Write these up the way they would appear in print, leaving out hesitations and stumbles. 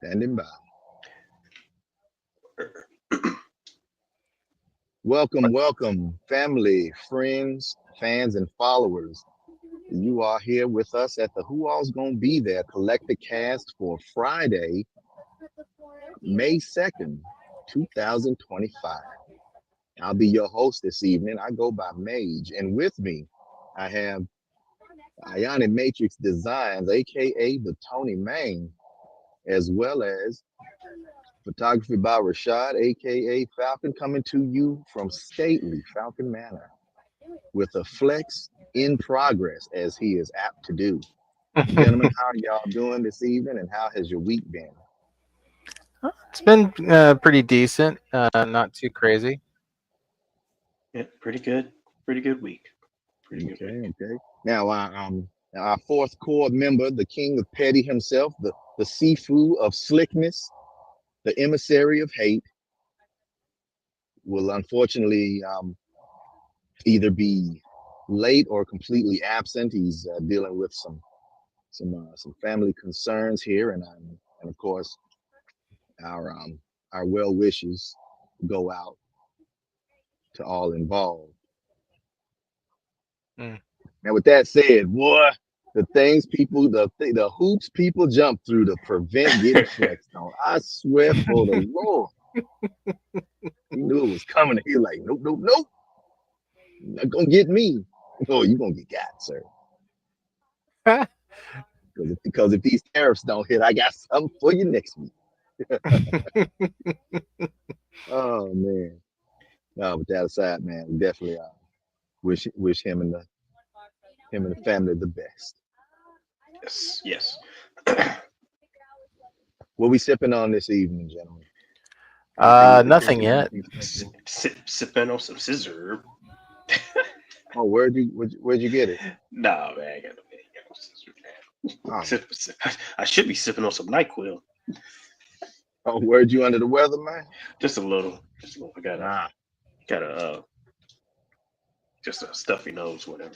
Standing by. Welcome, welcome, family, friends, fans, and followers. You are here with us at the Who All's Gonna Be There Collector Cast for Friday, May 2nd, 2025. I'll be your host this evening. I go by Mage, and with me, I have Ionic Matrix Designs, aka the Tony Main, as well as photography by Rashad, aka Falcon, coming to you from stately Falcon Manor with a flex in progress, as he is apt to do. Gentlemen, how are y'all doing this evening, and how has your week been? It's been pretty decent, not too crazy. Yeah, pretty good. Pretty good week. Pretty good Okay, week. okay. Now, our fourth core member, the king of petty himself, the Sifu of slickness, the emissary of hate, will unfortunately either be late or completely absent. He's dealing with some family concerns here, and of course our our well wishes go out to all involved. Mm. Now, with that said, boy, the things people, the hoops people jump through to prevent getting flexed on. I swear for the Lord, he knew it was coming. He like, nope, nope, nope, not gonna get me. Oh, you gonna get got, sir. Because if these tariffs don't hit, I got something for you next week. Oh man. No, but that aside, man, we definitely wish him and the family the best. Yes, yes. What we sipping on this evening, gentlemen? Anything Nothing yet. special? Sipping on some scissor. Oh, where'd you get it? Nah, man, I got no scissor, man. Oh, I should be sipping on some NyQuil. oh, where'd you under the weather, man? Just a little. Just a little. I Ah, got a just a stuffy nose, whatever.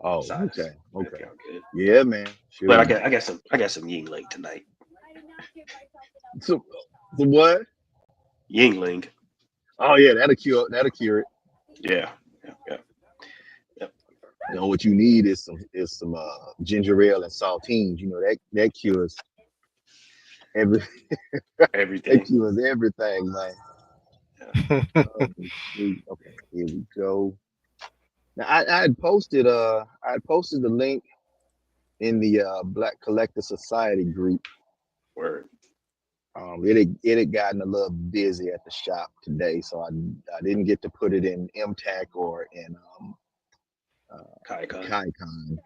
oh, Size. okay, okay. That's all good. Yeah, man. But Sure. I got some Yingling tonight. So, the what? Yingling. Oh yeah, that'll cure it. Yeah. Yeah. Yeah. Yep. You know what you need is some ginger ale and saltines. You know that cures every that Everything. cures everything, man. Yeah. Okay, here we go. Now I had posted the link in the Black Collector Society group. Word. It had gotten a little busy at the shop today, so I didn't get to put it in MTAC or in Kaikon. KaiCon.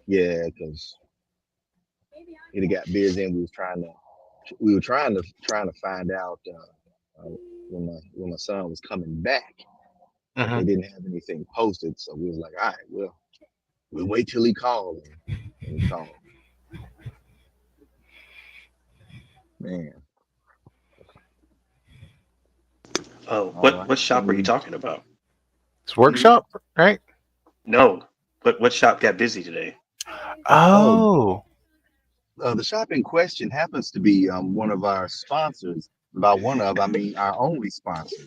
Yeah, because it had got busy, and we were trying to find out when my son was coming back, but they Mhm. didn't have anything posted, so we was like, all right, well, we'll wait till he called, and he called. Man, Oh, all what right. shop are you talking about? It's workshop, right? No. What shop got busy today? Oh, Oh, the shop in question happens to be one of our sponsors. By one of, I mean our only sponsor,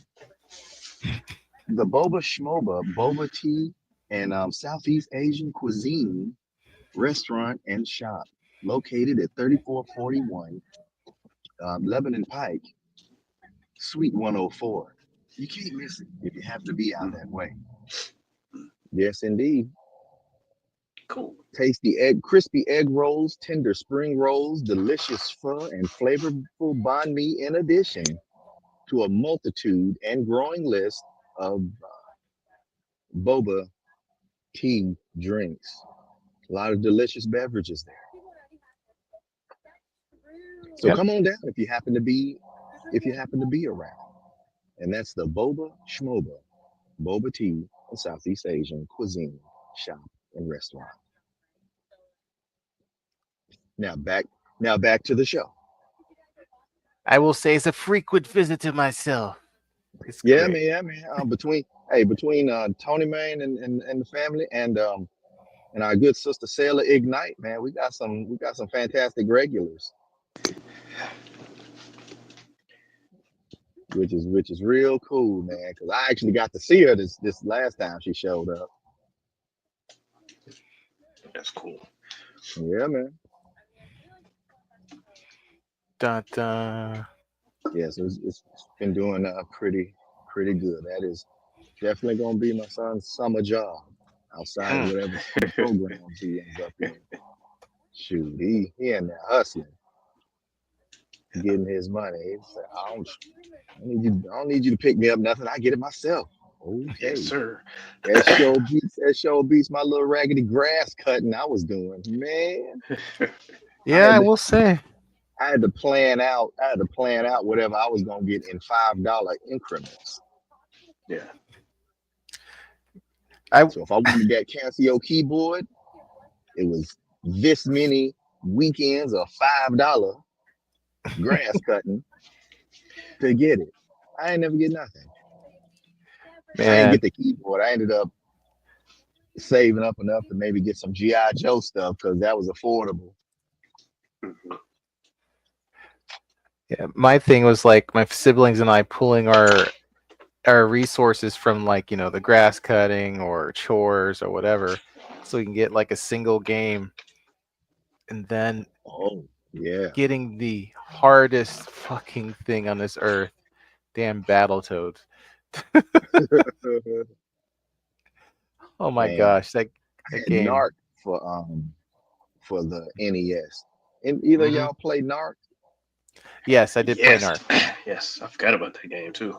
the Boba Schmoba Boba Tea and Southeast Asian Cuisine Restaurant and Shop, located at 3441 Lebanon Pike, Suite 104. You can't miss it if you have to be out that way. Yes, indeed. Cool. Tasty egg, crispy egg rolls, tender spring rolls, delicious pho, and flavorful banh mi, in addition to a multitude and growing list of boba tea drinks. A lot of delicious beverages there. So yep. come on down if you happen to be around. And that's the Boba Schmoba, Boba Tea and Southeast Asian Cuisine Shop and Restaurant. Now back now back to the show. I will say it's a frequent visitor myself. It's Yeah, great. man, yeah, man. Between Tony Main and the family and our good sister Sailor Ignite, man, we got some fantastic regulars. which is real cool, man. Because I actually got to see her this last time she showed up. That's cool. Yeah, man. Dun, dun. Yeah, so it's been doing pretty good. That is definitely gonna be my son's summer job outside of Mm. whatever school programs he ends up in. Shoot, he in there hustling, getting his money. He said, I don't need you to pick me up nothing. I get it myself. Yes, Okay. sir. That show beats my little raggedy grass cutting I was doing. Man, Yeah, I had to, will say. I had to plan out whatever I was gonna get in $5 increments. Yeah. So if I wanted that Casio keyboard, it was this many weekends of $5 grass cutting to get it. I ain't never get nothing. I didn't Man, get the keyboard. I ended up saving up enough to maybe get some GI Joe stuff because that was affordable. Mhm. yeah, my thing was like my siblings and I pulling our resources from like, you know, the grass cutting or chores or whatever, so we can get like a single game, and then Oh yeah. getting the hardest fucking thing on this earth, damn Battletoads. Oh my Man, gosh, that I that had game. Narc for the NES. And either Mhm. y'all play Narc? Yes, I did play Yes. Narc. Yes. I forgot about that game too.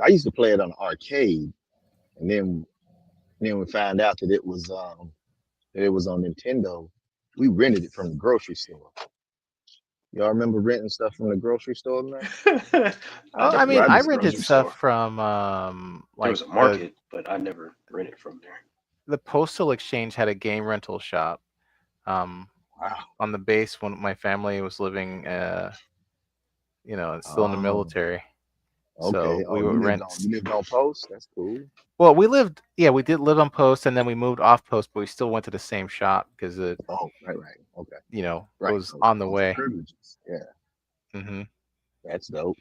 I used to play it on arcade, and then we found out that it was on Nintendo. We rented it from the grocery store. Y'all remember renting stuff from the grocery store, man? I I never mean, went Well, to I the rented grocery stuff store. from There like was a market, but I never rented from there. the Postal Exchange had a game rental shop um wow. on the base when my family was living you know, still in the Oh, military. okay. So we Oh, would rent. you lived on post? That's cool. Well, we lived, yeah, we did live on post, and then we moved off post, but we still went to the same shop because it, Oh, right. Okay. you know, it Right. was So on the those way. privileges. Yeah, Hmm. that's dope.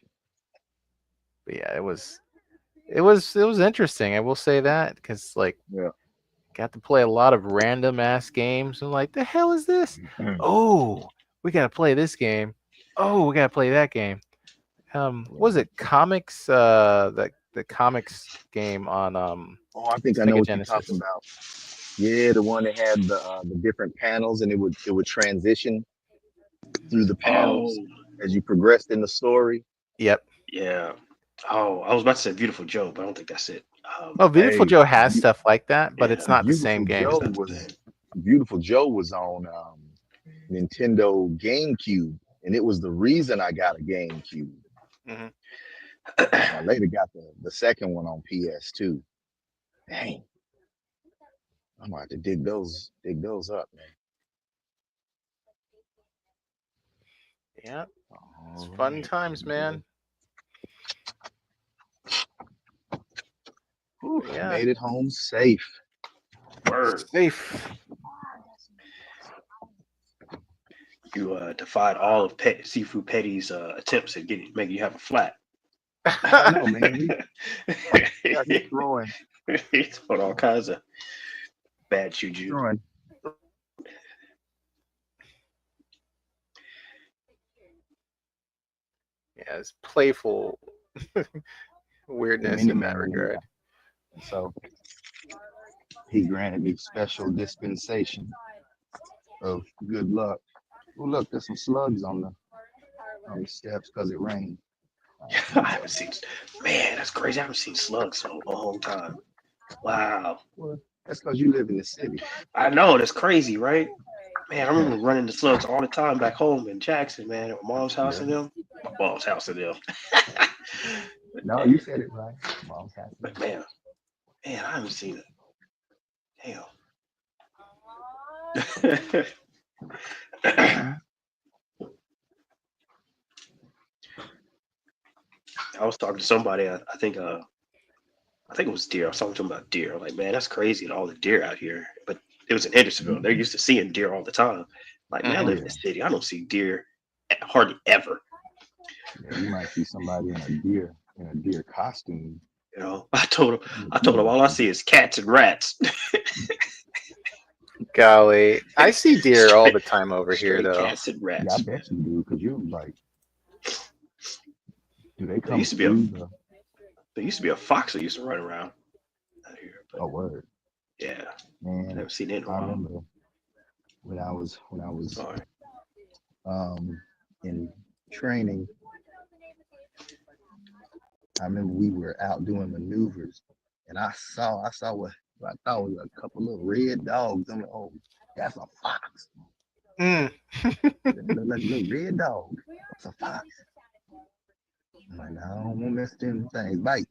But yeah, it was interesting. I will say that because like Yeah. got to play a lot of random ass games. And like, the hell is this? Oh, we gotta play this game. Oh, we gotta play that game. What was it comics? The comics game on Oh, I think I know Sega what you're talking Genesis. about. Yeah, the one that had the different panels, and it would transition through the Oh, panels as you progressed in the story. Yep. yeah. Oh, I was about to say Beautiful Joe, but I don't think that's it. Well, Beautiful Hey, Joe has stuff like that, but it's Yeah, not the same game. it's not the same. Beautiful Joe was on Nintendo GameCube, and it was the reason I got a GameCube. Hmm. And I later got the second one on PS2. Dang, I'm gonna have to dig those up, man. Yeah, it's All fun right. times, man. Whew, Yeah, made it home safe. Word. safe. You defied all of Seafood Petty's attempts at making you have a flat. I know, man. He's throwing. He's put all kinds of bad juju. Throwing. Yeah, it's playful weirdness Mini in that man, regard. yeah. So he granted me special dispensation of good luck. Oh, look, there's some slugs on the steps because it rained. I haven't seen. Man, that's crazy. I haven't seen slugs in a whole time. Wow. Well, that's because you live in the city. I know that's crazy, right? Man, I Yeah. remember running the slugs all the time back home in Jackson, man, at my mom's house and them. My mom's house and them. No, you said it right. Mom's happy. But man, I haven't seen it. Damn. I was talking to somebody. I think it was deer. I was talking to him about deer. I'm like, man, that's crazy, all the deer out here. But it was in Hendersonville. They're used to seeing deer all the time. Like, man, I Oh live yeah. in the city. I don't see deer hardly ever. Yeah, you might see somebody in a deer costume. You know, I told him, You all I might see is cats and rats. Golly, I see deer all straight, the time over here, straight though. cats and yeah, I rats. bet you do, because you like, do they There come used to be through the? a fox that used to run around out here, but Oh, word, yeah, I man. haven't seen it in a I while. remember when I was Sorry. in training. I remember we were out doing maneuvers, and I saw what I thought was a couple of red dogs. I'm like, oh, that's a fox. Mm, Look like a little red dog. That's a fox. I'm like, no, I don't want to mess them things bite.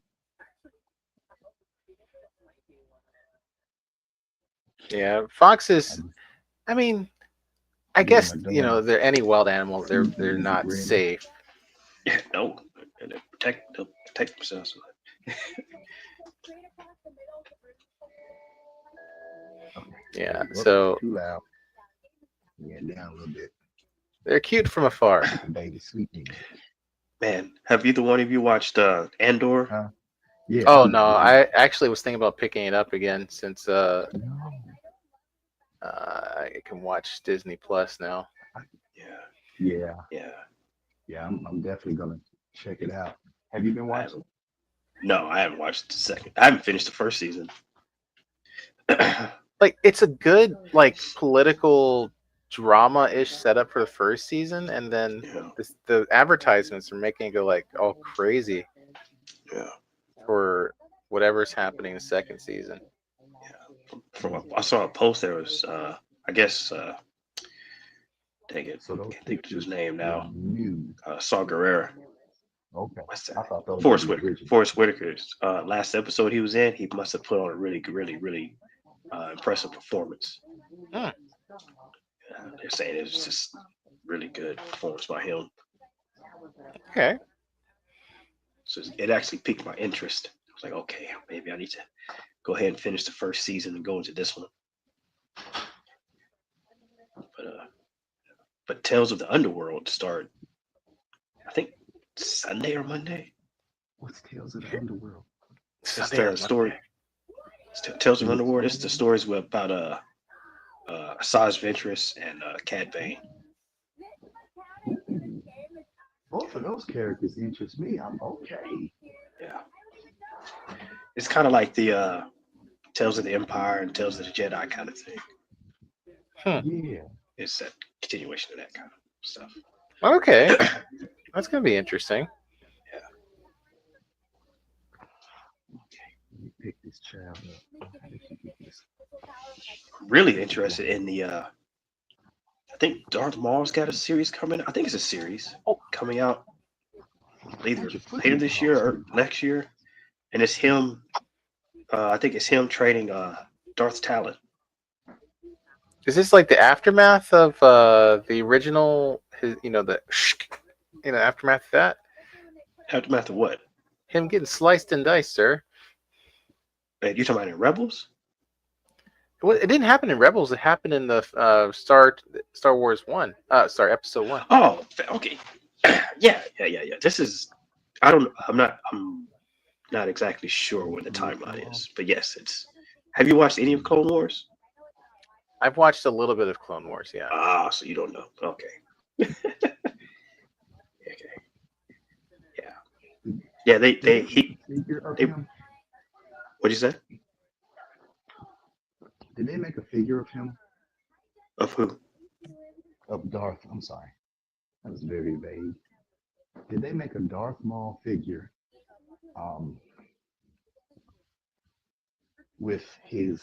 yeah, I foxes. just I mean, I give them guess a doing they're any wild animal. They're music not ready. safe. Yeah, no, and they'll protect themselves. Okay. Yeah, Whoop, so too loud. Yeah, down a little bit. they're cute from afar. Baby sweet music. Man, have either one of you watched Andor? Huh? Yeah, Oh Andor. no, Yeah. I actually was thinking about picking it up again since No. I can watch Disney Plus now. Yeah, Yeah. yeah. Yeah. I'm definitely gonna check it out. Have you been I watching? haven't. No, I haven't watched the second. I haven't finished the first season. Like it's a good like political drama-ish setup for the first season, and then Yeah, the advertisements are making it go like all crazy yeah. for whatever's happening in the second season. From what I saw a post, there was, I guess, dang it, So those can't think of his pictures name were now. new. Saw Guerrera. Okay. What's that? I thought those were Forrest the Whitaker. original. Forrest Whitaker's last episode he was in, he must have put on a really, really, really impressive performance. Hmm. They're saying it was just really good performance by him. Okay. So it actually piqued my interest. I was like, okay, maybe I need to go ahead and finish the first season and go into this one. But Tales of the Underworld start, I think, Sunday or Monday. What's Tales of the Underworld? It's Sunday or the story. Monday. Tales of Is the it Underworld. It's Sunday? the stories about Asajj Ventress and Cad Bane. Ooh, both of those characters interest me. I'm okay. Yeah, it's kind of like the Tales of the Empire and Tales of the Jedi kind of thing. Yeah. It's a continuation of that kind of stuff. Okay, that's gonna be interesting. Let me pick this child up. How did she get this? Really interested in the. I think Darth Maul's got a series coming. I think it's a series coming out either later this year or next year, and it's him. I think it's him training Darth Talon. Is this like the aftermath of the original? His, the aftermath of that, Aftermath of what? him getting sliced and diced, sir. Wait, you talking about in Rebels? It didn't happen in Rebels. It happened in the Star Wars one. Sorry, Episode 1. Oh, okay. Yeah. This is. I'm not exactly sure what the timeline is, but yes, it's. Have you watched any of Clone Wars? I've watched a little bit of Clone Wars. Yeah. Ah, so you don't know. Okay. Okay. Yeah. Yeah. Figure of They. him? What'd you say? Did they make a figure of him? Of who? Of Darth? I'm sorry. That was very vague. Did they make a Darth Maul figure with his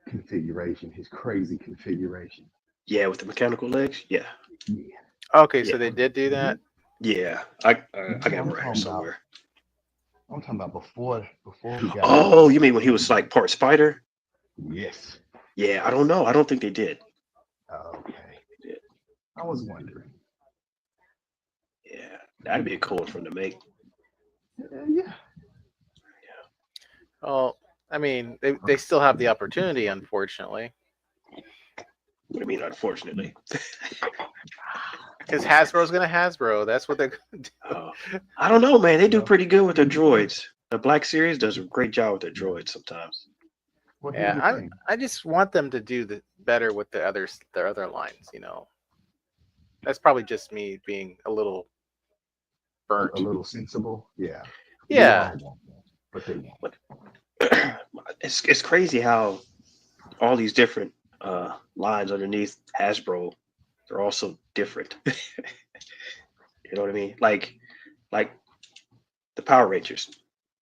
configuration, his crazy configuration? Yeah, with the mechanical legs. Yeah. Yeah. Okay, so Yeah. they did do that. Yeah. I got No, it I'm right here talking somewhere. I'm talking about before he got. Oh, you mean when he was like part spider? Yes. Yeah, I don't know. I don't think they did. Okay. I was wondering. Yeah, that'd be a cool one for them to make. Yeah. Well, I mean, they still have the opportunity, unfortunately. What do you mean, unfortunately? Because Hasbro's gonna Hasbro. That's what they're gonna do. Oh, I don't know, man. They do Well, pretty good with their droids. The Black Series does a great job with their yeah. droids sometimes. Well, here's Yeah, the I thing. I just want them to do the better with their other lines. That's probably just me being a little A burnt. little sensible. Yeah. We Yeah. all want that, but they won't. But it's crazy how all these different lines underneath Hasbro, they're also different. You know what I mean? Like the Power Rangers,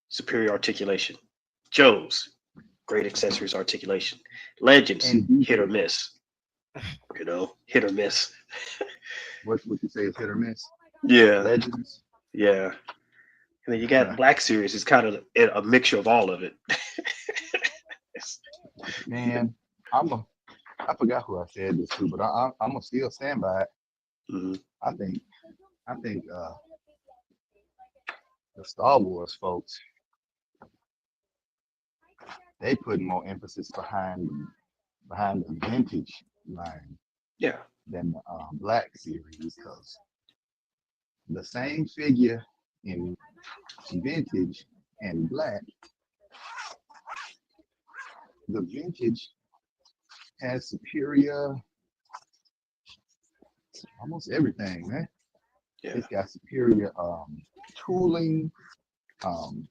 superior articulation. Joe's, great accessories articulation. Legends, And hit or detail. miss. Hit or miss. What you say is hit or miss. Yeah, Legends. yeah. And then you got Black Series. It's kind of a mixture of all of it. Man, I'm a. I forgot who I said this to, but I'm gonna still stand by it. Mhm. I think the Star Wars folks, they put more emphasis behind the vintage line Yeah, than the Black series, because the same figure in vintage and Black, the vintage has superior almost everything, man. yeah. It's got superior tooling, um,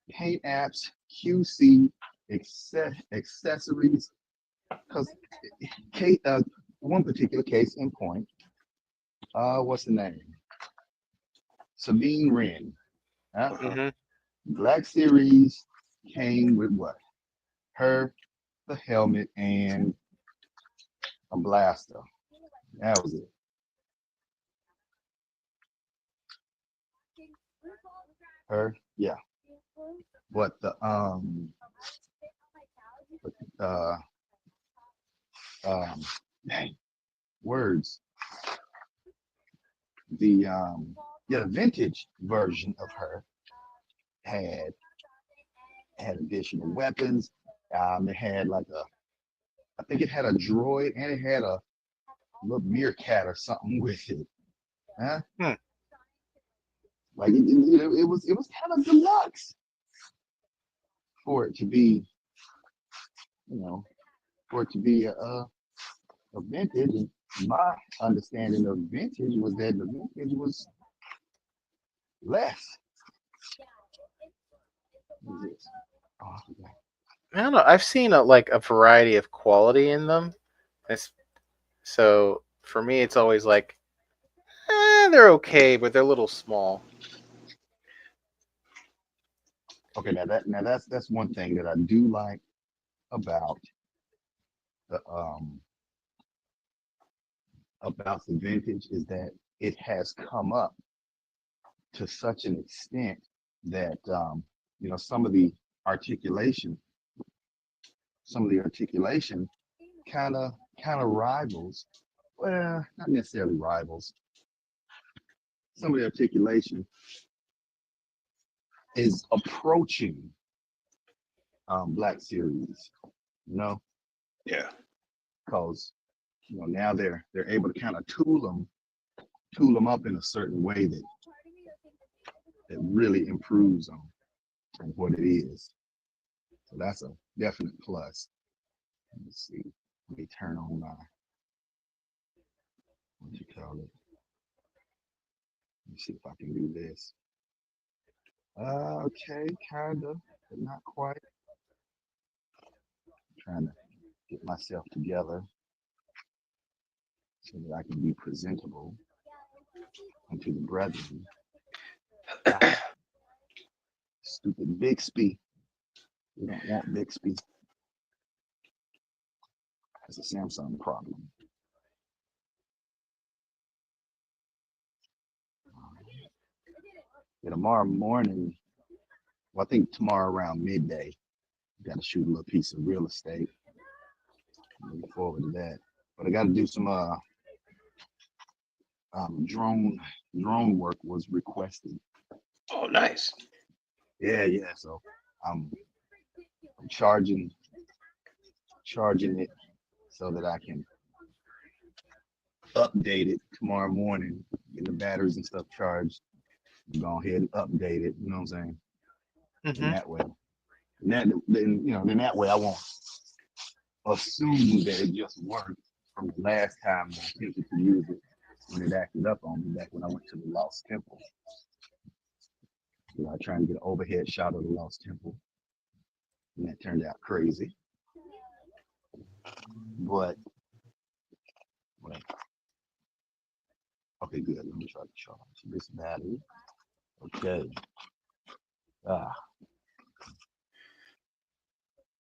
paint apps, QC, accessories. Because one particular case in point, what's the name? Sabine Wren. Uh-huh. Hmm. Black Series came with what? Her, the helmet, and a blaster. That was it. Her, yeah. But uh, um, dang, words. The yeah, the vintage version of her had additional weapons. It had like I think it had a droid and it had a little meerkat or something with it. Huh? Hmm. Like it was kind of deluxe for it to be, you know, for it to be a vintage. And my understanding of vintage was that the vintage was less. What is this? Oh, I forgot. I don't know. I've seen a variety of quality in them. It's, so for me, it's always like, they're okay, but they're a little small. Okay, now that's one thing that I do like about the about the vintage is that it has come up to such an extent that some of the articulation, some of the articulation kind of rivals. Well, not necessarily rivals. Some of the articulation is approaching Black Series, you know, Yeah. because now they're able to kind of tool them up in a certain way that really improves on what it is. So that's a definite plus. Let's see. Let me turn on my what you call it. Let me see if I can do this. Okay, kinda, but not quite. Trying to get myself together so that I can be presentable unto the brethren. Ah, stupid Bixby. We don't want Bixby. It's a Samsung problem. Yeah, tomorrow morning, well, I think tomorrow around midday, got to shoot a little piece of real estate. Looking forward to that. But I got to do some drone work was requested. Oh, nice. Yeah, yeah. So I'm charging it so that I can update it tomorrow morning, get the batteries and stuff charged. Go ahead and update it. You know what I'm saying? Mm-hmm. In that way. Then that way I won't assume that it just worked from the last time I attempted to use it when it acted up on me back when I went to the Lost Temple. I tried to get an overhead shot of the Lost Temple, and that turned out crazy. But okay, good. Let me try to charge this battery. Okay.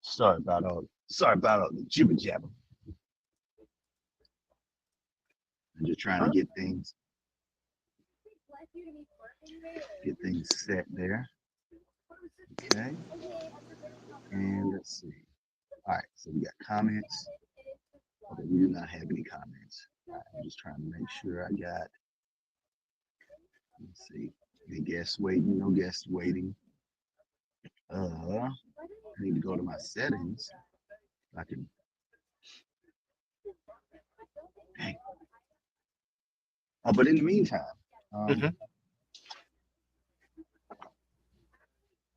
Sorry about all the jibber jabber. I'm just trying to get things set there. Okay. And let's see. All right, so we got comments. Okay, we do not have any comments. Right, I'm just trying to make sure I got, let's see, any guests waiting, no guests waiting. I need to go to my settings. I can, dang. But in the meantime,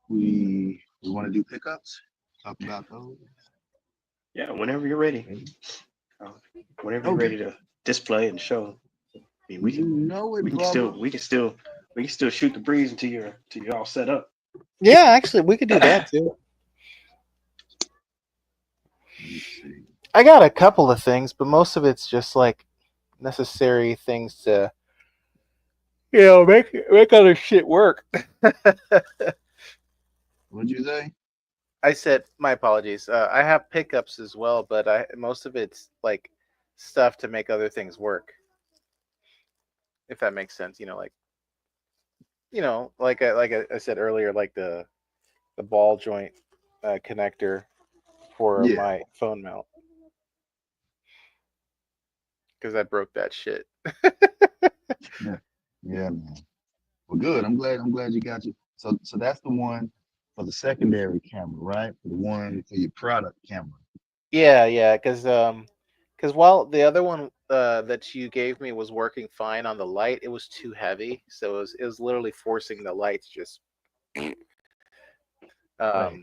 we want to do pickups, talk about those. Yeah, whenever you're ready. Whenever you're ready to display and show. I mean, we can still shoot the breeze until you're all set up. Yeah, actually, we could do that too. I got a couple of things, but most of it's just like necessary things to, make other shit work. What'd you say? I said, my apologies. I have pickups as well, but most of it's like stuff to make other things work. If that makes sense, like I said earlier, like the ball joint connector for my phone mount, because I broke that shit. Yeah, man. Well, good. I'm glad you got you. So that's the one for the secondary camera, right? For the one for your product camera. Yeah, because while the other one that you gave me was working fine on the light, it was too heavy, so it was literally forcing the lights just. But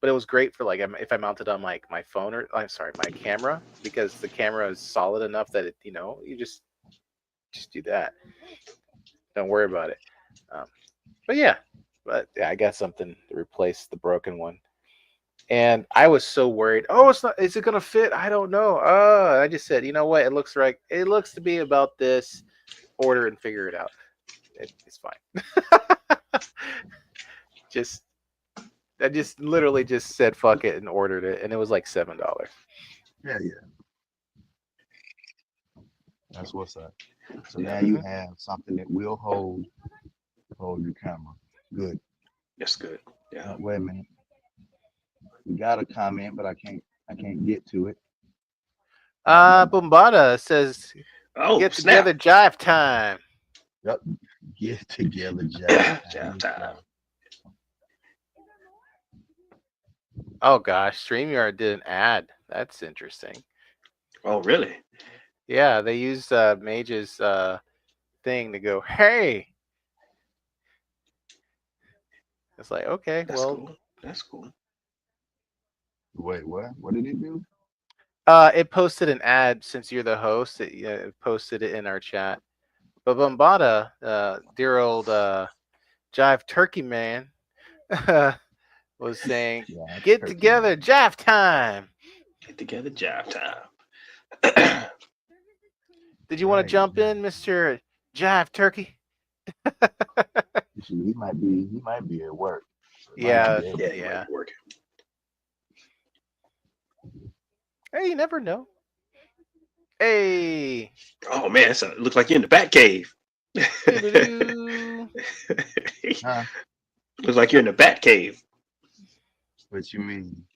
it was great for like if I mounted on like my phone or I'm sorry, my camera, because the camera is solid enough that it you just do that. Don't worry about it. But yeah, I got something to replace the broken one. And I was so worried. Oh, it's not. Is it gonna fit? I don't know. I just said, you know what? It looks right. It looks to be about this. Order and figure it out. It's fine. I just literally just said fuck it and ordered it, and it was like $7. Yeah. That's what's up. So now you have something that will hold your camera. Good. That's good. Yeah. Wait a minute. We got a comment, but I can't get to it. Bombada says, "Get together, jive time." Yep. Get together, jive time. Oh gosh, StreamYard did an ad. That's interesting. Oh really? Yeah, they used Mage's thing to go, hey. It's like, okay, cool. That's cool. Wait, what? What did it do? It posted an ad. Since you're the host, it posted it in our chat. But Bombada, dear old Jive Turkey Man, was saying, "Get together, Jive time." Get together, Jive time. Did you want to jump in, Mr. Jive Turkey? He might be at work. Yeah. He might be working. Hey, you never know. Hey. Oh man, it looks like you're in the Bat Cave. Looks like you're in the Bat Cave. What you mean?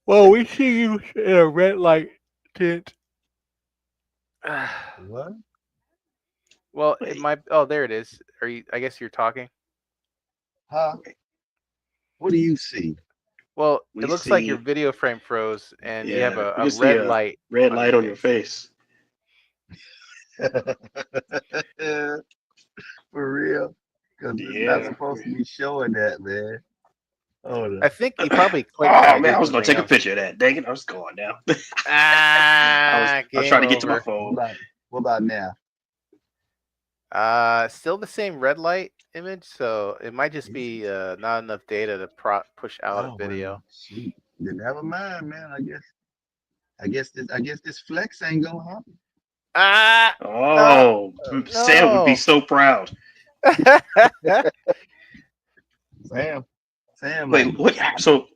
Well, we see you in a red light tint. What? Well, it might. Oh, there it is. Are you? I guess you're talking. Huh? What do you see? Well, We it looks like your see, video frame froze, and you have yeah, a, we a can see red a light red on light on your face. face. For real, because it's not Yeah. supposed to be showing that, man. Hold I up. think you probably clicked Oh to man, do I was gonna something take a else. picture of that. Dang it, I was going down. I was Game trying to get to my over. phone. What about now? Still the same red light image, so it might just Is be it? not enough data to push out a Oh well, video. shoot. Then never mind, man. I guess this flex ain't gonna happen. Ah, no, Oh, Sam would be no. so proud. Sam, Sam, like, Wait, what? God, So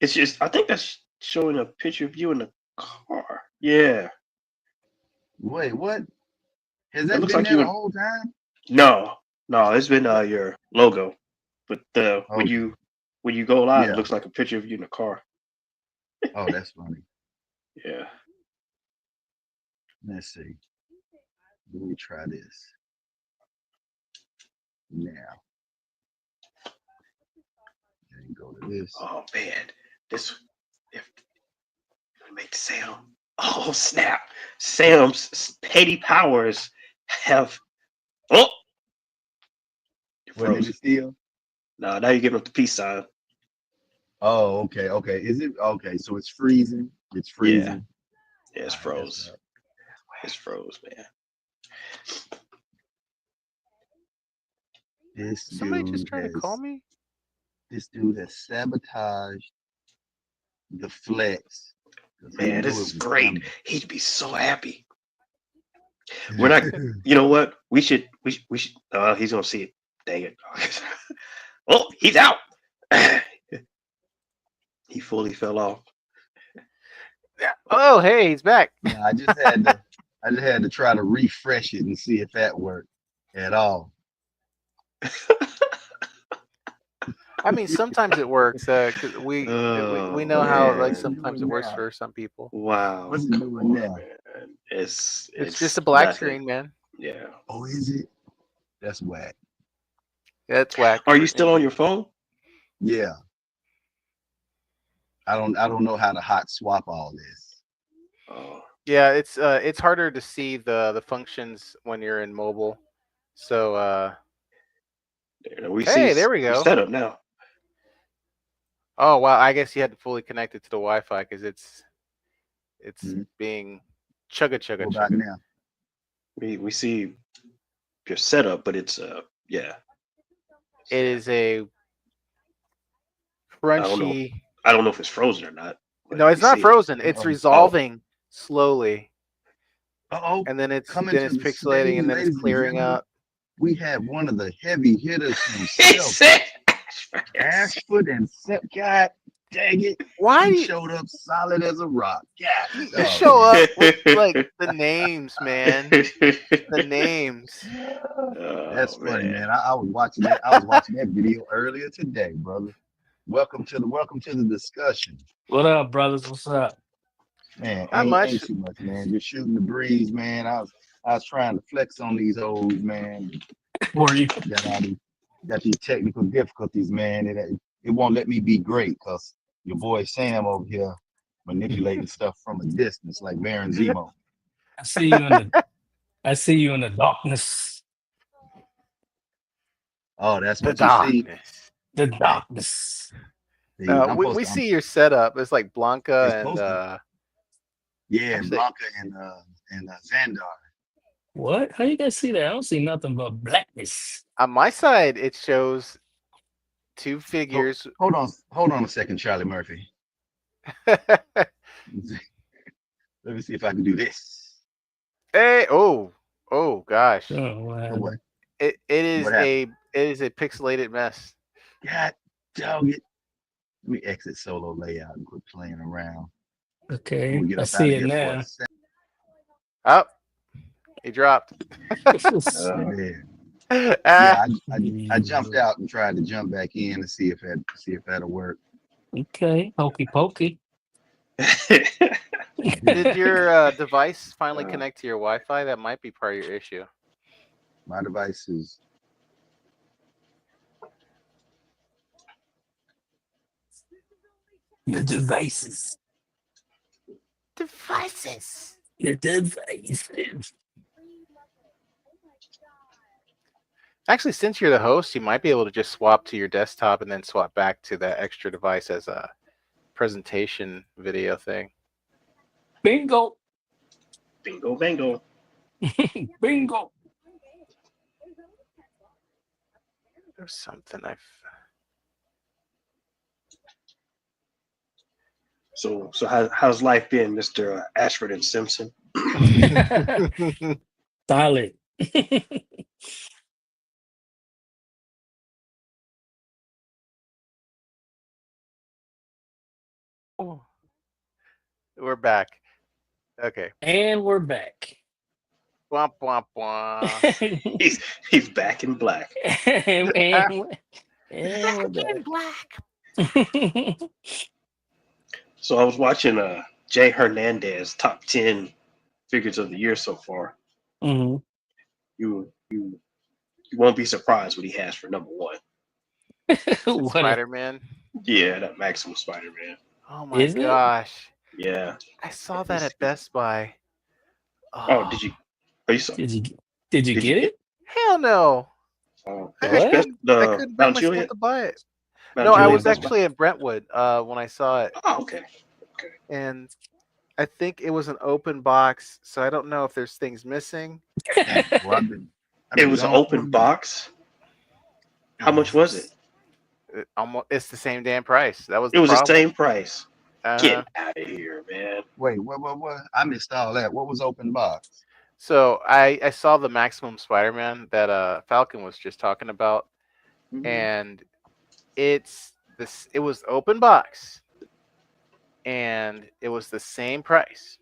it's just I think that's showing a picture of you in the car. Yeah, wait, what? Has it that looks been like there you the in. whole time? No, no, it's been your logo, but when Okay, you go live, it yeah. looks like a picture of you in the car. Oh, that's funny. Yeah. Let's see. Let me try this now. Then go to this. Oh man, this if we make Sam. Oh snap! Sam's petty powers have. Oh, you What did froze. it steal? No, now you're giving up the peace sign. Oh, okay, okay. Is it okay? So it's freezing. It's Yeah, freezing. yeah, it's All right, that's froze. right. It's froze, man. This Somebody just dude trying to call has me? this dude has sabotaged the flex because he Man, knew this it is was great. coming. He'd be so happy. We're not. You know what? We should. We should. He's gonna see it. Dang it. Oh, he's out. He fully fell off. Oh, hey, he's back. No, I just had to try to refresh it and see if that worked at all. I mean, sometimes it works. 'Cause we Oh know how like What's man! it sometimes it doing works now? for some people. Wow! What's it Come doing on, now? man. It's just It's a black nothing. screen, man. Yeah. Oh, is it? That's whack. That's whack. Are you still on Indeed. your phone? Yeah. I don't know how to hot swap all this. Oh, Yeah, it's harder to see the functions when you're in mobile. So we see hey, there we your go. setup now. Oh wow, I guess you had to fully connect it to the Wi-Fi because it's Mhm. being chugga chugga What about chugga. now? We see your setup, but it's yeah. It is a I don't know. crunchy. I don't know if it's frozen or not, but No, we it's not see it. frozen. It's Uh-oh. Oh, resolving slowly, Uh-oh. and then it's Coming to the pixelating, stage, and then it's ladies and clearing gentlemen. up. We have one of the heavy hitters he himself, said. Ashford and Sep. God dang it. Why He do showed up solid as a rock. you God, oh show man. up with like the names, man? The names. That's Oh funny, man. man. I was watching that. I was watching that video earlier today, brother. Welcome to the discussion. What up, brothers? What's up? Man, Not ain't much. too much, man. Just shooting the breeze, man. I was trying to flex on these hoes, man. Were you? Got these technical difficulties, man. It won't let me be great because your boy Sam over here manipulating stuff from a distance like Baron Zemo. I see you in the. I see you in the darkness. Oh, that's The what you see. darkness. The darkness. See, I'm We supposed we to. see your setup. It's like It's Blanca and supposed to. Yeah, actually Blanca and Xandar. What? How you guys see that? I don't see nothing but blackness. on my side it shows two Hold, figures. hold on a second, Charlie Murphy. Let me see if I can do this. Hey, oh gosh. Oh, what What? happened? It What happened? is a pixelated mess. God dog it. Let me exit solo layout and quit playing around. I'm Okay, gonna get I up out see of it here for a now. second. Oh, he dropped. Yeah, Ah, I jumped out and tried to jump back in to see if that'll work. Okay, hokey pokey. did your device finally Uh, connect to your Wi-Fi? That might be part of your issue. My device is Your devices. Devices. Your devices. Actually, since you're the host, you might be able to just swap to your desktop and then swap back to that extra device as a presentation video thing. Bingo. Bingo, bango. Bingo. There's something I've. So how's life been, Mr. Ashford and Simpson? Solid. Oh, we're back. Okay. And we're back. Womp womp womp. He's back in black. and we're In back. black. So I was watching Jay Hernandez top 10 figures of the year so far. hmm You won't be surprised what he has for number one. What Spider-Man. Yeah, that Maximum Spider-Man. Oh my Is it? gosh. Yeah. I saw that at Best Buy. Oh, did you? Oh, you saw? Did you Did you get it? Hell no. Oh, I What? Best, I couldn't bring Mount myself Juliet. to buy it. Mount No, I Juliet was Best Buy? actually in Brentwood when I saw it, Oh, okay. and I think it was an open box, so I don't know if there's things missing. Well, I've been It was an going open through- box. How much was it? It's the same damn price. That was It was the problem. same price. Uh-huh. Get out of here, man. Wait, what? I missed all that. What was open box? So I saw the Maximum Spider-Man that Falcon was just talking about, and it was open box, and it was the same price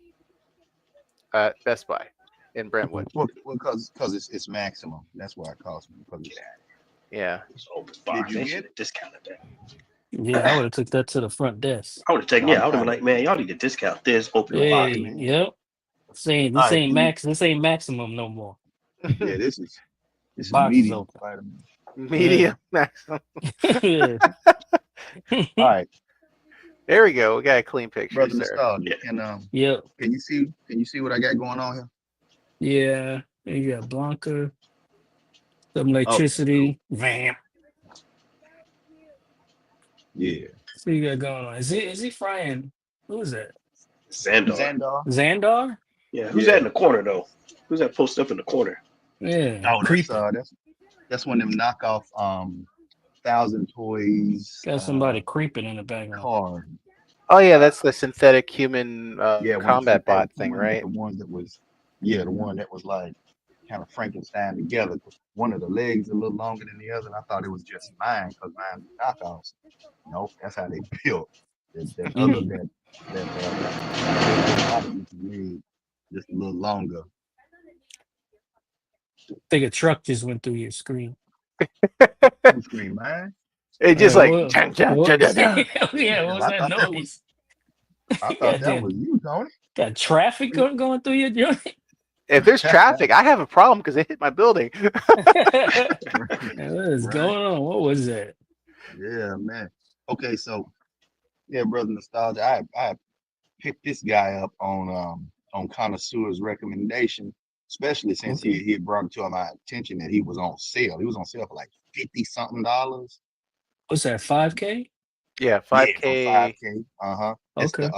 at Best Buy in Brentwood. Well, because it's maximum. That's why it cost me. Because it's- Yeah. It was open box. you They get should have discounted that. Yeah, I would have took that to the front desk. I would have taken. Yeah, I would have been Okay. like, man, y'all need to discount this open Hey, box, man. yep. Saying All this right, ain't max. This ain't maximum no more. Yeah, this is Box is medium open. Spider-Man. Medium Maximum. Yeah. All right, There we go. We got a clean picture, brother sir. Nostalgia. Yeah. Yep. Can you see what I got going on here? Yeah. You got Blanca. Some electricity. Vamp. Yeah. So you got going on. Is he frying? Who is that? Xandar. Xandar. Xandar? Yeah, who's Yeah. that in the corner though? Who's that posted up in the corner? Yeah. Oh, Creepy. that's one of them knockoff Thousand Toys Got somebody creeping in the background. card. Oh yeah, that's the synthetic human Yeah, one combat bot synthetic thing, one, right? The one that was the one that was like kind of Frankenstein together. One of the legs a little longer than the other, and I thought it was just mine because mine was knockoffs. Nope, that's how they built. That other leg just a little longer. I think a truck just went through your screen. Who screamed mine? It just Yeah, like what- chun, chun, what- chun, chun, chun. yeah, what was I that thought that noise? I thought Goddamn. that was you, Tony. Got traffic going through your joint? If there's traffic, I have a problem because it hit my building. What is Right. going on? What was that? Yeah, man. Okay, so yeah, brother Nostalgia, I picked this guy up on Connoisseur's recommendation, especially since he had brought it to my attention that he was on sale. He was on sale for like $50-something. What's that? 5K? Yeah, Yeah, 5K. for 5K. Uh-huh. Okay.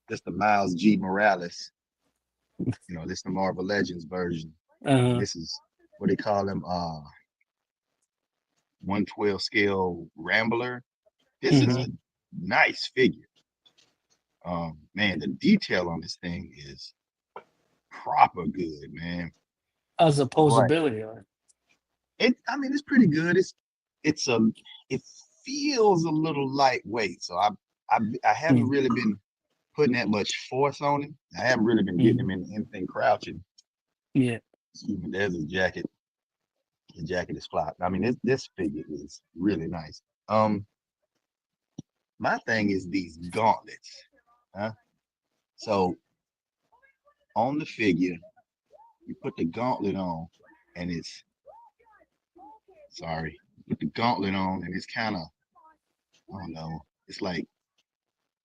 That's the Miles G. Morales. You know, this is the Marvel Legends version. Uh-huh. This is what they call him 112 scale Rambler. This is a nice figure. Man, the detail on this thing is proper good, man. How's the posability on it? It's pretty good. It feels a little lightweight, so I haven't really been putting that much force on it. I haven't really been getting him into anything crouching. Yeah. Excuse me, there's his jacket. The jacket is flat. I mean, this figure is really nice. My thing is these gauntlets. So on the figure, you put the gauntlet on, and you put the gauntlet on, and it's kind of, I don't know, it's like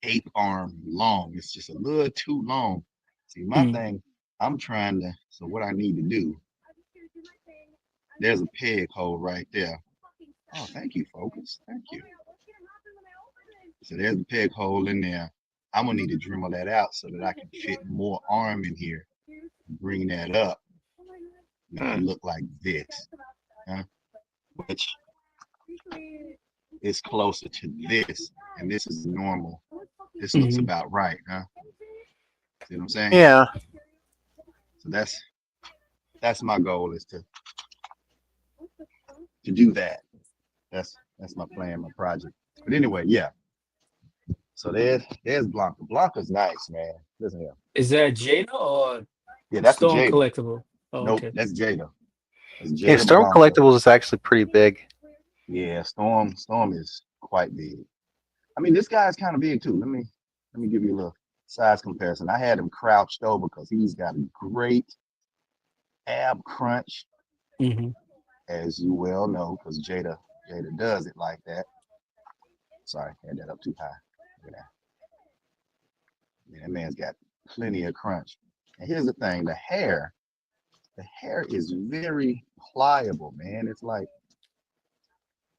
ape arm long. It's just a little too long. See, my Mm. thing, I'm trying to. So what I need to do? There's a peg hole right there. Oh, thank you, Focus. Thank you. So there's the peg hole in there. I'm gonna need to Dremel that out so that I can fit more arm in here. Bring that up. Make it look like this, huh? Which is closer to this, and this is normal. This looks Mhm. about right, huh? See what I'm saying? Yeah. So that's my goal is to do that. That's my plan, my project. But anyway, yeah. So there's Blanca. Blanca's nice, man. Listen here. Is that Jada or Yeah, that's Stone Jada. Collectible? Oh, Nope, okay. that's Jada. That's Yeah, Jada Storm Blanca. Collectibles is actually pretty big. Yeah, Storm is quite big. I mean, this guy's kind of big too. Let me give you a little size comparison. I had him crouched over because he's got a great ab crunch, Hmm. as you well know, because Jada does it like that. Sorry, had that up too high. Look at that. Yeah, that man's got plenty of crunch. And here's the thing: the hair is very pliable, man. It's like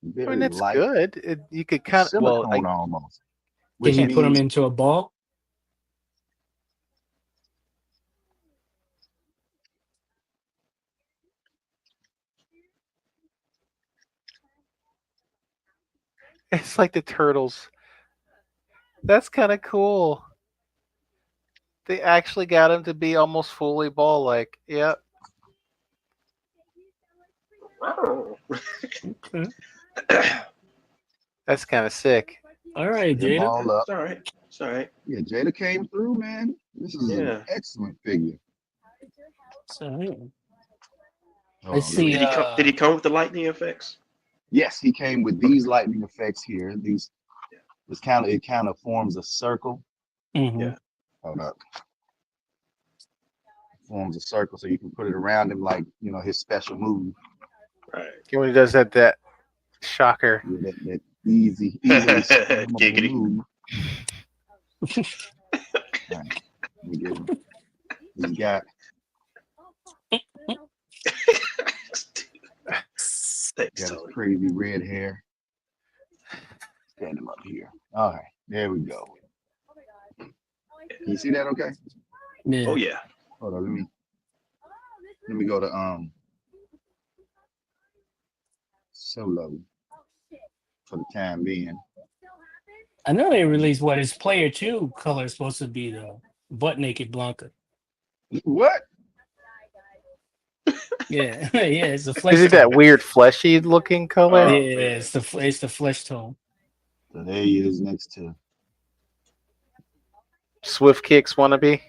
I very mean, it's light, good. You could kind of silicone almost, Can which you put them means into a ball? it's like the turtles. That's kind of cool. They actually got him to be almost fully ball-like. Yep. Oh. Okay. That's kind of sick. All right, them Jada. all up. It's all right. It's all right. Yeah, Jada came through, man. This is an Yeah. excellent figure. So, Hold I on, let me- see. Did he come with the lightning effects? Yes, he came with these lightning effects here. It kind of forms a circle. Mhm. Yeah. Hold up. Forms a circle so you can put it around him like, his special move. Right. When he does that shocker. Yeah, that easily spammable Giggity. move. All right, let me get him. He's got Thanks, his Tony. crazy red hair. Stand him up here. All right, there we go. Can you see that okay? Yeah. Oh yeah. Hold on, let me go to solo for the time being. I know they released what his player 2 color is supposed to be the butt naked Blanca. What? Yeah, yeah, it's the flesh. Is it tone. that weird fleshy looking color? Oh, Yeah, man. it's the flesh tone. So there he is next to. Swift Kicks wannabe?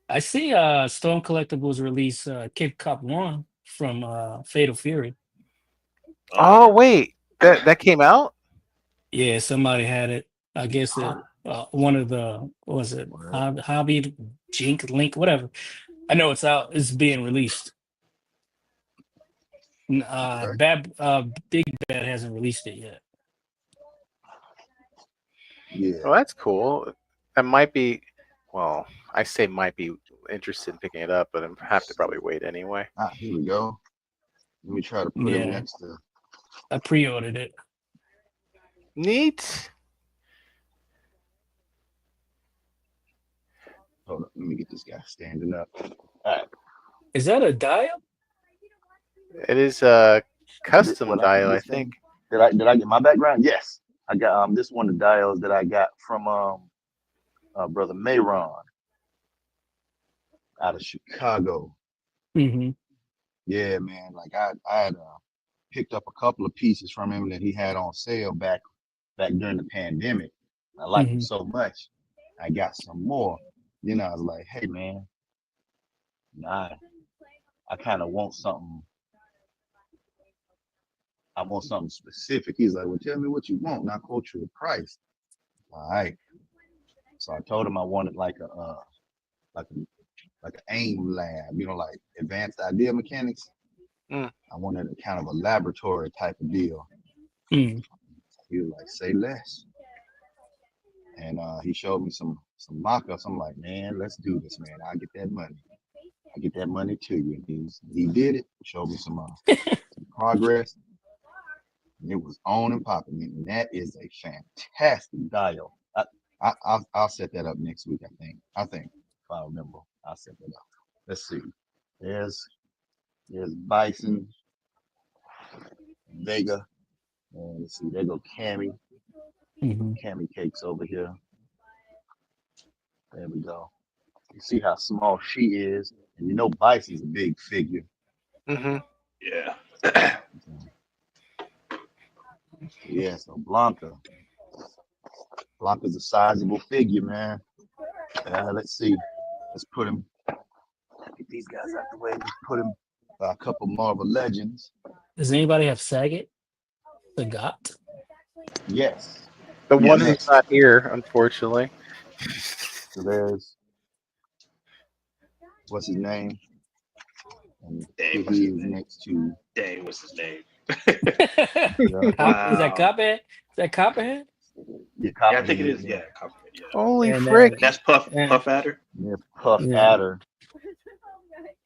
I see Storm Collectibles release Cape Cop 1 from Fatal Fury. Oh wait, that came out? Yeah, somebody had it. I guess one of the what was it Hobby Jink Link, whatever. I know it's out. It's being released. Big Bad hasn't released it yet. Yeah. Oh, that's cool. That might be. Well, I say might be interested in picking it up, but I have to probably wait anyway. Here we go. Let me try to put him Yeah. next to. I pre-ordered it. Neat. Hold on, let me get this guy standing up. All right. Is that a dial? It is a custom What dial, I this thing- think. Did I get my background? Yes. I got this one of the dials that I got from brother Mayron out of Chicago. Mm-hmm. Yeah, man. Like I had picked up a couple of pieces from him that he had on sale back during the pandemic. I liked him so much. I got some more. Then I was like, hey man, I kind of want something. I want something specific. He's like, well, tell me what you want, and I'll quote you the price. All right. So I told him I wanted like an AIM lab, like advanced idea mechanics. Mm. I wanted a kind of a laboratory type of deal. Mm. He was like, say less. and he showed me some mock-ups. I'm like, man, let's do this, man. I'll get that money. I get that money to you. And he did it. Showed me some progress. And it was on and popping. And that is a fantastic dial. I'll set that up next week. I think if I remember, I'll set that up. Let's see. There's Bison, Vega, and let's see. There go Cammy. Mhm. Cammy Cakes over here. There we go. You see how small she is, and you know Bison's a big figure. Mm-hmm. Yeah. Yeah, so Blanca's a sizable figure, man. Let's see. Let's put him. Get these guys out the way. Let's put him a couple Marvel Legends. Does anybody have Sagat? Sagat? Yes. The Yeah, one next. who's not here, unfortunately. So there's what's his name? And Dang, he is next to. Dang, what's his name? Yeah, Is that Copperhead? Is that Copperhead? yeah, Yeah, I think it is. Yeah, Yeah, Copperhead, yeah. Holy And, frick! That's Puff Yeah. Puff Adder. yeah, Puff Yeah. Adder.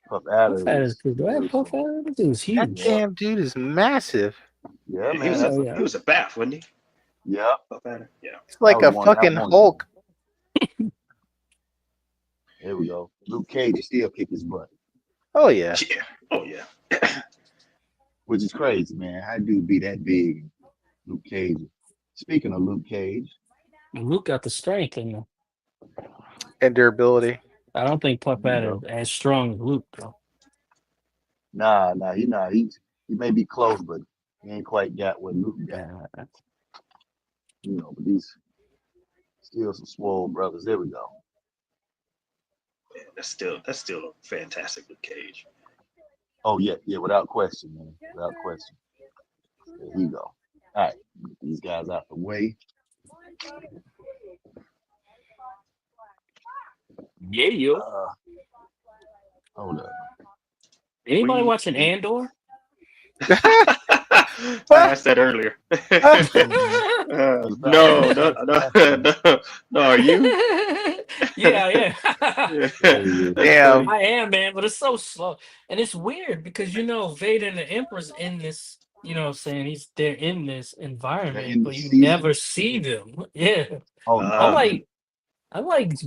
Puff Adder. Puff Adder's cool. Do I have Puff Adder? That dude's That huge. damn dude is massive. Yeah, He man. was That's, a yeah. he was a bat, wasn't he? yeah. Puff Adder. Yeah. It's like That a was one- that fucking one- Hulk. There we go. Luke Cage still kick his butt, Oh yeah. Yeah. Oh yeah. which is crazy, man. How do be that big? Luke Cage. Speaking of Luke Cage, Luke got the strength, and And durability. I don't think Puff There you Adder go. is as strong as Luke, though. nah, he not. He may be close, but he ain't quite got what Luke got. Yeah. You know, but these still some swole brothers. There we go. Man, that's still a fantastic Luke Cage. Oh yeah, without question, man. Without question. There you go. All right, get these guys out the way. Yeah, yo. Hold up. Anybody We- watching Andor? I asked that earlier. No. Are you? Yeah. Damn. I am, man, but it's so slow. And it's weird because, Vader and the Emperor's in this, they're in this environment, in but the you season? never see them. Yeah. Oh, Uh, I'm like,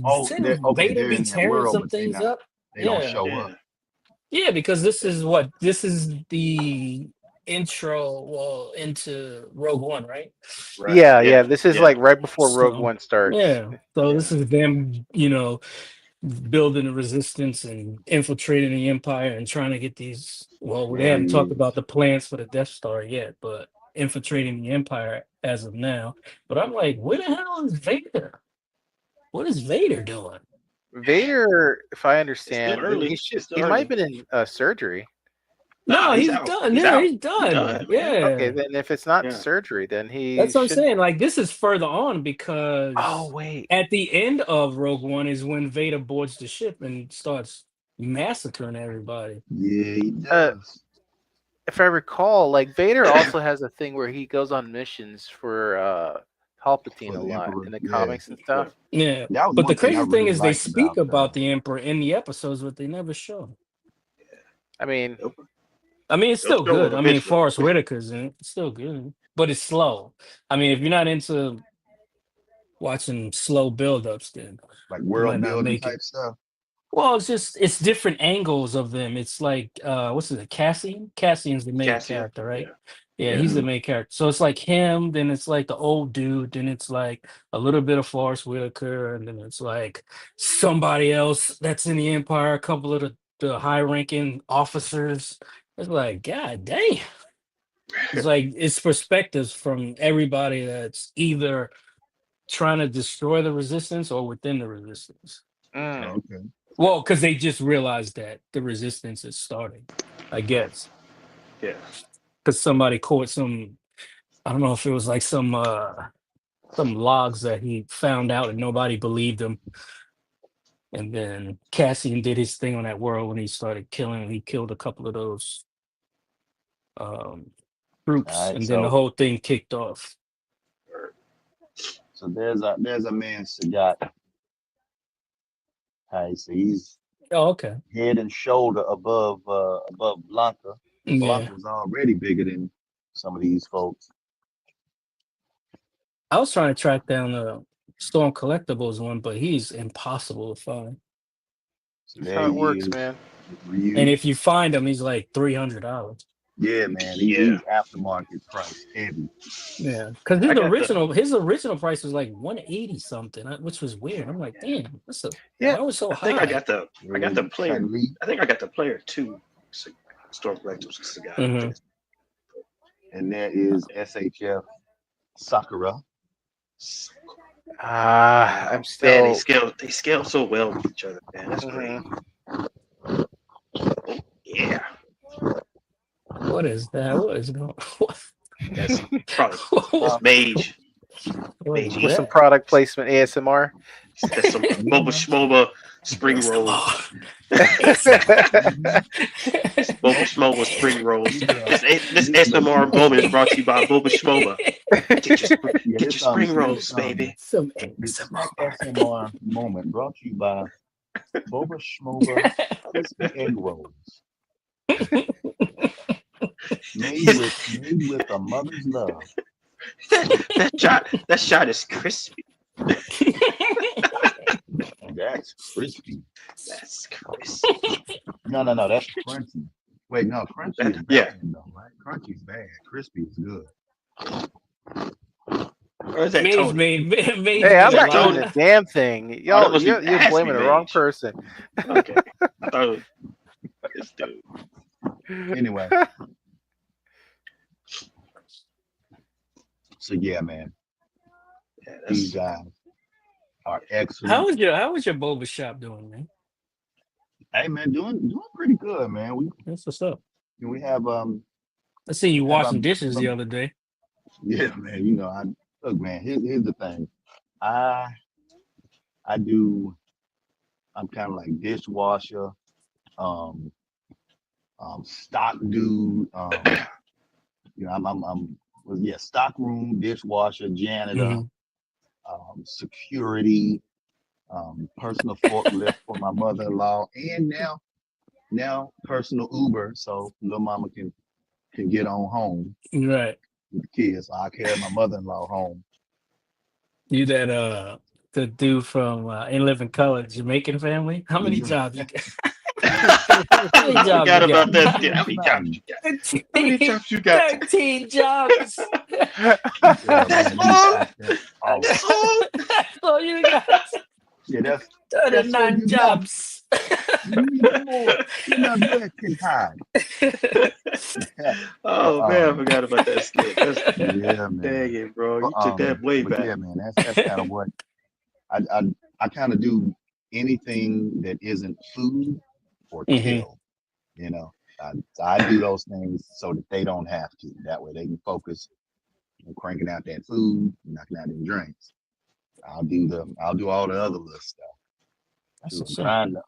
Oh, shouldn't they're- okay, Vader they're be in that tearing world, some but they things not- up? they don't Yeah. show yeah. up. Yeah, because this is the intro, into Rogue One, right? Right. Yeah. This is Yeah. like right before Rogue So, One starts. Yeah. So Yeah. this is them, building the resistance and infiltrating the Empire and trying to get these. Well, they There haven't he talked is. about the plans for the Death Star yet, but infiltrating the Empire as of now. But I'm like, where the hell is Vader? What is Vader doing? Vader, if I understand, early. he It's still might early. have been in surgery. Nah, No, he's he's out. done. He's Yeah, out. he's done. He's done, man. Yeah. Okay, then if it's not Yeah. surgery, then he That's what I'm should. saying. Like, this is further on because Oh wait. at the end of Rogue One is when Vader boards the ship and starts massacring everybody. Yeah, he does. If I recall, like Vader also has a thing where he goes on missions for Palpatine For a the lot Emperor, in the yeah. comics and stuff. Yeah. That was But the one thing I crazy thing really is they liked speak about, about the Emperor in the episodes, but they never show. I mean, I mean, it's still They'll show good. him I mean, eventually. Forrest Whitaker's in it. It's still good, but it's slow. I mean, if you're not into watching slow build-ups, then like might world not building make type it. stuff. Well, it's different angles of them. It's like what's it? Cassian? Cassian's the main Cassian, character, right? yeah. Yeah, he's the main character. So it's like him, then it's like the old dude, then it's like a little bit of Forrest Whitaker, and then it's like somebody else that's in the Empire, a couple of the high-ranking officers. It's like, God damn. It's like it's perspectives from everybody that's either trying to destroy the resistance or within the resistance. Okay. Well, because they just realized that the resistance is starting, I guess. Yeah. Because somebody caught some, I don't know if it was like some logs that he found out and nobody believed him. And then Cassian did his thing on that world when he started killing. He killed a couple of those troops, Alright, and then the so- whole thing kicked off. So there's a man Sagat. He's Oh, okay. head and shoulder above Blanca. And Yeah. Blanca's already bigger than some of these folks. I was trying to track down the Storm Collectibles one, but he's impossible to find. So That's there how it he works, is man. with Ryu. And if you find him, he's like $300. Yeah, man. Yeah. He's aftermarket price heavy. Yeah, because I got the- his original price was like 180 something, which was weird. I'm like, damn, Yeah, why was it so I think high? I got the player. Chun Li. I think I got the player 2 Storm Collectibles cigar. Mhm. And there is SHF Sakura. I'm Man, still. they scale so well with each other, man. That's great. Yeah. What is that? What is going? What, That's probably Uh, Mage. what is With With some that? product placement ASMR. That's some Boba Schmoba spring rolls. Boba Schmoba spring rolls. This SMR moment is brought to you by Boba Schmoba. Get your spring rolls, baby. Some This ASMR. SMR moment brought to you by Boba Schmoba crispy egg rolls. Made with a mother's love. That shot is crispy. That's crispy. That's crispy. No, that's crunchy. Wait, no, crunchy is bad Yeah. though, right? Crunchy is bad. Crispy is good. Or is that Mage Tony? made Hey, I'm Is that not eating Tony? a damn thing. that Y'all, must be you're blaming Ashby the wrong Mage. person. Okay. I thought it was this dude. Anyway. So yeah, man. Yeah, These that's guys are excellent. how was your boba shop doing, man? Hey man, doing pretty good, man. That's what's up. We have I seen you have washing our- dishes the other day. yeah, man. Look, man. Here's the thing. I'm kind of like dishwasher, stock dude. Stock room, dishwasher, janitor, Mhm. Security, personal forklift for my mother-in-law, and now personal Uber, so little mama can get on home Right. with the kids. So I carry my mother-in-law home. You that the dude from In Living Color, Jamaican family. How many Yeah. jobs you got? I many jobs forgot you about got? that. Yeah, how many jobs you got? How many jobs you got? 13 jobs. That's all. Oh, That's all. That's all you got. yeah, that's 39 you got. jobs. You need more. You're not working hard. Oh man, I forgot about that skit. That's Yeah, man. dang it, bro. You took that way But back. yeah, man, that's kind of what I kind of do. Anything that isn't food or Mhm. kill, So I do those things so that they don't have to. That way they can focus on cranking out that food, knocking out them drinks. I'll do all the other little stuff. That's I'm what's up. trying to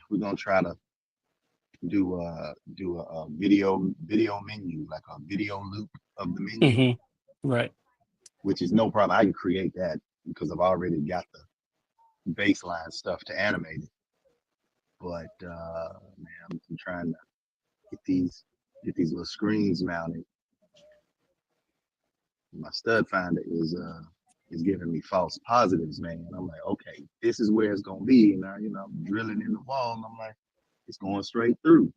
we're gonna try to do a video menu, like a video loop of the menu, Mhm. Right. which is no problem. I can create that because I've already got the baseline stuff to animate it. But man, I'm trying to get these little screens mounted. My stud finder is giving me false positives, man. I'm like, okay, this is where it's gonna be. And I'm drilling in the wall, and I'm like, it's going straight through.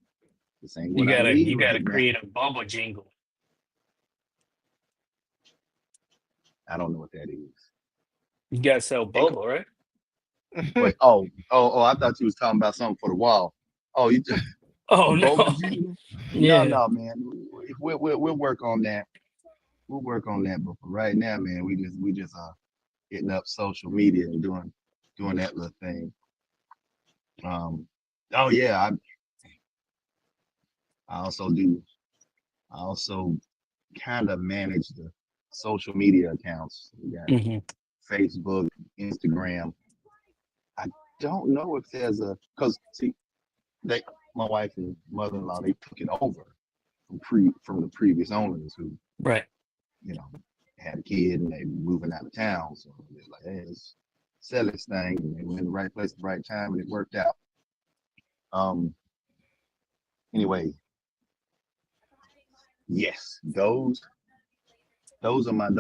This ain't what I need. You gotta right now. create a bubble jingle. I don't know what that is. You gotta sell bubble, right? Wait, oh, I thought you was talking about something for the wall. Oh, you just Oh no. bogus jingle? Yeah. No, man. We'll work on that. We'll work on that. But for right now, man, we just hitting up social media and doing that little thing. Oh yeah, I also kind of manage the social media accounts. We got Mhm. Facebook, Instagram. I don't know if there's because see, my wife and mother-in-law, they took it over from the previous owners who Right. had a kid and they moving out of town. So they're like, hey, let's sell this thing. And they were in the right place at the right time and it worked out. Anyway, yes, those was my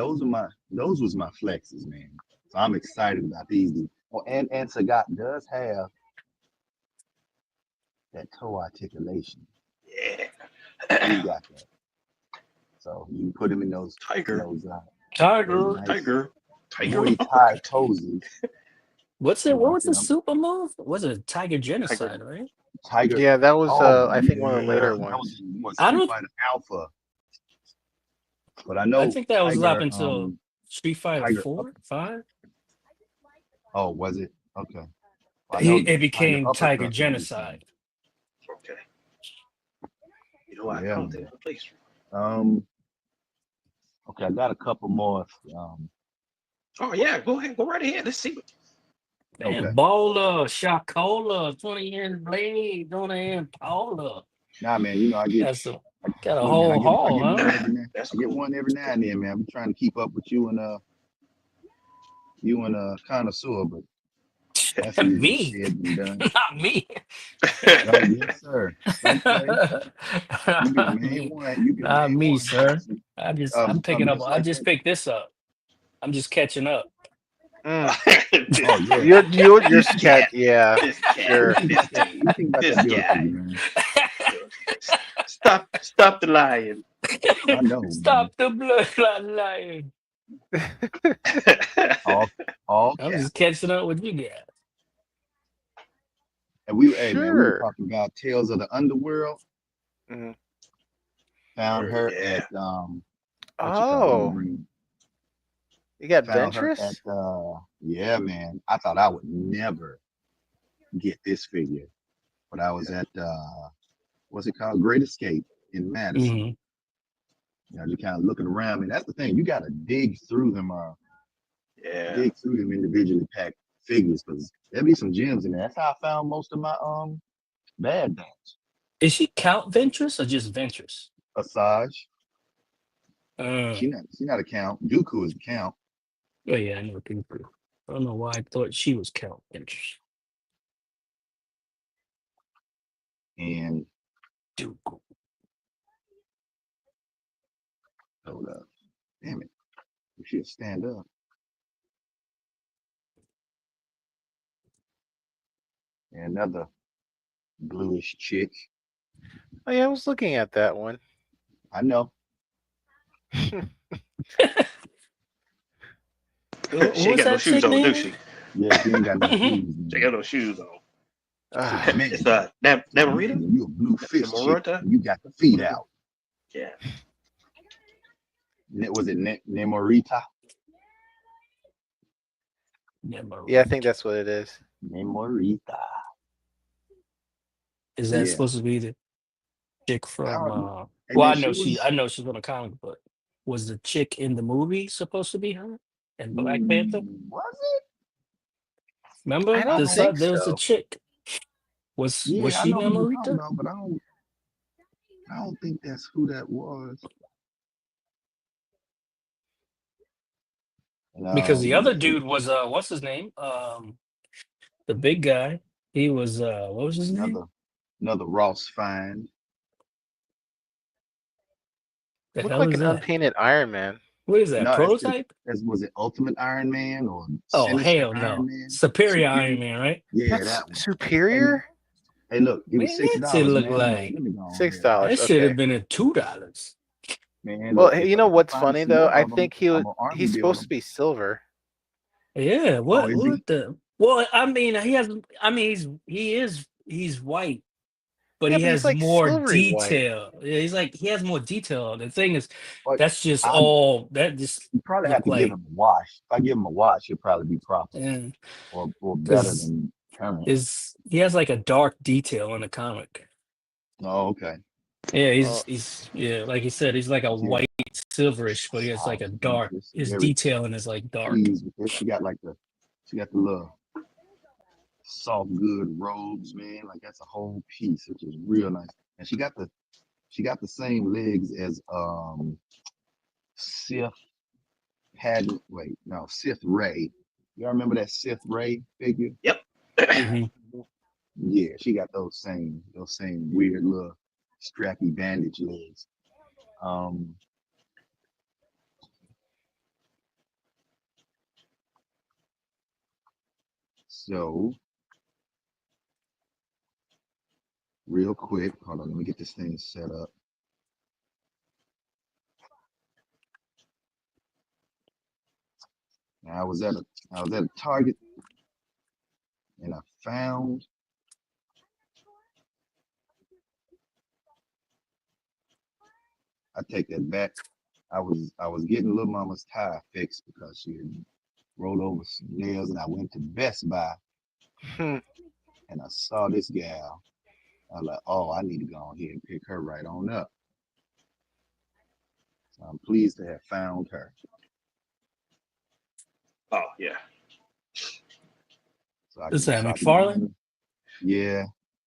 flexes, man. So I'm excited about these. Oh, and Sagat does have that toe articulation. Yeah. He got that. So you put him in those Tiger. Tiger. nice Tiger. Muay Thai poses. What's it? You What know, was the I'm- super move? Was it Tiger Genocide, right? Tiger. Yeah, that was Oh, I think one of the later yeah, that ones. was I Street don't. Fighter Alpha. But I I know think that was up Tiger. until Street Fighter Tiger. 4, 5. Oh, was it? Okay. Well, I know It became Tiger uppercut was Genocide. Okay. You know what? Yeah, I don't man. think I place. Okay, I got a couple more. Oh yeah, go ahead, go right ahead. Let's see. Man, Okay. Baller, Shakola, 20-inch blade, on the Impala. Nah, man, I get That's got a look, man, whole I haul, get one huh? every now. That's I get cool. one every now and then, man. I'm trying to keep up with you and connoisseur, but that's easier Me, said than done. not me. Yes, sir. Don't play. You be the Not main me, one. You be the not main me, one. sir. I'm picking up. Just I like just that. picked this up. I'm just catching up. Oh yeah. You're scat. Yeah, This cat. sure. This You think about this that bill guy. figure, man. Stop the lying. I know, man. Stop the bloodline lying. All I'm cap. just catching up with you guys. And we were Sure. talking about Tales of the Underworld. Mhm. Found her Yeah. at what you call it? Let me Oh, bring- you got found her Ventress? at yeah, man. I thought I would never get this figure, but I was at what's it called? Great Escape in Madison. Mhm. Just kind of looking around. And that's the thing, you gotta dig through them Yeah. individually packed figures because there'll be some gems in there. That's how I found most of my bad bands. Is she Count Ventress or just Ventress? Asajj. Uh, She not a count. Dooku is a count. oh yeah, I know Dooku. I don't know why I thought she was Count Ventress. And Dooku. hold up. Damn it. We should stand up. And another bluish chick. Oh yeah, I was looking at that one. I know. What She ain't was got no that shoes chick on, do name? she? Yeah, she ain't got no shoes. She ain't got no shoes on. Ah, Man, It's Namarita? you a blue fish chick. Namarita? And you got the feet out. Yeah. Was it Nemorita? yeah, I think that's what it is. Nemorita. Is that Yeah. supposed to be the chick from? Hey, Well, man, I know she's on a comic, but was the chick in the movie supposed to be her? And Black Panther? Was it? Remember? I don't think There was a so. chick. Was Yeah, I she know who you're talking Namorita? about, but I don't think that's who that was. Because the other dude was what's his name? The big guy. He was what was his name? Another Ross find. The Looked hell like is an that? unpainted Iron Man. What is that? No, Prototype? was it Ultimate Iron Man or Oh Sinister hell Iron no! Man? Superior Iron Man, right? Yeah, That's that one. Superior. Hey, look, it was Man, $6, that shit look man. like Let me go on $6. here. that should Okay. have been at $2. Man, Well, look, if you know I what's find funny some though? more I of 'em, think I'm gonna arm he's build supposed 'em. to be silver. Yeah, Oh, is he? what the? Well, I mean, he has. I mean, he's white, but Yeah, he but he's has like more silvery white. detail. Yeah, he has more detail. The thing is, But that's just I all. That just you probably have look to give like, him a wash. If I give him a wash, he'll probably be proper or better because than current. he has like a dark detail in the comic. Oh, okay. Yeah, Well, he's like he said, he's like a Yeah. white silverish, but he has like a dark. This His very detailing is like dark. pleased with this. She got the little soft good robes, man. Like that's a whole piece, which is real nice. And she got the same legs as Sith Padme. Wait, no, Sith Ray. Y'all remember that Sith Ray figure? Yep. Mhm. Yeah, she got those same weird little strappy bandage legs. So real quick, hold on, let me get this thing set up. Now, I was at a Target and I found I take that back. I was getting little mama's tire fixed because she had rolled over some nails, and I went to Best Buy Hmm. and I saw this gal. I was like, oh, I need to go on here and pick her right on up. So I'm pleased to have found her. Oh yeah. So I Is can that so I can McFarlane? yeah.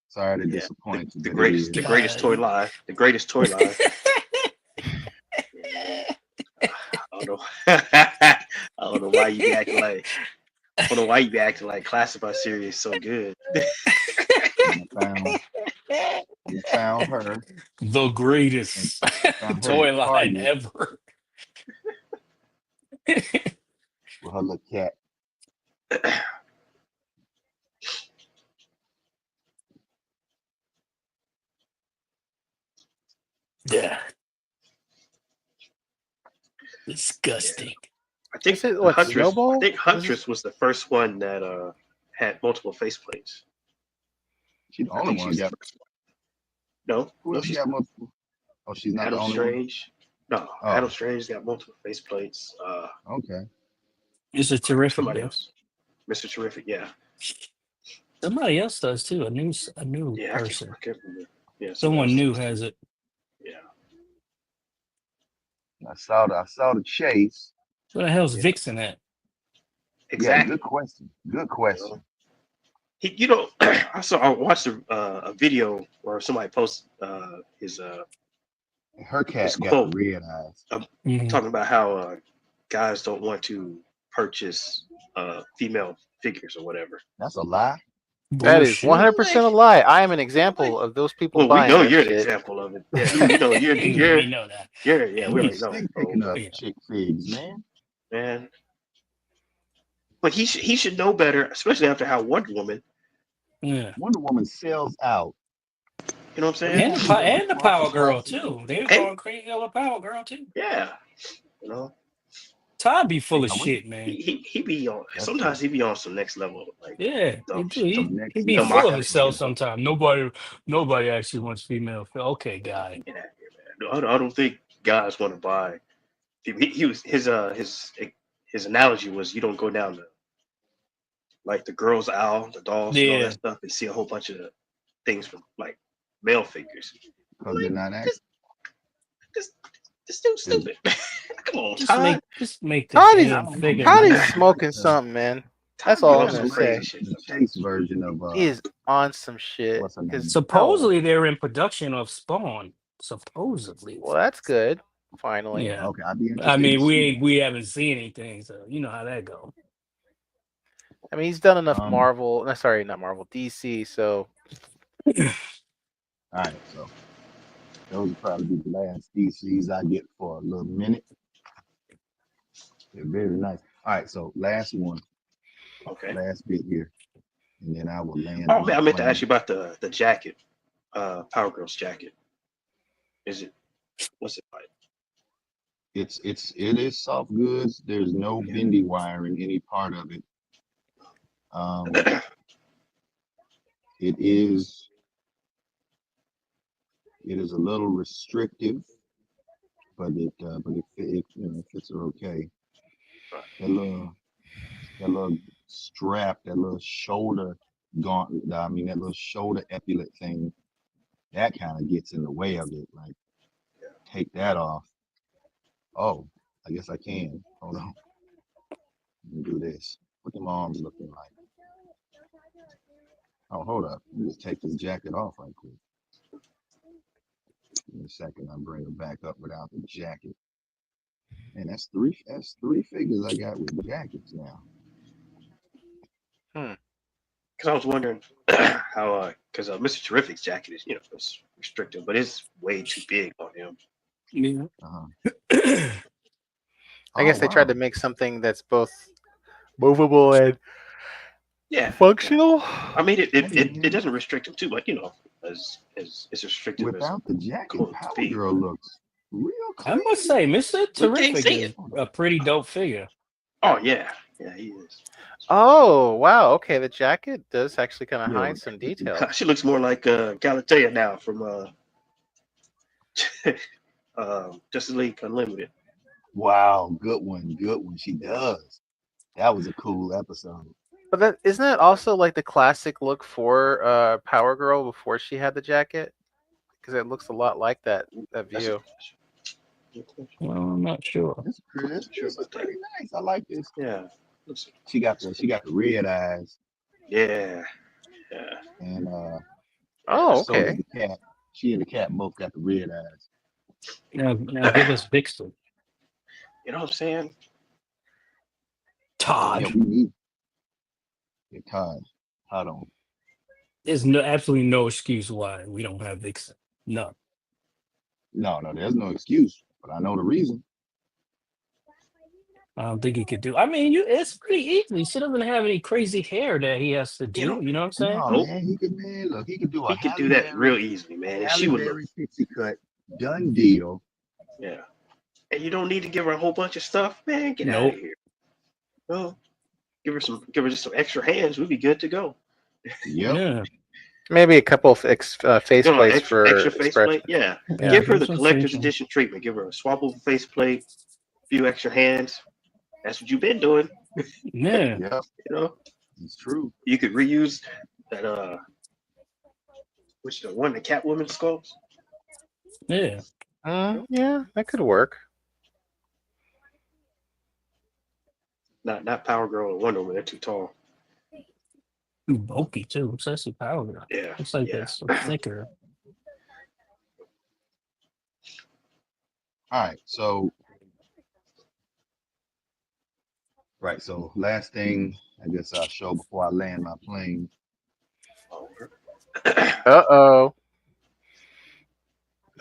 Sorry to Yeah. disappoint you, The but greatest, it the is. greatest toy line. The greatest toy line. I don't know. I don't know why you be acting like. I don't know why you be acting like Classified series so good. And I found her. The And greatest I found her toy at line Target ever. with her little cat. Yeah, Yeah. disgusting. I think Is it what, Huntress. I Snowball? think Is it- Huntress was the first one that had multiple faceplates. She the I only think one she's the got. first one. No, Who no, else she's got not. multiple? Oh, she's not the Adam only one. Strange. No, Oh, Adam Strange got multiple faceplates. okay. It's a terrific, Somebody yeah. else. Mr. Terrific. Yeah. Somebody else does too. A new Yeah. person. I can't remember. Yeah. Somebody Someone else new does too. has it. Yeah. I saw the chase. Where the hell's Yeah. Vixen at? Yeah, Exactly. good question. Good You question. know, I watched a video where somebody posted Her his cat got the quote red eyes. Mhm. talking about how guys don't want to purchase female figures or whatever. That's a lie. That is Bullshit. 100% a lie. I am an example of those people Well, we buying know that you're an shit. example of it. Yeah, we know We know that. yeah, we You be already know, stick bro. picking up Yeah. chick figs, man. Man, but he should know better, especially after how Wonder Woman. Yeah. Wonder Woman sells out. You know what I'm Every saying? And time she does a the crossover, Power Girl too. They were And going crazy over Power Girl too. yeah, you know, Todd be full of I wish shit, man. he be on. that's Sometimes true. he be on some next level like Yeah, he dumb do. shit, He, dumb he Next be dumb level full of acting himself shit. television. sometimes. Nobody actually wants female. Okay, guy. Get out here, man. I don't think guys want to buy. He was his analogy was you don't go down the like the girls' aisle, the dolls, and all Yeah. that stuff, and see a whole bunch of things from like male figures. Because they're not This acting. this this dude's stupid. Come on, Todd. Just make the Todd is I damn don't know, figure man. Todd I is like nice. smoking something, man. That's Todd be all on I'm kind gonna of some like crazy say. shit the sometimes. chase version of He is on some shit. what's her name? Cause Supposedly they're in production of Spawn. Supposedly. well, that's good. Finally, Yeah. Okay, I'd be I interested to mean, see that. we haven't seen anything, so you know how that go. I mean, he's done enough Um, Marvel. No, sorry, not Marvel. DC. So all right, so those will probably be the last DCs I get for a little minute. They're very nice. All right, so last one, Okay. last bit here, and then I will land Oh my man, I meant to ask plane. you about the jacket, Power Girl's jacket. Is it what's it like? It is soft goods. There's no Yeah. bendy wire in any part of it. Um, it is a little restrictive, but it fits her okay. That little strap, that little shoulder gauntlet. I mean that little shoulder epaulet thing. That kind of gets in the way of it. Like take that off. Oh, I guess I can. Hold on. Let me do this. What them arms looking like? Oh, hold up. Let me just take this jacket off right quick. In a second, I'll bring it back up without the jacket. And that's three figures I got with jackets now. Because I was wondering how, because Mr. Terrific's jacket is, it's restrictive, but it's way too big on him. Yeah. Uh-huh. I guess Oh, they tried to wow. make something that's both movable and Yeah. functional. I mean, it doesn't restrict him too, but as restrictive as Without the jacket, clothes Power be. Girl looks real I clean. must say, Mr. We can't Terrific see is it. a pretty dope figure. Oh yeah, he is. Oh wow, okay. The jacket does actually kind of Yeah. hide some details. She looks more like Galatea now from Justice League Unlimited. Wow, good one. She does. That was a cool episode. But that isn't that also like the classic look for Power Girl before she had the jacket? Because it looks a lot like that That's view. Well, I'm not sure. This is pretty nice. I like this. Yeah. She got the red eyes, Yeah. and Oh, so does okay. the cat. She and the cat both got the red eyes. Now give us Vixen. You know what I'm saying? Todd. Yeah, we need it. Todd on. There's absolutely no excuse why we don't have Vixen. No. No, there's no excuse, but I know the reason. I don't think he could do. I mean, it's pretty easy. She doesn't have any crazy hair that he has to do. You know what I'm saying? No, Nope. man, he could do a He could do that real easily, man. And she would look. Halle Berry pixie cut, done deal. Yeah. And you don't need to give her a whole bunch of stuff, man. Get out of here. Well, give her just some extra hands. We'd be good to go. Yep. Yeah. Maybe a couple of face plates for extra faceplate. Yeah. Yeah. Give her the That's what collector's I'm edition treatment. Give her a swappable faceplate, a few extra hands. That's what you've been doing. Yeah. Yep. It's true. You could reuse that which the one the Catwoman sculpts. Yeah. Yeah, that could work. Not Power Girl or Wonder Woman, they're too tall. Bulky too, especially Power Girl. Yeah. It's like that's thicker. All right, so last thing I guess I'll show before I land my plane. Uh-oh.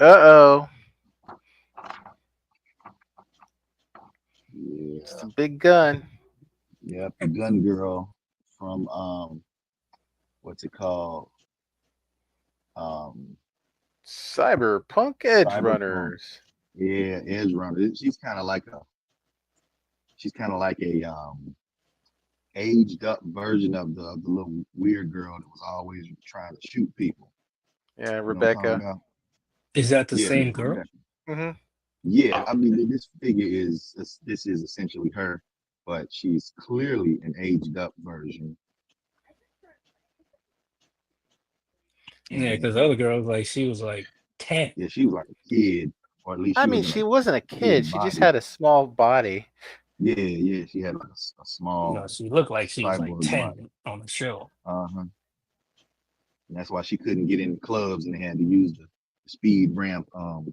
Yeah. It's a big gun. Yep, the gun girl from what's it called? Cyberpunk Edge Cyberpunk. Runners. Yeah, Edge Runner. She's kind of like a aged up version of the little weird girl that was always trying to shoot people. Yeah, You know what I'm Rebecca. talking about? Is that the Yeah, same yeah, girl? Rebecca. hmm Yeah, I mean this figure is essentially her, but she's clearly an aged up version. Yeah, because the other girl was like, she was like 10. Yeah, she was like a kid, or at least I she mean, was in she a wasn't a kid. She just body. had a small body. Yeah, she had like a small No, she looked like she was like cyborg 10 body. on the show. Uh-huh. And that's why she couldn't get in the clubs, and they had to use the speed ramp, or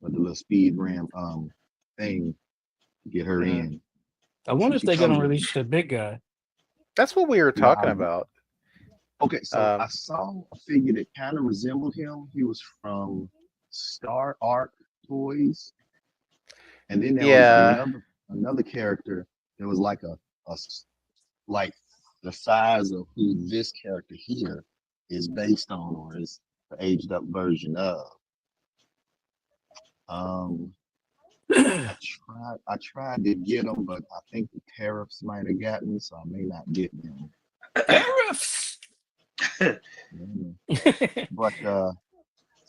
the little speed ramp thing to get her Mhm. in. I wonder if She they're gonna comes with- release the big guy. That's what we were talking Wow. about. Okay, so Um, I saw a figure that kind of resembled him. He was from Star Arc Toys, and then there Yeah. was another character that was like like the size of who this character here is based on, or is the aged up version of. I tried to get them, but I think the tariffs might have gotten me, so I may not get them. Tariffs! But so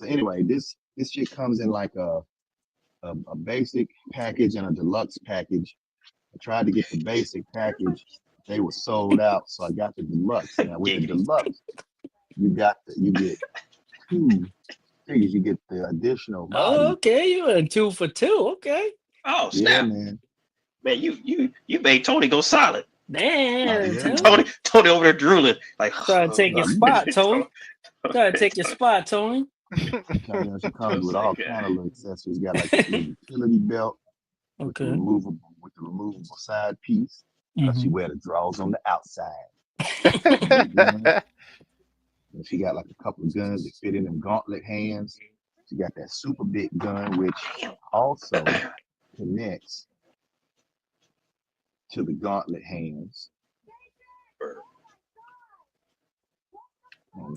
anyway, this shit comes in like a basic package and a deluxe package. I tried to get the basic package, they were sold out, so I got the deluxe. Now with the deluxe, you get two things. You get the additional body. Oh, okay, you went 2 for 2. Okay. Oh Yeah, snap, man. man! You made Tony go solid. Damn, yeah. Tony. Tony over there drooling like Trying to take your spot, Tony. Trying to take your spot, Tony. She comes with all kind of little accessories. Got like this little utility belt with Okay. the removable side piece. She Mhm. wear the drawers on the outside. And she got like a couple of guns that fit in them gauntlet hands. She got that super big gun, which also connects to the gauntlet hands.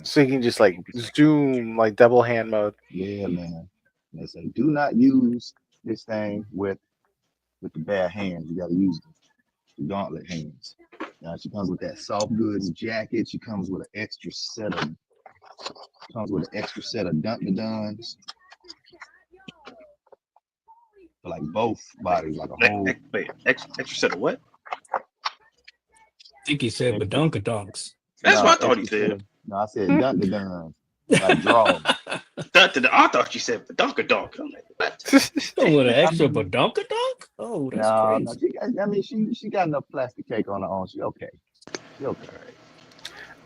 So you can just like zoom, like double hand mode. Yeah, man. And they say, do not use this thing with the bare hands. You got to use the gauntlet hands. Now she comes with that soft goods jacket. She comes with an extra set of dun-da-duns for like both bodies, like a whole Wait, extra set of what? I think he said badunkadunks. That's what I thought he extra set said. of- No, I said dun-da-duns, like drawers. I thought you said badunkadunk. I'm like, what? Oh, with an extra I mean- badunkadunk? Oh, that's No, crazy. she got enough plastic cake on her own. She okay. She okay.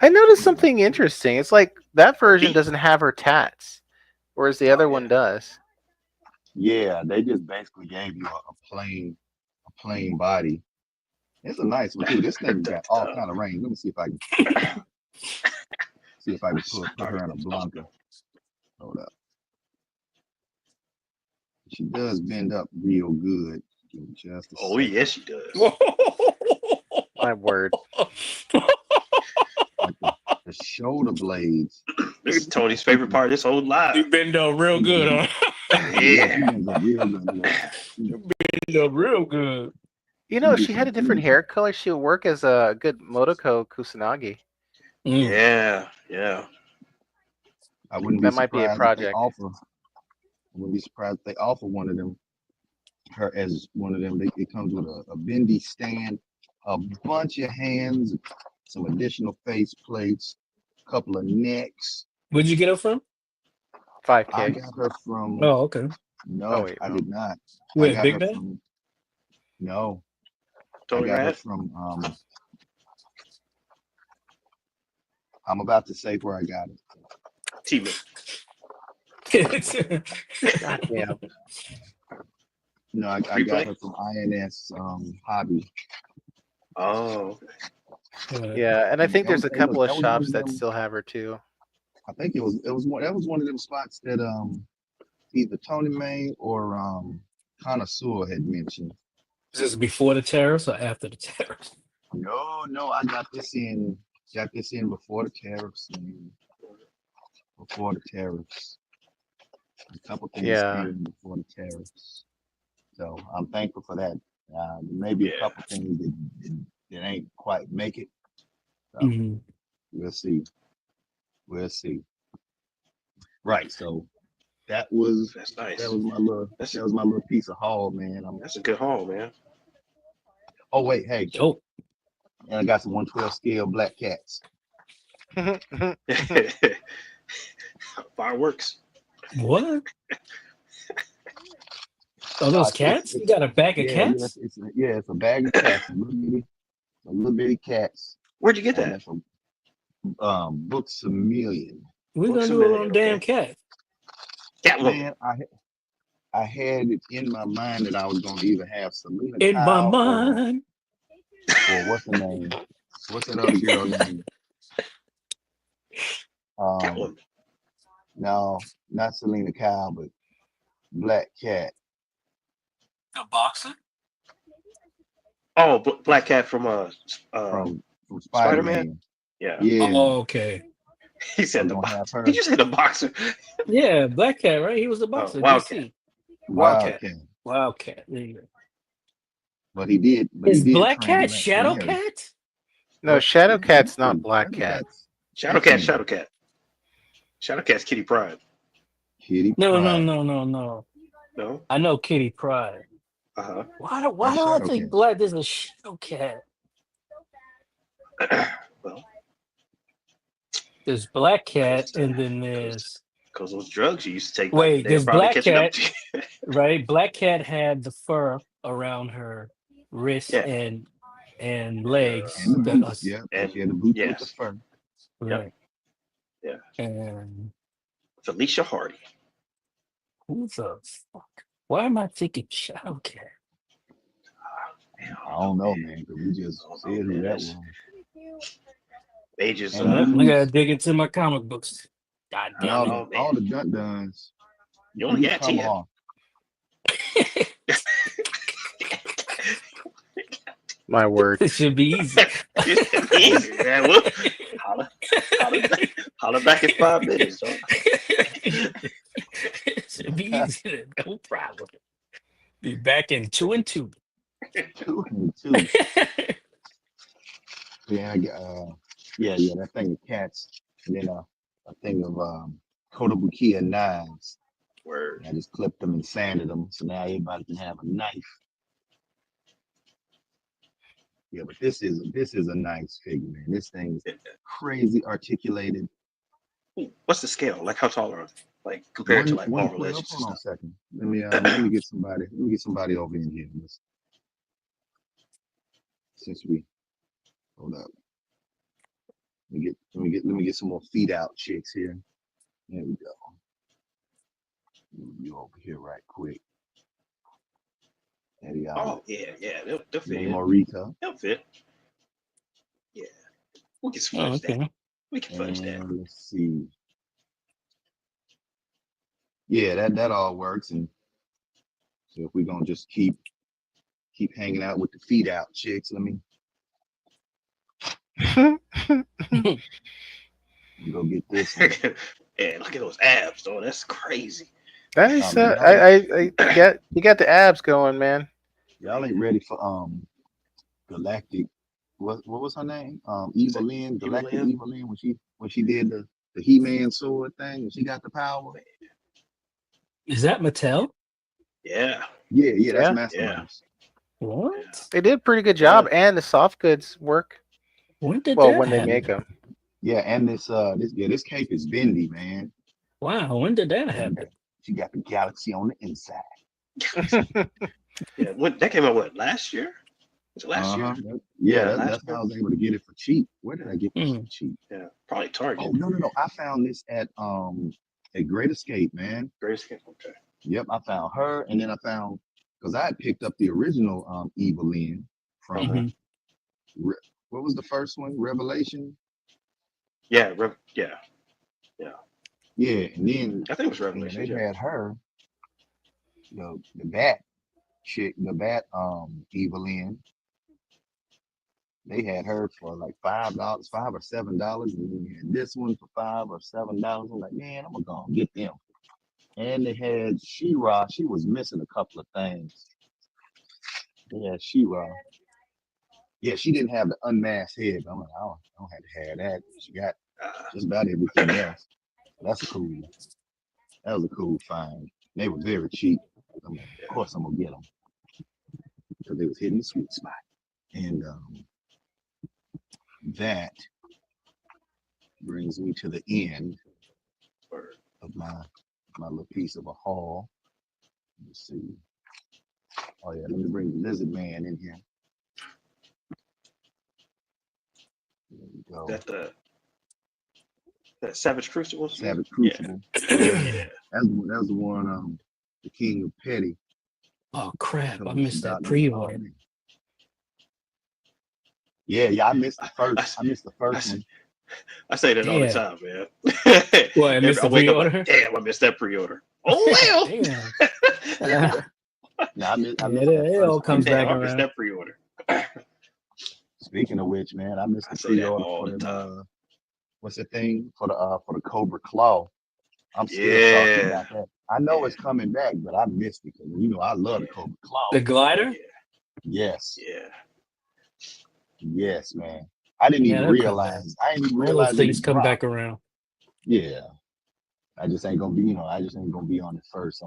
I noticed something interesting. It's like that version doesn't have her tats, whereas the other one does. Yeah, they just basically gave you a plain body. It's a nice one too. This thing got all kind of range. Let me see if I can put her in a Blanca. Hold up. She does bend up real good. Give me just a Oh, second. yes, she does. My word. Like the shoulder blades. This is Tony's favorite part of this whole You live. bend up real good, huh? Yeah. She bends up real good. Bend up real good. You know, if she had a different hair color, she would work as a good Motoko Kusanagi. Mm. Yeah. I wouldn't That be might be a surprised project. I wouldn't be surprised if they offer one of them. Her as one of them. It comes with a bendy stand, a bunch of hands, some additional face plates, a couple of necks. Where'd you get it from? 5K. I got her from Oh, okay. no, Oh, wait, I no. did not. Wait, I got Big her Bang? from no. Tony I got her Rad? from I'm about to say where I got it. T-Man. Goddamn. No, I Free got play? her from INS Hobby. Oh, Yeah, and I think there's a That couple was of one of shops that them- still have her too. I think it was one of them spots that either Tony May or Connoisseur had mentioned. Is this before the tariffs or after the tariffs? No, I got this in before the tariffs. Before the tariffs. A couple things Yeah. came in before the tariffs. So I'm thankful for that. Maybe a couple things that ain't quite make it. So Mhm. we'll see. Right. So that was that's nice. that was my little piece of haul, man. That's a good haul, man. Oh wait, hey, Oh, and I got some 112 scale black cats. Fireworks. what? Oh, those cats? You got a bag of cats? It's a bag of cats, little bitty cats. Where'd you get And that? that's from Books a Million. We're gonna Books a do it Million, on damn okay. cat. Catwoman. Man, I had it in my mind that I was gonna either have Selena In my Kyle mind. or what's her name? What's that other girl name? Catwoman. No, not Selena Kyle, but Black Cat. A boxer? Oh, Black Cat from From Spider-Man? Spider-Man. Yeah. Yeah. Oh, okay. He said the gonna have boxer. her. Did you say the boxer? Yeah, Black Cat, right? He was the boxer. Wildcat. DC. Wildcat. Wildcat. There you go. But he did. Is he did Black train Cat Grant Shadow Canary. Cat? No, Shadowcat's not Black Cat. Shadowcat. Shadowcat's Kitty Pryde. Kitty No. No? I know Kitty Pryde. Uh-huh. Why do I Shadow think Cat. Black is a Shadow Cat? Well, There's Black Cat, and then there's because those drugs you used to take. Wait, they're there's probably Black catching up Cat. to you. right. Black Cat had the fur around her wrists Yeah. and legs. And the that boots. us- Yeah. and- She had the boots with yes. the fur. Right. Yeah. And Felicia Hardy. Who the fuck? Why am I thinking Shadowcat? Man, I don't know, man, because we just I don't said know, who man. that That's- was. They just And I these- gotta dig into my comic books. God And damn Oh, man. all the Dun-Duns, You only these got come 10. off. it. My word. It should be easy. It's easy, man. Well, holler back in 5 minutes. Dog. It should be easy. No problem. Be back in 2 and 2. 2 and 2. Yeah, yeah, that thing of cats. And then a thing of Kotobukiya knives. Word. And I just clipped them and sanded them, so now everybody can have a knife. Yeah, but this is a nice figure, man. This thing is crazy articulated. What's the scale? Like, how tall are they? Like, compared to like Marvel 112. Legends and Hold on a stuff. second. Let me get somebody. Let me get somebody over in here. Since we hold up. Let me get some more feet out chicks here. There we go. You over here right quick. There we go. Oh, yeah. They'll fit Name in. Morita. They'll fit. Yeah. We can Oh, fudge that. okay. We can fudge that. And let's see. Yeah, that all works. And so if we're gonna just keep hanging out with the feet out chicks, let me go get this one. Yeah, look at those abs, though. That's crazy. Nice. man, I get you got the abs going, man. Y'all ain't ready for Galactic. What was her name? Evelyn, Galactic Evelyn? Evelyn, when she did the He-Man sword thing, when she got the power. Is that Mattel? Yeah. Yeah, that's Yeah. Masterminds. What? They did a pretty good job, and the soft goods work When did well that when they happen? make them. Yeah, and this cape is bendy, man. Wow, when did that And happen? she got the galaxy on the inside. Yeah. When that came out, what, last year? Was it last year? Yeah, last that's year. how I was able to get it for cheap. Where did I get this for cheap? Yeah. Probably Target. Oh no! I found this at Great Escape, man. Greatest Hits. Okay. Yep, I found her, and then I found because I had picked up the original Evelyn from Mhm. What was the first one? Revelation. Yeah. Yeah, and then I think it was they Revelation. Yeah. had her, the bat chick, the bat Evelyn. They had her for like $5, $5 or $7, and then we had this one for $5 or $7. I'm like, man, I'm gonna go and get them. And they had She-Ra. She was missing a couple of things. They had She-Ra. Yeah, she didn't have the unmasked head. I'm like, I don't have to have that. She got just about everything else. That was a cool find. They were very cheap. I'm like, of course I'm gonna get them because they was hitting the sweet spot. And that brings me to the end of my little piece of a haul. Let's see. Oh yeah, let me bring the Lizard Man in here. There we go. That Savage Crucible. Savage Crucible. Yeah. That was the one. The King of Petty. Oh crap! I Comes missed that about- pre-order. Yeah, I missed the first. I missed the first one. I say that all the Damn. time, man. What, I missed the wake up like, pre-order? damn, I missed that pre-order. Oh well. Damn. No, I missed Yeah, that it all first one. comes Damn, back I missed around. that pre-order. Speaking of which, man, I missed I the say that pre-order all for the them. time. What's the thing for the Cobra Claw? I'm still salty Yeah. about that. I know it's coming back, but I missed it because I love the Cobra Claw. The glider? Yes, Yeah. yes, man. I didn't Yeah, even they'll come realize. I didn't even All realize those it things had come dropped. back around. Yeah, I just ain't gonna be. I just ain't gonna be on the first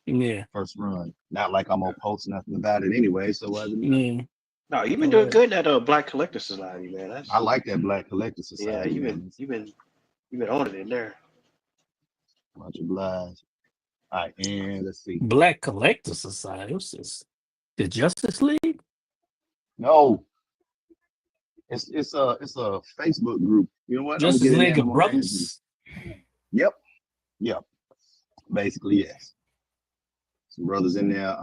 Yeah. first run. Not like I'm gonna post nothing about it anyway. So Yeah. No, you've been doing good in that Black Collector Society, man. That's, I like that Black Collector yeah, Society. Man. you've been on it in there. Much obliged. All right, and let's see. Black Collector Society. What's this? The Justice League? No, it's a Facebook group. You know what? I'm gonna Justice get in there League and of I'm gonna add you. Brothers? Yep. Basically, yes. Some brothers in there.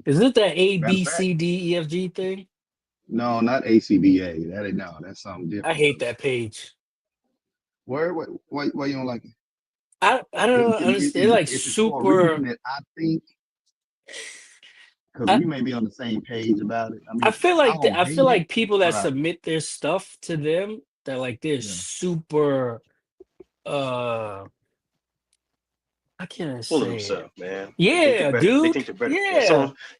Is it that A Matter of B fact, C D E F G thing? no, not ACBA. That ain't no. That's something I different. hate that page. Why you don't like it? I don't understand. Like If it's for a super. reason that I think, because I, we may be on the same page about it. I I mean, feel I like don't I feel hate it, like people that but submit their stuff to them, that like they're yeah, super. Uh, how can I Full of say it? themselves, man. They think they're Yeah, better. They dude. think they're better. Yeah, Yeah.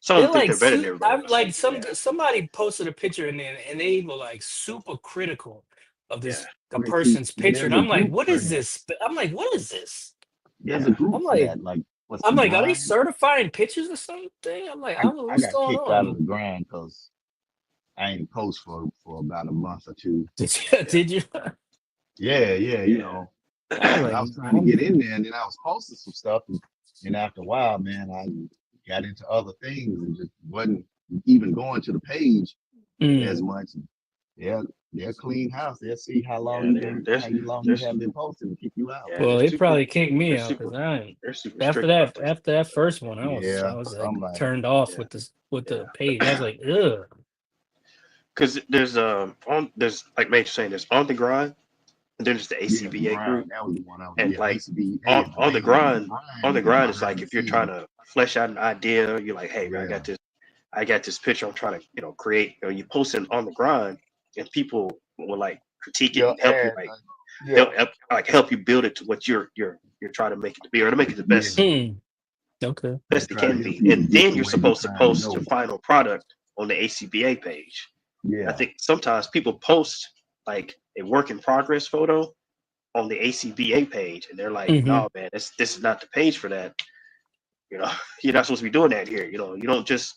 some of They're them think like they're better than everybody I'm else. like somebody posted a picture and they were like super critical of Yeah. the okay. See, person's picture. there's And a I'm like, group what for is that. this? I'm like, what is this? There's a Yeah. group I'm for like, that. Like, what's the are they grind? certifying pictures or something? I'm like, I don't know I what's got going kicked out of on. the grind because I ain't post for about a month or two. Did you? Yeah. Did you? Yeah, you Yeah. know. I was But I like, was trying to get in there, and then I was posting some stuff, and after a while, man, I got into other things and just wasn't even going to the page as mm, much. Yeah, they'll clean house. They'll see how long Yeah. you been, how long you There's have been posting and kick you out. yeah, well, they're they super probably kicked me they're out super because I they're super after strict about this. that first one, I Yeah, was like I'm like, turned off Yeah. with the page. I was Yeah. like, ugh. Because there's like Major saying there's on the grind and then there's the yeah, the ACBA group. grind. That was the one I was. And Yeah, like ACBA is the on the main one. The grind on grind the is grind is behind like the if you're trying scenes. to flesh out an idea, you're like, hey man, Yeah, I got this picture I'm trying to, create. You post it on the grind and people will like critique it they'll and help you add. like Yeah, they'll help you build it to what you're trying to make it to be or to make it the yeah. Hmm. Okay. They best it try to can help be. you to And get then to you're where you're supposed to trying to post your go. final product on the ACBA page. I Yeah, think sometimes people post like a work in progress photo on the ACBA page, and they're like, Hmm. "No, man, this is not the page for that. You're not supposed to be doing that here. You don't just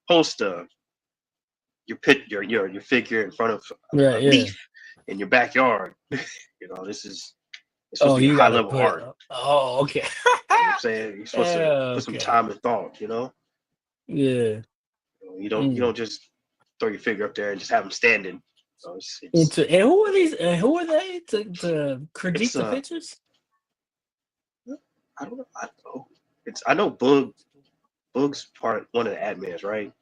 post your figure in front of a Right. Yeah. leaf in your backyard. This is it's supposed Oh, to be you high gotta level put. art. Oh, okay. You know what I'm saying? You're supposed to put some Okay. time and thought. Yeah. You Mm. don't just throw your figure up there and just have them standing. And who are these? Who are they to critique It's the pictures? I don't know. I know Boog's part one of the admins, right?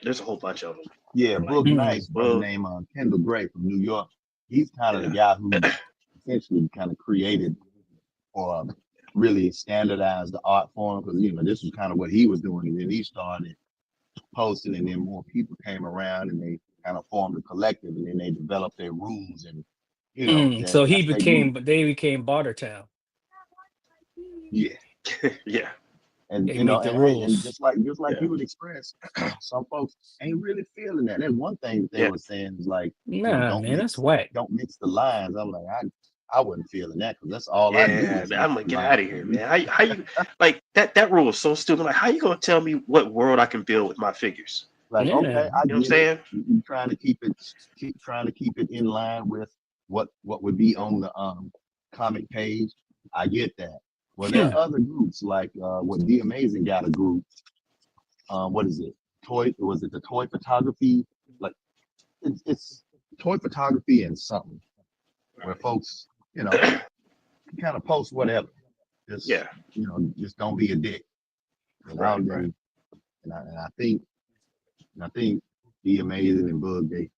There's a whole bunch of them. yeah. Like Book Mm. Nice, brother Boog, named Kendall Gray from New York. He's kind of the yeah, guy who essentially kind of created or really standardized the art form because this was kind of what he was doing, and then he started posting, and then more people came around, and they kind of formed a collective, and then they developed their rules, and So that's their group. they became Bartertown. Yeah, yeah, and They make the and rules. just like yeah, you would express, some folks ain't really feeling that. And one thing that they yeah. were saying is like, Nah, man, that's whack. don't mix the lines. I'm like, I wasn't feeling that because that's all I do Yeah, is man, mix I'm like, the get lines. out of here, man. How you like that rule is so stupid. Like, how you gonna tell me what world I can build with my figures? Like, Yeah. okay, I You know what I'm get it. saying? You trying to keep it in line with what would be on the comic page. I get that. Well, there Hmm. are other groups like what The Amazing got a group. What is it? Was it the toy photography? Like it's toy photography and something where folks, kind of post whatever. Just Yeah, just don't be a dick. right, And, right. I think The Amazing and Bug they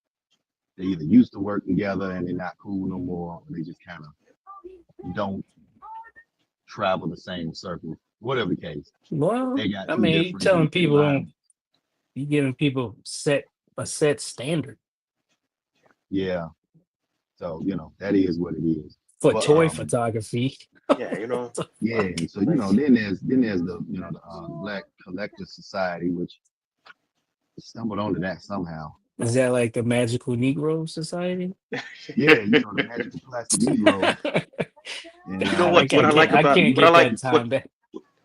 either used to work together and they're not cool no more, or they just kind of don't travel the same circle. Whatever the case, Well, they got I two mean, you different telling groups in people don't. line. You giving people a set standard Yeah, so that is what it is. for But toy photography. Yeah, yeah, and so like then there's the the Black Collector Society, which stumbled onto that somehow. Is that like the Magical Negro Society? Yeah, the Magical Plastic Negro, and you know I what I like I about can't what I get like that time back.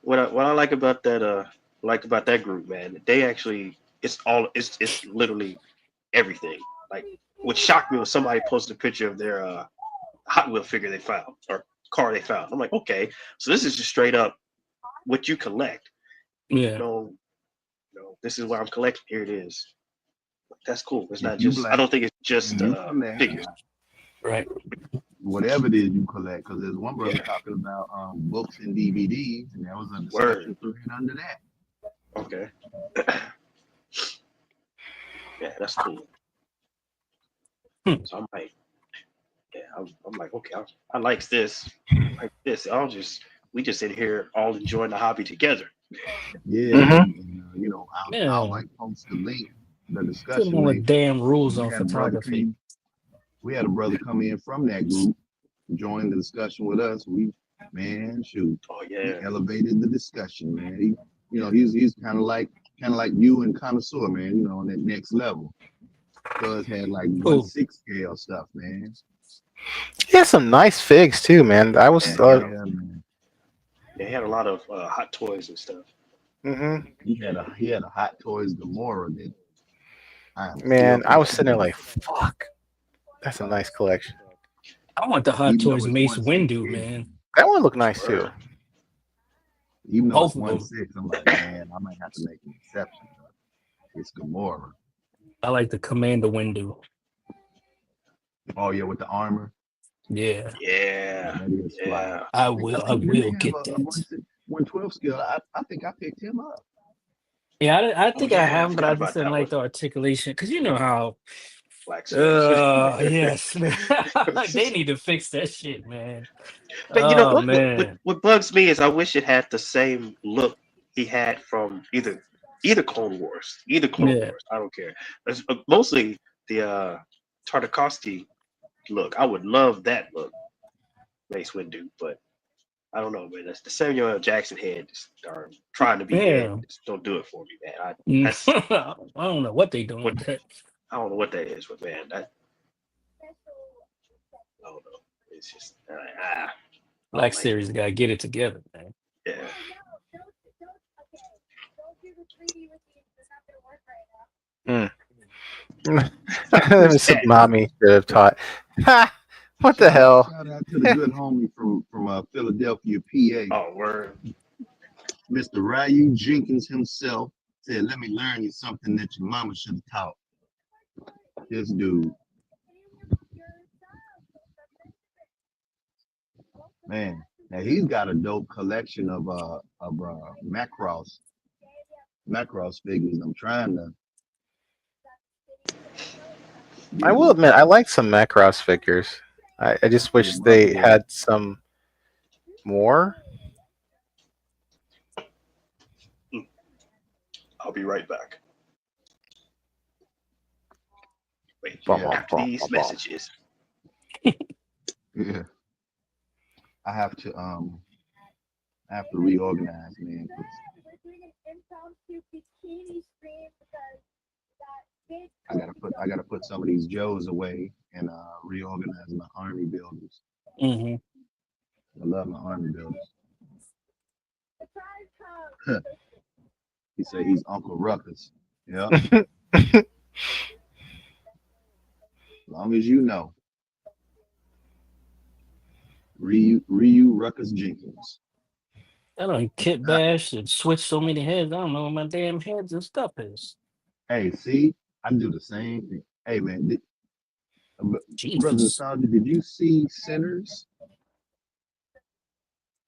what I like about that group, man. They actually it's literally everything. Like what shocked me was somebody posted a picture of their Hot Wheel figure they found or car they found. I'm like, okay, so this is just straight up what you collect. Yeah. This is what I'm collecting. Here it is. That's cool. It's if not you just. I black don't think it's just and you from there, figures. Right. whatever it is you collect. Because there's one brother talking about books and DVDs, and there was a discussion thread under that. Okay. Yeah, that's cool. So I'm like, yeah, I'm like, okay, I like this. I like this. We just in here all enjoying the hobby together. Yeah, Mhm. and, you know, I'll Yeah. like post the link, the Put discussion all the link. damn rules We on had a brother photography. we had a brother come in from that group, join the discussion with us. Shoot, Oh he yeah. elevated the discussion, man. He's kind of like you and connoisseur, man. You know, on that next level. Cuz had like Cool. 1/6 scale stuff, man. He has some nice figs too, man. I was. Yeah, Man. They had a lot of hot toys and stuff. Mhm. He had a Hot Toys Gamora that Man, I was sitting there like, fuck. That's a nice collection. I want the Hot Even though Toys it's Mace 1/6 Windu, scale. man. That one looked nice too. Even though it's Both of them. 1/6, I'm like, man, I might have to make an exception. It's Gamora. I like the Commander Windu. Oh yeah, with the armor. Yeah, Yeah. That is fly. Yeah. I will get a that. 1/12 scale. I think I picked him up. Yeah, I think yeah, I I have, but forgot I about just didn't that like one. the articulation because you know how. Black Series. Yes, man. They need to fix that shit, man. But you know Oh what, man. what bugs me is I wish it had the same look he had from either Clone Wars. Either Clone Yeah. Wars. I don't care. It's, mostly the Tartakovsky look. I would love that look, Mace Windu, but I don't know, man. That's the Samuel L. Jackson head just are trying to be head. Yeah. Just don't do it for me, man. I don't know what they doing with that. I don't know what that is, but man, I don't know. It's just Black Series gotta get it together, man. yeah. Mommy should have taught. Ha! What the hell? Shout out to the good homie from Philadelphia, PA. Oh, word. Mr. Ryu Jenkins himself said, "Let me learn you something that your mama should have taught." This dude, man, now he's got a dope collection of Macross figures. I'm trying to. I will admit, I like some Macross figures. I just wish they had some more. I'll be right back. Wait, Yeah. after these messages. Yeah. I have to reorganize, man. I gotta put some of these Joes away and reorganize my army builders. Mm-hmm. I love my army builders. He said he's Uncle Ruckus. Yeah. As long as you know. Ryu Ruckus Jenkins. I don't kit bash and switch so many heads. I don't know where my damn heads and stuff is. Hey, see, I do the same thing. Hey, man, Brother Nostalgia, did you see Sinners?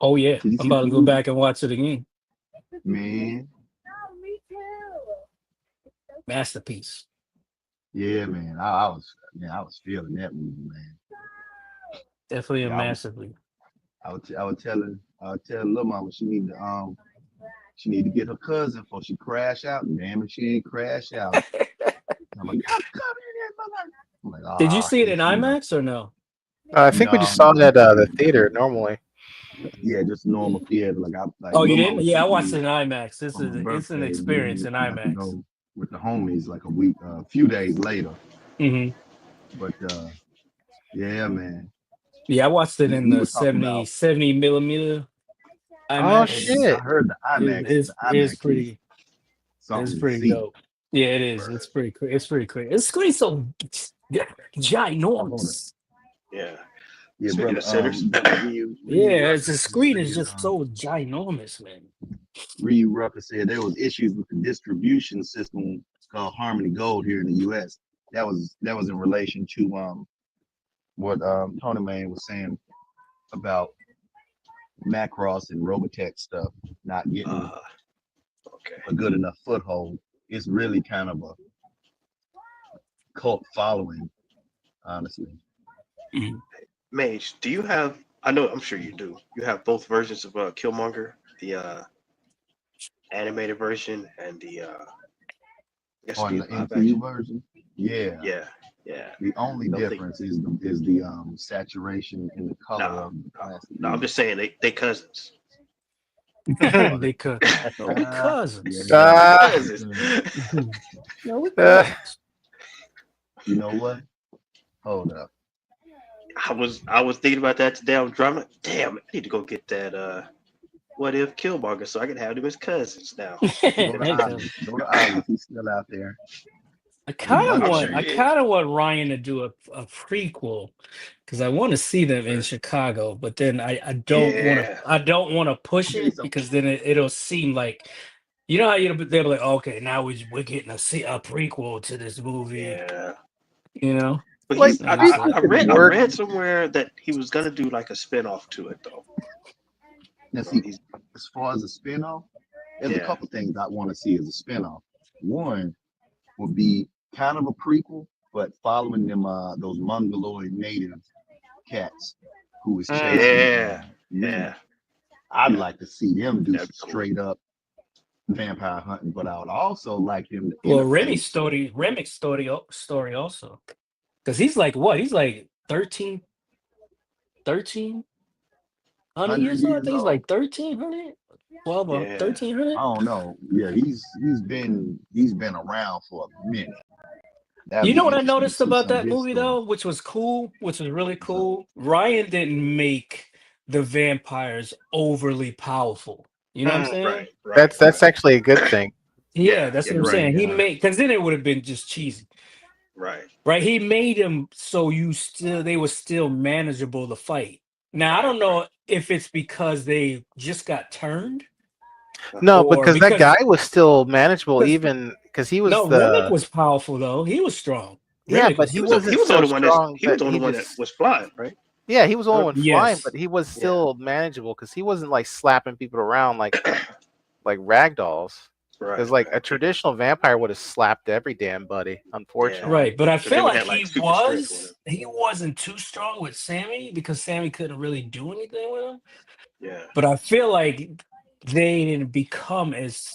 Oh yeah, I'm about to go back and watch it again. Man. Masterpiece. Yeah, man. I was feeling that movie, man. Definitely a masterpiece. I would tell little mama she need to get her cousin before she crash out. And damn if she ain't crash out. I'm like, come here, mother. I'm like, oh, did you see it in IMAX or no? I think we just saw it at the theater normally. Yeah, just normal theater. Oh, you didn't? Yeah, I watched it in IMAX. It's an experience in IMAX. Go with the homies like a few days later. Mm-hmm. But yeah, man. Yeah, I watched it in the 70 millimeter IMAX. Oh shit! I heard the IMAX. It's pretty dope. Yeah, it is. It's pretty cool. The screen's so ginormous. Yeah. Yeah, brother, the screen is just so ginormous, man. Ryu Ruckus said there was issues with the distribution system called Harmony Gold here in the U.S. That was in relation to what Tony Man was saying about Macross and Robotech stuff not getting Okay. a good enough foothold. It's really kind of a cult following, honestly. Mage, do you have? I know, I'm sure you do. You have both versions of Killmonger, the animated version and the I guess On the the live MCU action. version, yeah. Yeah, yeah. The only Don't think- difference is the saturation in the color No, of the plastic. No, I'm just saying they cousins. They could. No, we Ah, cousins. yeah. Cousins. No, we Uh, cousins. You know what? Hold up. I was thinking about that today. I'm driving. Damn, I need to go get that what if Killmonger so I can have them as cousins now. Go to They Oz. could. Go to Oz. He's still out there. I kind I'm of sure want, I he is. kind of want Ryan to do a prequel because I want to see them in Chicago, but then I don't want Yeah. to, I don't want to push Okay, it so- because then it'll seem like, you know how they're like, okay, now we're getting a prequel to this movie, Yeah. you know? But Like, he's And I, it's I, like, I read I work. read somewhere that he was gonna do like a spinoff to it though. Now, So see, he's as far as a spinoff, there's a Yeah. couple things I want to see as a spinoff. One would be kind of a prequel, but following them those mongoloid native cats who was chasing. Yeah. men. Yeah. I'd Yeah. like to see them do That'd be cool. straight up vampire hunting, but I would also like them to well, interface. Remy's story also, because he's like what? He's like 1,300 years old. I think he's like 1,300, 12 or Yeah. 1,300. I don't know. Yeah, he's been around for a minute. That'd You be know what I interesting to noticed see about some of that his movie story. though, which was cool, which was really So, cool. Ryan didn't make the vampires overly powerful. You know what I'm saying? Right. Right. That's actually a good thing. Yeah, Yeah, that's yeah, what I'm you're saying. right. He Yeah. made because then it would have been just cheesy, right. right? He made them so they were still manageable to fight. Now I don't know if it's because they just got turned. No, Or because that because- guy was still manageable, 'cause- even because he was No, Remick was powerful though. He was strong. yeah, Remick but was he strong. wasn't He was the so only one that's strong he was that the only he one just that was flying, right? yeah, he was the only one flying, Yes. but he was Yeah. still manageable because he wasn't like slapping people around like rag dolls. Right. Because like a right. traditional vampire would have slapped every damn buddy, unfortunately. Right, but I So they feel would like have, like, super strength with he wasn't too strong with Sammy because Sammy couldn't really do anything with him. Yeah. But I feel like they didn't become as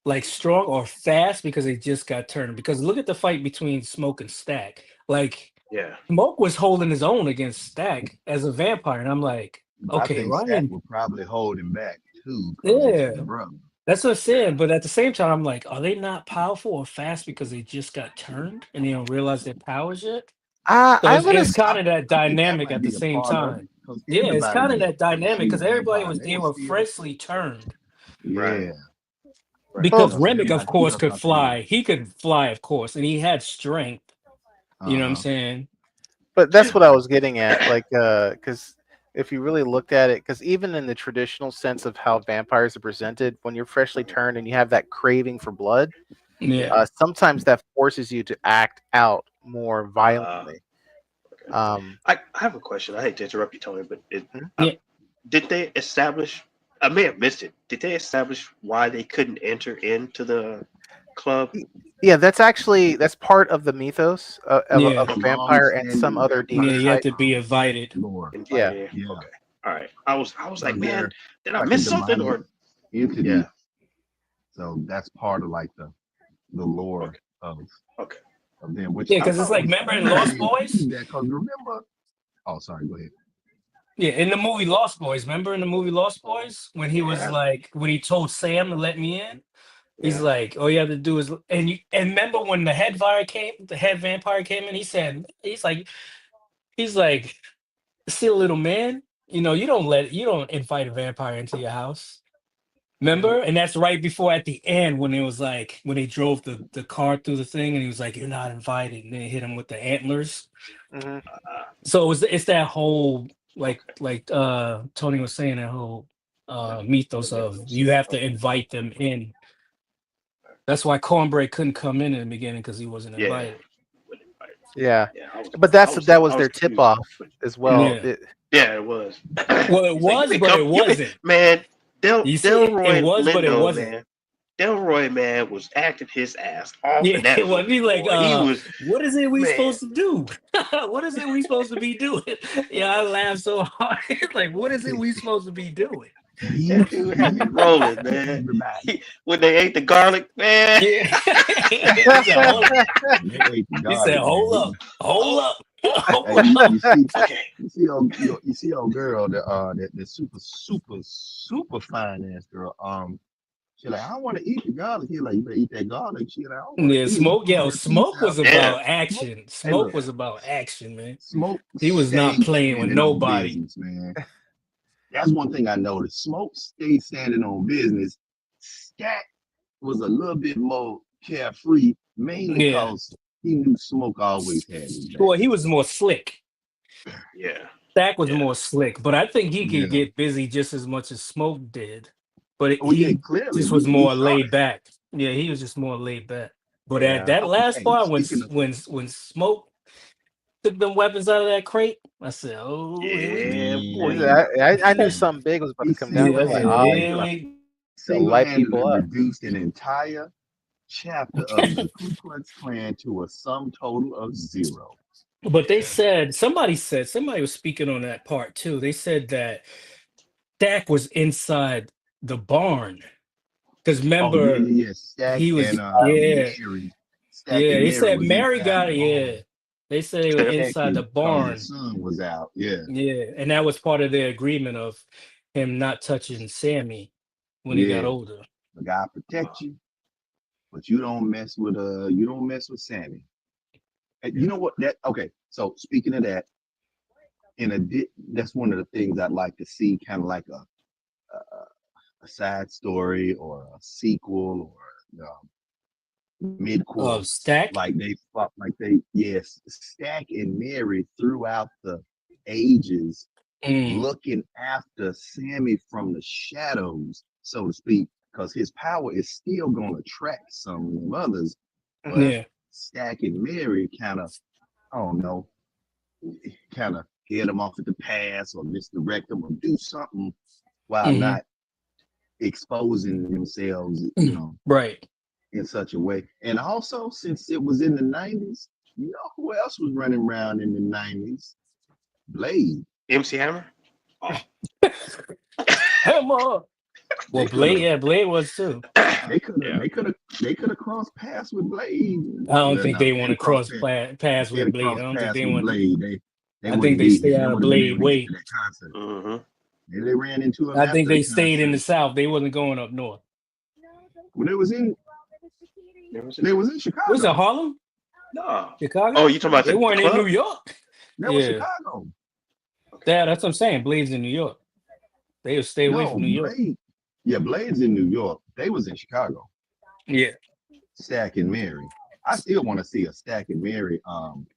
like strong or fast because they just got turned. Because look at the fight between Smoke and Stack. Like Yeah. Smoke was holding his own against Stack as a vampire, and I'm like, But I okay, think Stack Ryan. will probably hold him back too. 'Cause it's Yeah. his brother. That's what I'm saying. But at the same time, I'm like, are they not powerful or fast because they just got turned and they don't realize their powers yet? So I'm gonna it's kind of that I think that dynamic might at the be a same part of time. it, 'cause Yeah, it's everybody kind of was that dynamic because freshly everybody vampire. they were freshly turned. Yeah. Right. Because Because Remick, of everybody course, still could thought they were- fly. He could fly, of course, and he had strength. You know what I'm Uh-huh. saying? But that's what I was getting at, like, because if you really looked at it, because even in the traditional sense of how vampires are presented, when you're freshly turned and you have that craving for blood, Yeah. sometimes that forces you to act out more violently. Okay. I I have a question. I hate to interrupt you, Tony, but Yeah. did they establish? I may have missed it. Did they establish why they couldn't enter into the club? Yeah, that's part of the mythos of, Yeah. of a vampire and some other Yeah, demon you have type. to be invited. Lore. Yeah. Yeah. Okay. All right. I was like, So man, they're did I like a miss something? demonic Or entity. Yeah. So that's part of like the lore Okay. of Okay. them. Which Yeah, I because it's thought like, was remember in really Lost Boys? intriguing that, 'cause remember. Oh, sorry. Go ahead. Yeah, in the movie Lost Boys. Remember in the movie Lost Boys when he was Yeah. like, when he told Sam to let me in? He's Yeah. like, all you have to do is, and remember when the head vampire came in, he's like, see a little man, you don't invite a vampire into your house. Remember? And that's right before at the end when it was like, when they drove the car through the thing and he was like, you're not invited. And then they hit him with the antlers. Mhm. So it's that whole, like Tony was saying, that whole mythos of you have to invite them in. That's why Cornbread couldn't come in the beginning because he wasn't Yeah. invited. Yeah, Yeah, I was, but I that was I their was tip confused. off as well. Yeah. Yeah, it was. Well, it He's like, was, but it wasn't. man. You see, it Delroy was, but it Lindo, wasn't. man. Delroy, man, was acting his ass off Yeah, in that it was. movie, Be like, boy. He was, what is it we man. supposed to do? What is it we supposed to be doing? Yeah, I laughed so hard. Like, what is it we supposed to be doing? That dude had me rolling, man. When they ate the garlic, man. Yeah. he said, hold, They ate the he said, garlic, man. hold Oh, up, Hey, hold up. okay. you see old girl, the super fine ass girl. She like, I don't want to eat the garlic. He like, you better eat that garlic. She like, I don't want Yeah, to eat it. You smoke. pull Yo, that piece smoke out. was Yeah. about action. Hey, Smoke look, was about action, man. Smoke He was not stayed playing with standing on nobody. business, man. That's one thing I noticed. Smoke stayed standing on business. Scat was a little bit more carefree, mainly Yeah. because he knew Smoke always had his back. Well, he was more slick. Yeah. Stack was Yeah. more slick, but I think he Yeah. could get busy just as much as Smoke did. But Oh yeah, he clearly just was we more saw laid that. back. Yeah, he was just more laid back. But at Yeah. that Oh, last hey, part, speaking of, when Smoke took them weapons out of that crate, I said, "Oh, here we go." Yeah, He boy. man, said, I knew something big was about he to come down. Yeah, I I'm like, said, single-handedly, he's "Here gonna we." gonna light single-handedly people up. reduced an entire chapter of the Ku Klux Klan to a sum total of 0. But they Yeah. said somebody was speaking on that part too. They said that Stack was inside the barn because Oh yeah, remember yeah, yeah. Stack he was and yeah. Mary, Stack Yeah, and he Mary said was Mary inside the got it. Yeah, barn they said they were inside the protecting because the barn. sun was out. Yeah, Yeah, and that was part of their agreement of him not touching Sammy when he got yeah. older. The guy protect you, but you don't mess with Sammy. And you know what? That okay. So speaking of that, that's one of the things I'd like to see, kind of like a side story or a sequel or mid-course, Stack. like they fought, like they yes, Stack and Mary throughout the ages, Mm, looking after Sammy from the shadows, so to speak, because his power is still going to track some others, but Mhm. yeah. Stack and Mary kind of, I don't know, kind of head them off at the pass or misdirect them or do something while Hmm. not exposing themselves, Right. in such a way. And also, since it was in the 90s, you know who else was running around in the 90s? Blade. MC Hammer. Oh. Hammer. Well, They could Blade. have, Yeah, Blade was too. Yeah. they could have crossed paths with Blade. I don't Well, think no, they they want to had crossed cross paths. paths They with had Blade. I crossed don't think paths they with want. Blade. They I wouldn't think they be stay here. They out of would have been Blade able to get way. to that concert. Mm-hmm. Maybe they ran into him I think after the they stayed in the concert. South. They wasn't going up north. When Was they it? was in Was it Chicago. Harlem? No. Chicago? Oh, you talking about They the weren't in New club? York. That was Yeah. Chicago. That's what I'm saying. Blade's in New York. They would stay away No, from New York. Blade. Yeah, Blade's in New York. They was in Chicago. Yeah. Stack and Mary. I still want to see a Stack and Mary um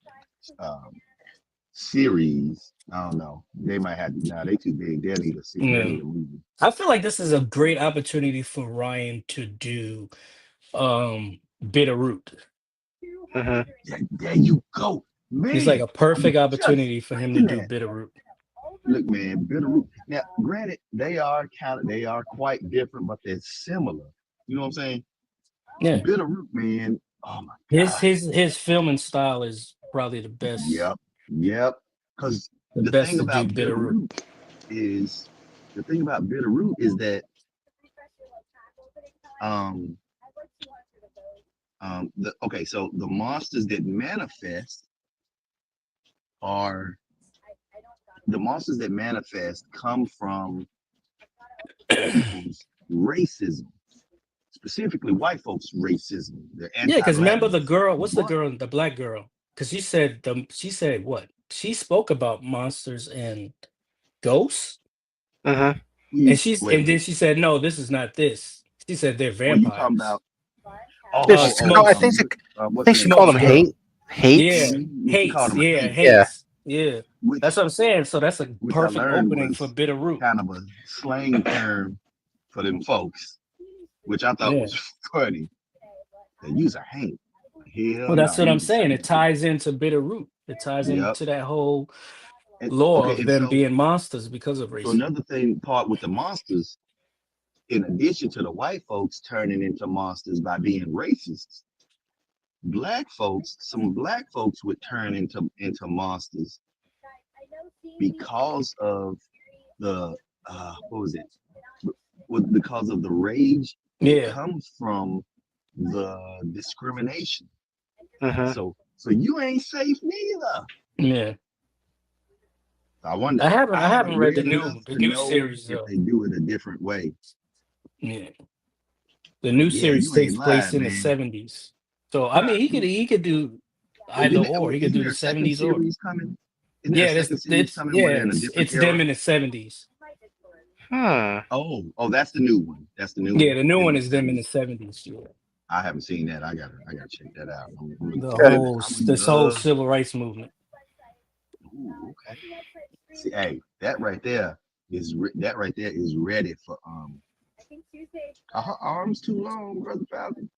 series. I don't know. They might have to. Nah, they too big. They need a series. They Yeah. need a movie. I feel like this is a great opportunity for Ryan to do Bitterroot. Mhm. Yeah, there you go, It's like man. a perfect I was just opportunity for him to thinking do that. Bitterroot. Look, man, Bitterroot. Now, granted, they are quite different, but they're similar. You know what I'm saying? Yeah. Bitterroot, man. Oh my His God. his filming style is probably the best Yep. Because the the best thing to do about Bitterroot. is the thing about Bitterroot is that um so the monsters that manifest are the monsters that manifest come from people's racism, specifically white folks' racism. They're Yeah, because remember anti-blackness. the girl, what's the But girl, the black girl? Because she said what? She spoke about monsters and ghosts. Mhm. wait, Then she said, no, this is not this. She said they're what are you talking vampires. about? Smoke, I think What's think the she name? called Smoke's him girl. hates. Yeah. She called Hates. him a Yeah, hate, Yeah. hates. Yeah. which That's what I'm saying. So that's a which I perfect learned opening for was Bitterroot. kind of a slang term for them folks, which I thought Yeah. was funny. They use a hate. Hell Well, no. that's what I'm saying. It ties into Bitterroot. It ties Yep. into that whole And, lore okay, of and them so being monsters because of so racism. another thing part with the monsters, in addition to the white folks turning into monsters by being racists, some black folks would turn into monsters because of the what was it? Because of the rage that Yeah, comes from the discrimination. Mhm. So you ain't safe neither. yeah. I wonder. I I haven't haven't read read enough the to new know series if though. they do it a different way. Yeah, the But new yeah, series you takes ain't place lying, in the man. 70s. So I mean, he could do either or. He could Isn't do there the a second 70s or series coming? Isn't there a yeah. second series coming where they're in a different It's them era? in the 70s. Hmm. Oh, that's the new one. That's the new Yeah, one. the new Them one in the is them in the 70s. 70s. Yeah. I haven't seen that. I gotta check that out. I'm looking The forward to Good. that. whole I would this whole love. civil rights movement. Ooh, okay. See, hey, that right there is ready for Are her arms too long, brother Falcon?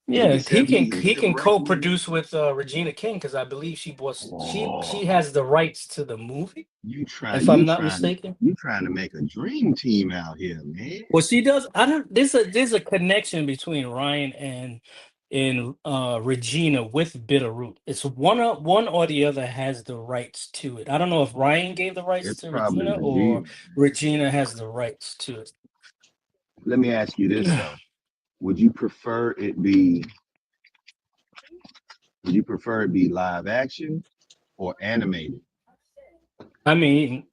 Is it the Yeah, 70s and he civil can rights movement? co-produce with Regina King because I believe she Oh, has the rights to the movie, you trying if you I'm not trying mistaken. you trying to make a dream team out here, man. Well, she does. I don't. There's a connection between Ryan and Regina with Bitterroot. It's one or the other has the rights to it. I don't know if Ryan gave the rights It's to probably Regina or Regina. Regina has the rights to it. Let me ask you this though. Would you prefer it be live action or animated? I mean,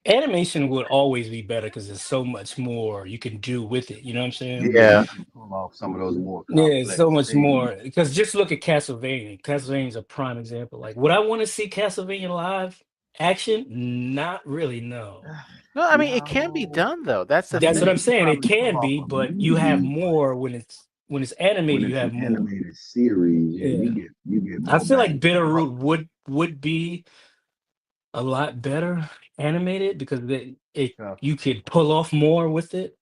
animation would always be better because there's so much more you can do with it. You know what I'm saying? Yeah, Yeah. you can pull off some of those more Yeah, it's so complex much things. more. Because just look at Castlevania. Castlevania's a prime example. Like, would I want to see Castlevania live action? Not really, no. No, I mean it can be No. done though. That's I the That's mean, what you I'm thing. could saying. It probably pull can off be, a but you have movie, but more when it's animated. when You it's have an more. animated series, yeah, Yeah, you get I more feel bang like for the buck. Bitterroot would be a lot better animated because Yeah. you could pull off more with it,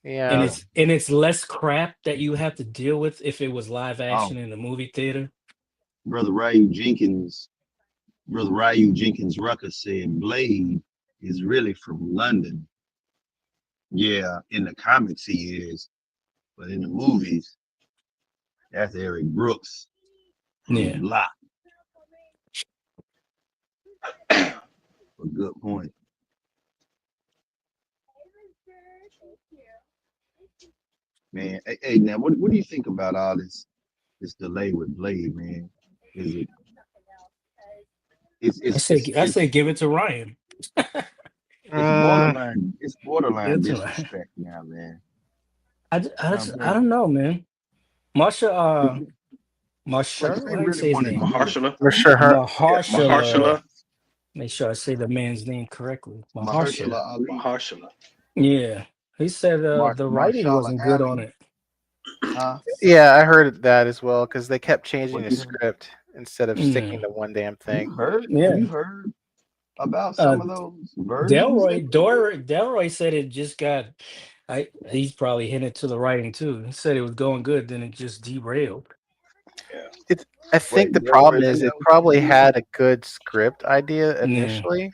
Yeah. and it's less crap that you have to deal with if it was live Oh, action in the movie theater. brother Ryu Jenkins, Rucker said Blade is really from London. Yeah, in the comics he is, but in the movies, that's Eric Brooks from Yeah. Block. A good point. Man. Hey, now what do you think about all this delay with Blade, man? Is it I say give it to Ryan. it's Mm, borderline Give it to Ryan. disrespect now, man. I don't know, man. Marsha, It- like if Marsha, they how do you really say his wanted to name? do it, Mahershala. for sure. yeah, Mahershala. Mahershala. Make sure I say the man's name correctly. Yeah. Mahershala Mahershala. Ali, Mahershala. Yeah. He said the writing Marshala wasn't good on Ali, it. huh? Yeah, I heard that as well because they kept changing What the you heard? script instead of sticking Yeah. to one damn thing. Have Yeah. you heard about Uh some of those versions that they did? Delroy said it just got he's probably hinted to the writing too. He said it was going good, then it just derailed. Yeah. It's. I think Wait, the Delroy problem is it Lindo said probably he had a good script idea Yeah. initially,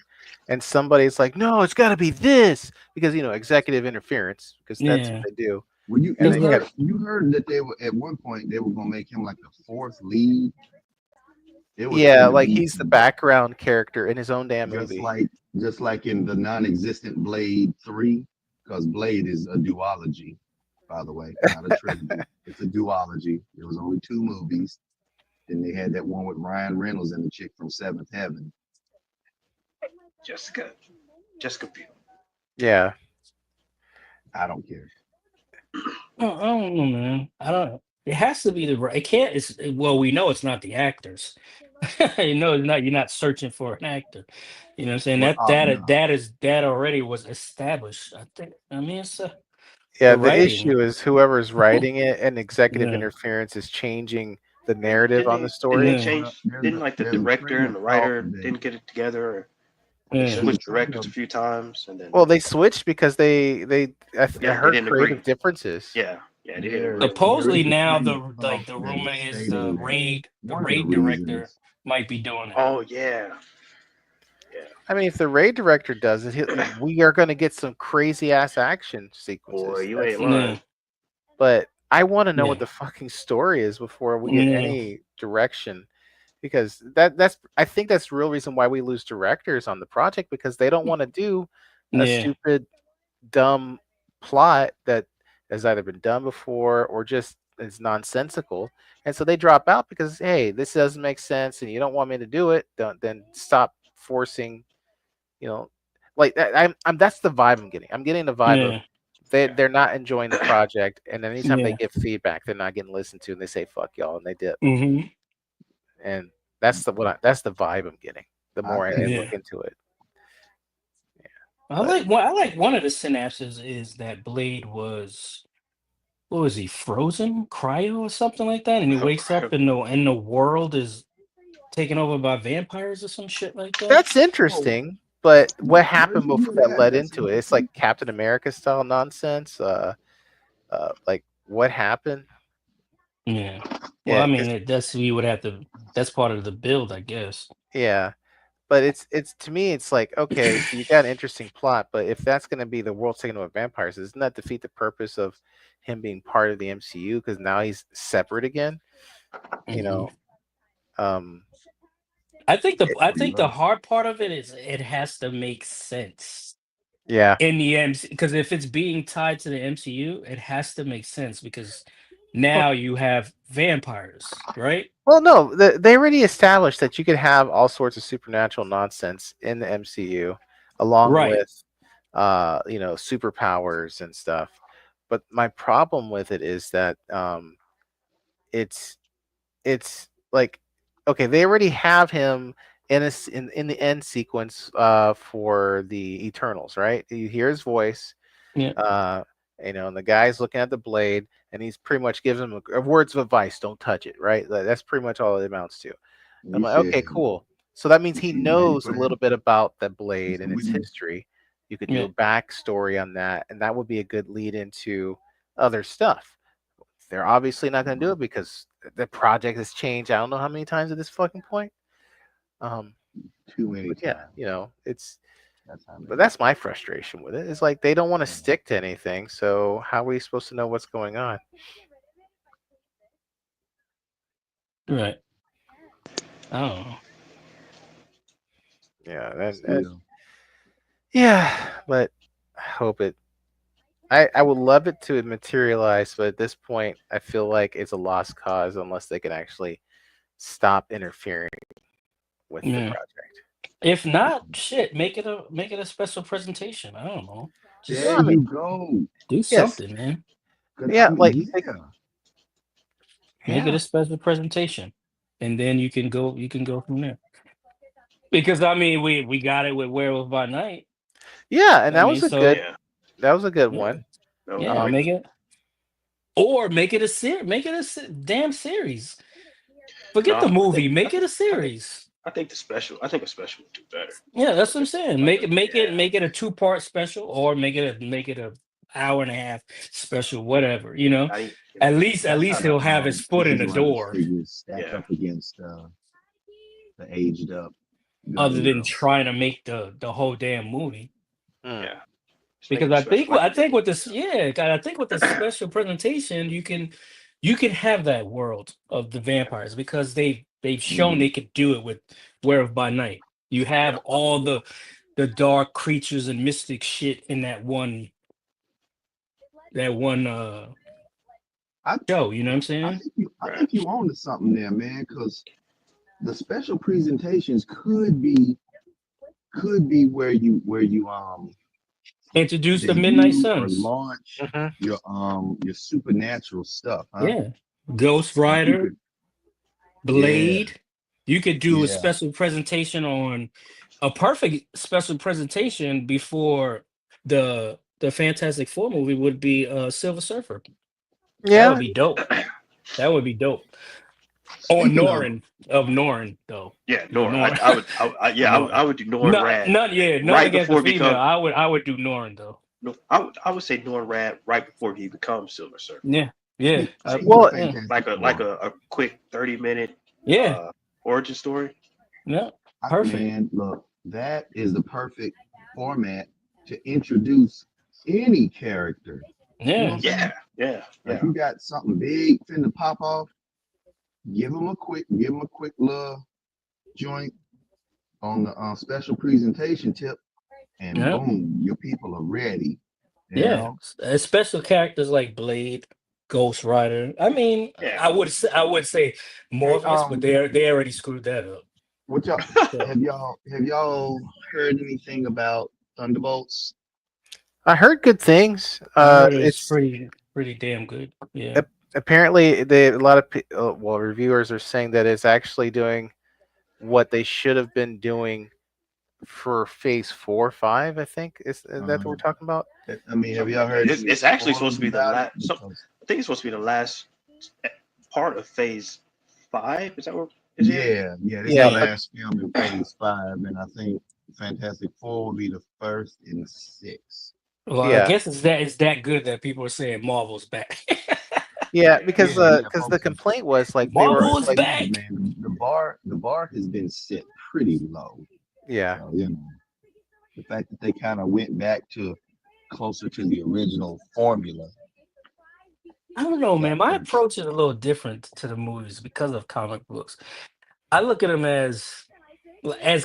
and somebody's like, "No, it's got to be this," because executive interference, because that's what Yeah. they do, well you and you they Exactly. heard kept. you heard that they were at one point they were gonna make him like the fourth lead. It was Yeah, finna like be he's the background character in his own damn just movie. like just like in the non-existent Blade 3, because Blade is a duology, by the way, not a trilogy. It's a duology. There was only two movies. Then they had that one with Ryan Reynolds and the chick from Seventh Heaven. Jessica. Jessica Biel. Yeah, I don't care. I don't know, man. I don't. It has to be the right. It can't. It's well, we know it's not the actors. You know, it's not. You're not searching for an actor. You know what I'm saying? Well, oh no. That already was established. I think. I mean, it's yeah. the The writing. issue is whoever's writing it and executive Yeah, interference is changing the narrative Didn't on the they didn't they story. yeah, Well, change didn't like the there's a director train and of the thought writer that didn't get it together or they yeah. there's a switched train directors of a few times and then Well, they switched because I yeah, they heard didn't agree. creative differences. Yeah. Yeah, they didn't Supposedly really. now Train the Puff the that rumor is stated the that one of the raid director reasons. might be doing it. Oh yeah. I mean, if the raid director does it, we are going to get some crazy ass action sequences. Boy, you ain't Yeah. lying. But I want to know Yeah. what the fucking story is before we get Yeah. any direction, because that's I think that's the real reason why we lose directors on the project, because they don't want to do a Yeah. stupid, dumb plot that has either been done before or just is nonsensical, and so they drop out because hey, this doesn't make sense, and you don't want me to do it. Don't then stop forcing, like that. I'm that's the vibe I'm getting. I'm getting the vibe of Yeah. they're not enjoying the project, and anytime they Yeah. get feedback, they're not getting listened to, and they say "fuck y'all" and they dip. hmm And that's that's the vibe I'm getting. The I more I think Yeah. look into it, I but like one of the synapses is that Blade was, what was he, frozen, cryo or something like that, and he wakes up and the world is taken over by vampires or some shit like that. that's interesting. But what where'd happened you before hear that that? led That's into it? It's like interesting. Captain America style nonsense. Like what happened? Yeah. Well, Yeah, I mean, 'cause- that's you would have to. That's part of the build, I guess. yeah. But it's to me, it's like okay, so you got an interesting plot, but if that's going to be the world taken over vampires, doesn't that defeat the purpose of him being part of the MCU? Because now he's separate again. You Mhm. know, um, I think the Pretty much. hard part of it is it has to make sense yeah. in the MC, because if it's being tied to the MCU, it has to make sense because Well, now you have vampires, right? well, no, they already established that you could have all sorts of supernatural nonsense in the MCU, along Right. with, superpowers and stuff. But my problem with it is that it's it's like okay, they already have him in the end sequence for the Eternals, right? You hear his voice, Yeah. uh, and the guy's looking at the blade, and he's pretty much gives him words of advice: "Don't touch it." Right? That's pretty much all it amounts to. I'm You like, said, okay, cool. So that means he "You ready knows a for little that, bit about the blade Mr. and its Whitney?" history. You could do Yeah. a backstory on that, and that would be a good lead into other stuff. They're obviously not going to do it because the project has changed. I don't know how many times at this fucking point. Um, Too many but yeah, times. it's. That's how But many. that's my frustration with it. It's like they don't want to stick to anything. So how are we supposed to know what's going on? Right. I don't know. Yeah, Still, yeah. But I hope it. I would love it to materialize, but at this point, I feel like it's a lost cause unless they can actually stop interfering with the Yeah. project. If not, shit, make it a special presentation. I don't know. Just there I mean, you go. do yes, something, man. 'Cause, yeah, like yeah. Make it yeah, a special presentation, and then you can go from there. Because I mean, we got it with Werewolf by Night. yeah, and I mean, so Yeah. that was a good yeah, one. That was yeah, great. make it, or make it a make it a damn series. Forget No, the movie, make it a series. I think a special would do better. Yeah, that's what I'm saying. Make it Yeah. make it a 2-part special, or make it a hour and a half special, whatever. Not even, At least That's how he'll have the his foot in the Israelites door, figures stack Yeah. up against the aged up gun other than girls. trying to make the whole damn movie. Mm. Yeah. Just make Because it special, like I you did think with with this, yeah, I think with the special presentation, you can have that world of the vampires because they've shown they could do it with Werewolf by Night. You have Yeah. all the dark creatures and mystic shit in that one I show. You know what I'm saying? I think you own to something there, man. Because the special presentations could be where you Introduce the Midnight debut or Suns. launch Mhm. your supernatural stuff, huh? Yeah, Ghost You Rider, could, Blade. You could do a yeah. special presentation on a perfect special presentation before the Fantastic Four movie would be Silver Surfer. That Yeah, would be dope. That would be dope. Or Speaking Norin of Norin though. Yeah, You know, Nora. Norin. I would do Nora Rad Nothing right against the before he female. become. I would do Norin though. No, I would say Nora Rad right before he becomes Silver Surfer. Yeah. Yeah. See, Well, Yeah. like a quick 30-minute Yeah. origin story. Yeah. Perfect. Man, look, that is the perfect format to introduce any character. You know what Yeah. I'm saying? Yeah. Like you got something big finna pop off, give them a quick little joint on the special presentation tip, and Yeah. boom, your people are ready. You Yeah. know? Special characters like Blade, Ghost Rider. I mean, Yeah. I would say Hey, Morpheus, but they already screwed that up. what y'all So have y'all heard anything about Thunderbolts? I heard good things. I heard it's It's pretty damn good. Yeah. apparently a lot of well, reviewers are saying that it's actually doing what they should have been doing for Phase 4, 5. I think is that what we're talking about? I mean, have Something y'all like that. heard It's any actually supposed spoilers to be the about it? last. I think it's supposed to be the last part of Phase 5. Is that what? Is it? Yeah, this is Yeah, the but last film in Phase 5, and I think Fantastic Four will be the first in 6. Well, I yeah, guess it's that good that people are saying Marvel's back. yeah, Yeah. because Yeah, the folks are complaint was like they were Marvel is like, told you, back. man, the bar has been set pretty low. yeah, So, the fact that they kind of went back to closer to the original formula. I don't know, man. That My was, approach is a little different to the movies because of comic books. I look at them as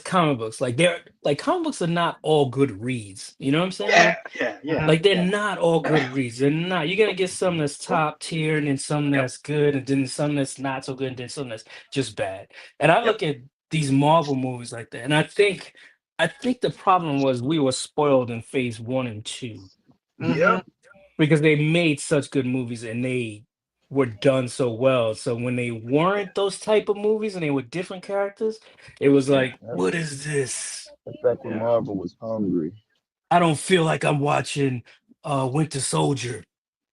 comic books. Like they're like comic books are not all good reads. You know what I'm saying? Yeah. Like they're Yeah. not all good reads. They're not. You're gonna get some that's top tier, and then some Yep. that's good, and then some that's not so good, and then some that's just bad. And I Yep. look at these Marvel movies like that, and I think the problem was we were spoiled in phase 1 and 2 hmm yep. because they made such good movies and they were done so well. So when they weren't those type of movies and they were different characters, it was Yeah. like, what is this? That's back when Yeah. Marvel was hungry. I don't feel like I'm watching Winter Soldier.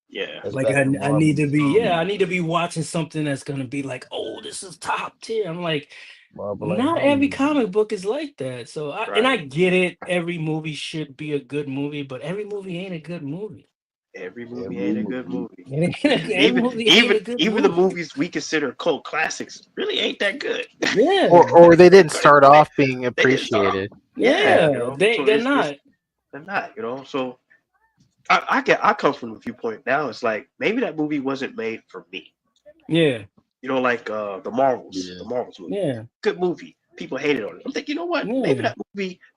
Yeah. That's Like back when I Marvel need to was be, yeah, I hungry. need to be watching something that's gonna be like, oh, this is top tier. I'm like, Marvel ain't not every hungry. comic book is like that. So I Right. get it. Every movie should be a good movie, but every movie ain't a good movie. Every movie Every ain't a good movie. movie. Every Even movie ain't even a good even the movie. movies we consider cult classics really ain't that good. Yeah, or they didn't But start off being they didn't start off. appreciated. Yeah, yeah, they So they're it's not. they're not. So I come from the viewpoint now. It's like maybe that movie wasn't made for me. Yeah, Like the Marvels, Yeah. the Marvels movie. yeah, Good movie. People hated on it. I'm thinking, you know what? yeah.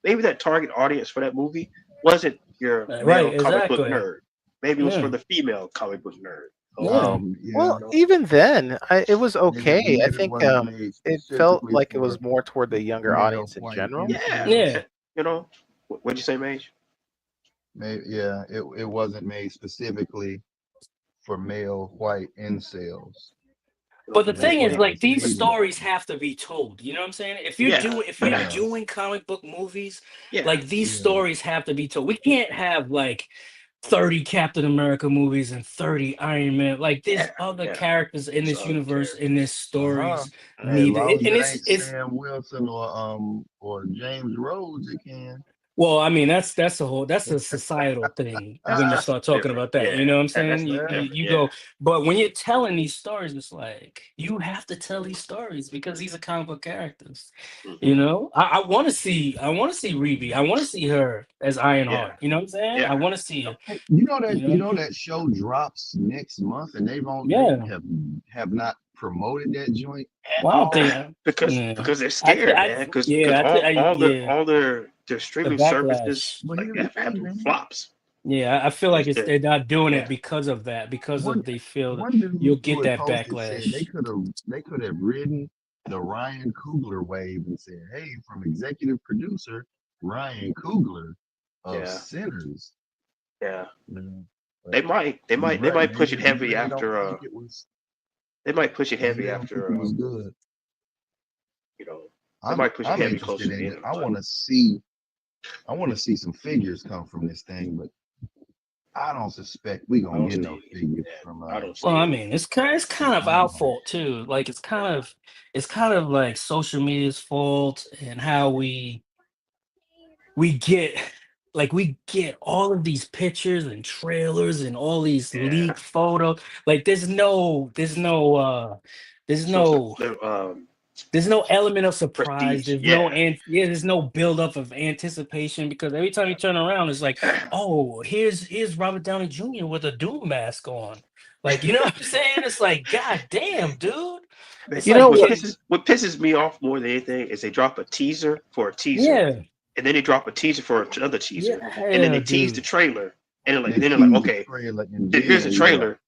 Maybe that target audience for that movie wasn't your Right, male comic book exactly. nerd. Maybe it was for Yeah, the female comic book nerd. So yeah. Yeah. Well, you know, even then, it was Maybe okay. I maybe it think wasn't made it felt specifically like it was for more toward the younger male audience in white general. yeah. Yeah. incels. What'd you say, Mage? Maybe it wasn't made specifically for male white incels. But the It, That's thing what is, it, I like, was these reading. stories have to be told. You know what I'm saying? yeah, If you're Yeah, doing comic book movies, yeah, like these yeah, stories have to be told. We can't have like 30 Captain America movies and 30 Iron Man. Like, there's yeah, other yeah. characters in It's this other universe, in this characters. uh-huh. stories Hey, as need long it, as and it it's ain't it's Sam Wilson or James Rhodes, it can. well, I mean, that's a societal thing when you That's start talking different. about that. Yeah, You know what I'm saying? that's You Yeah. you, different. you Yeah. go, but when you're telling these stories, it's like you have to tell these stories because these are comic book characters. You Hmm. know, I want to see Reby. I want to see her as Yeah, Ironheart. You know what I'm saying? I yeah. want to see it. Hey, You know? that show drops next month, and they Yeah. have not promoted that joint at Well, I don't all. think. Because they're I, scared, I, man. Because yeah, yeah, all their the streaming services backlash. But like here's the have thing, man. flops. Yeah, I feel like It's it's the they're not doing it yeah. because of that, because One of they feel that one dude you'll who get had that posted said backlash. they could have ridden the Ryan Coogler wave and said, "Hey, from executive producer Ryan Coogler of Yeah, Sinners." yeah. You know, but They might push it you heavy really don't after think it was they might push it you heavy really don't think after it was good. you know they I'm might push it I'm heavy closer interested to the in it. end, I want to see some figures come from this thing, but I don't suspect we I gonna don't get see no it. figures from Yeah, I don't Well, see I it. mean, it's kind of our Ironheart. fault too. Like it's kind of like social media's fault and how we get like we get all of these pictures and trailers and all these Yeah. leaked photos. Like there's no there's no there's no element of surprise. Prestige, There's no yeah. and yeah, there's no buildup of anticipation because every time you turn around, it's like, oh, here's Robert Downey Jr. with a Doom mask on. Like, you know what I'm saying? It's like, God damn, dude. It's You like know what what? pisses me off more than anything is they drop a teaser for a teaser, yeah, and then they drop a teaser for another teaser, and then yeah, they tease the dude. trailer, and They then they're like, tease the okay, trailer and here's the then, trailer,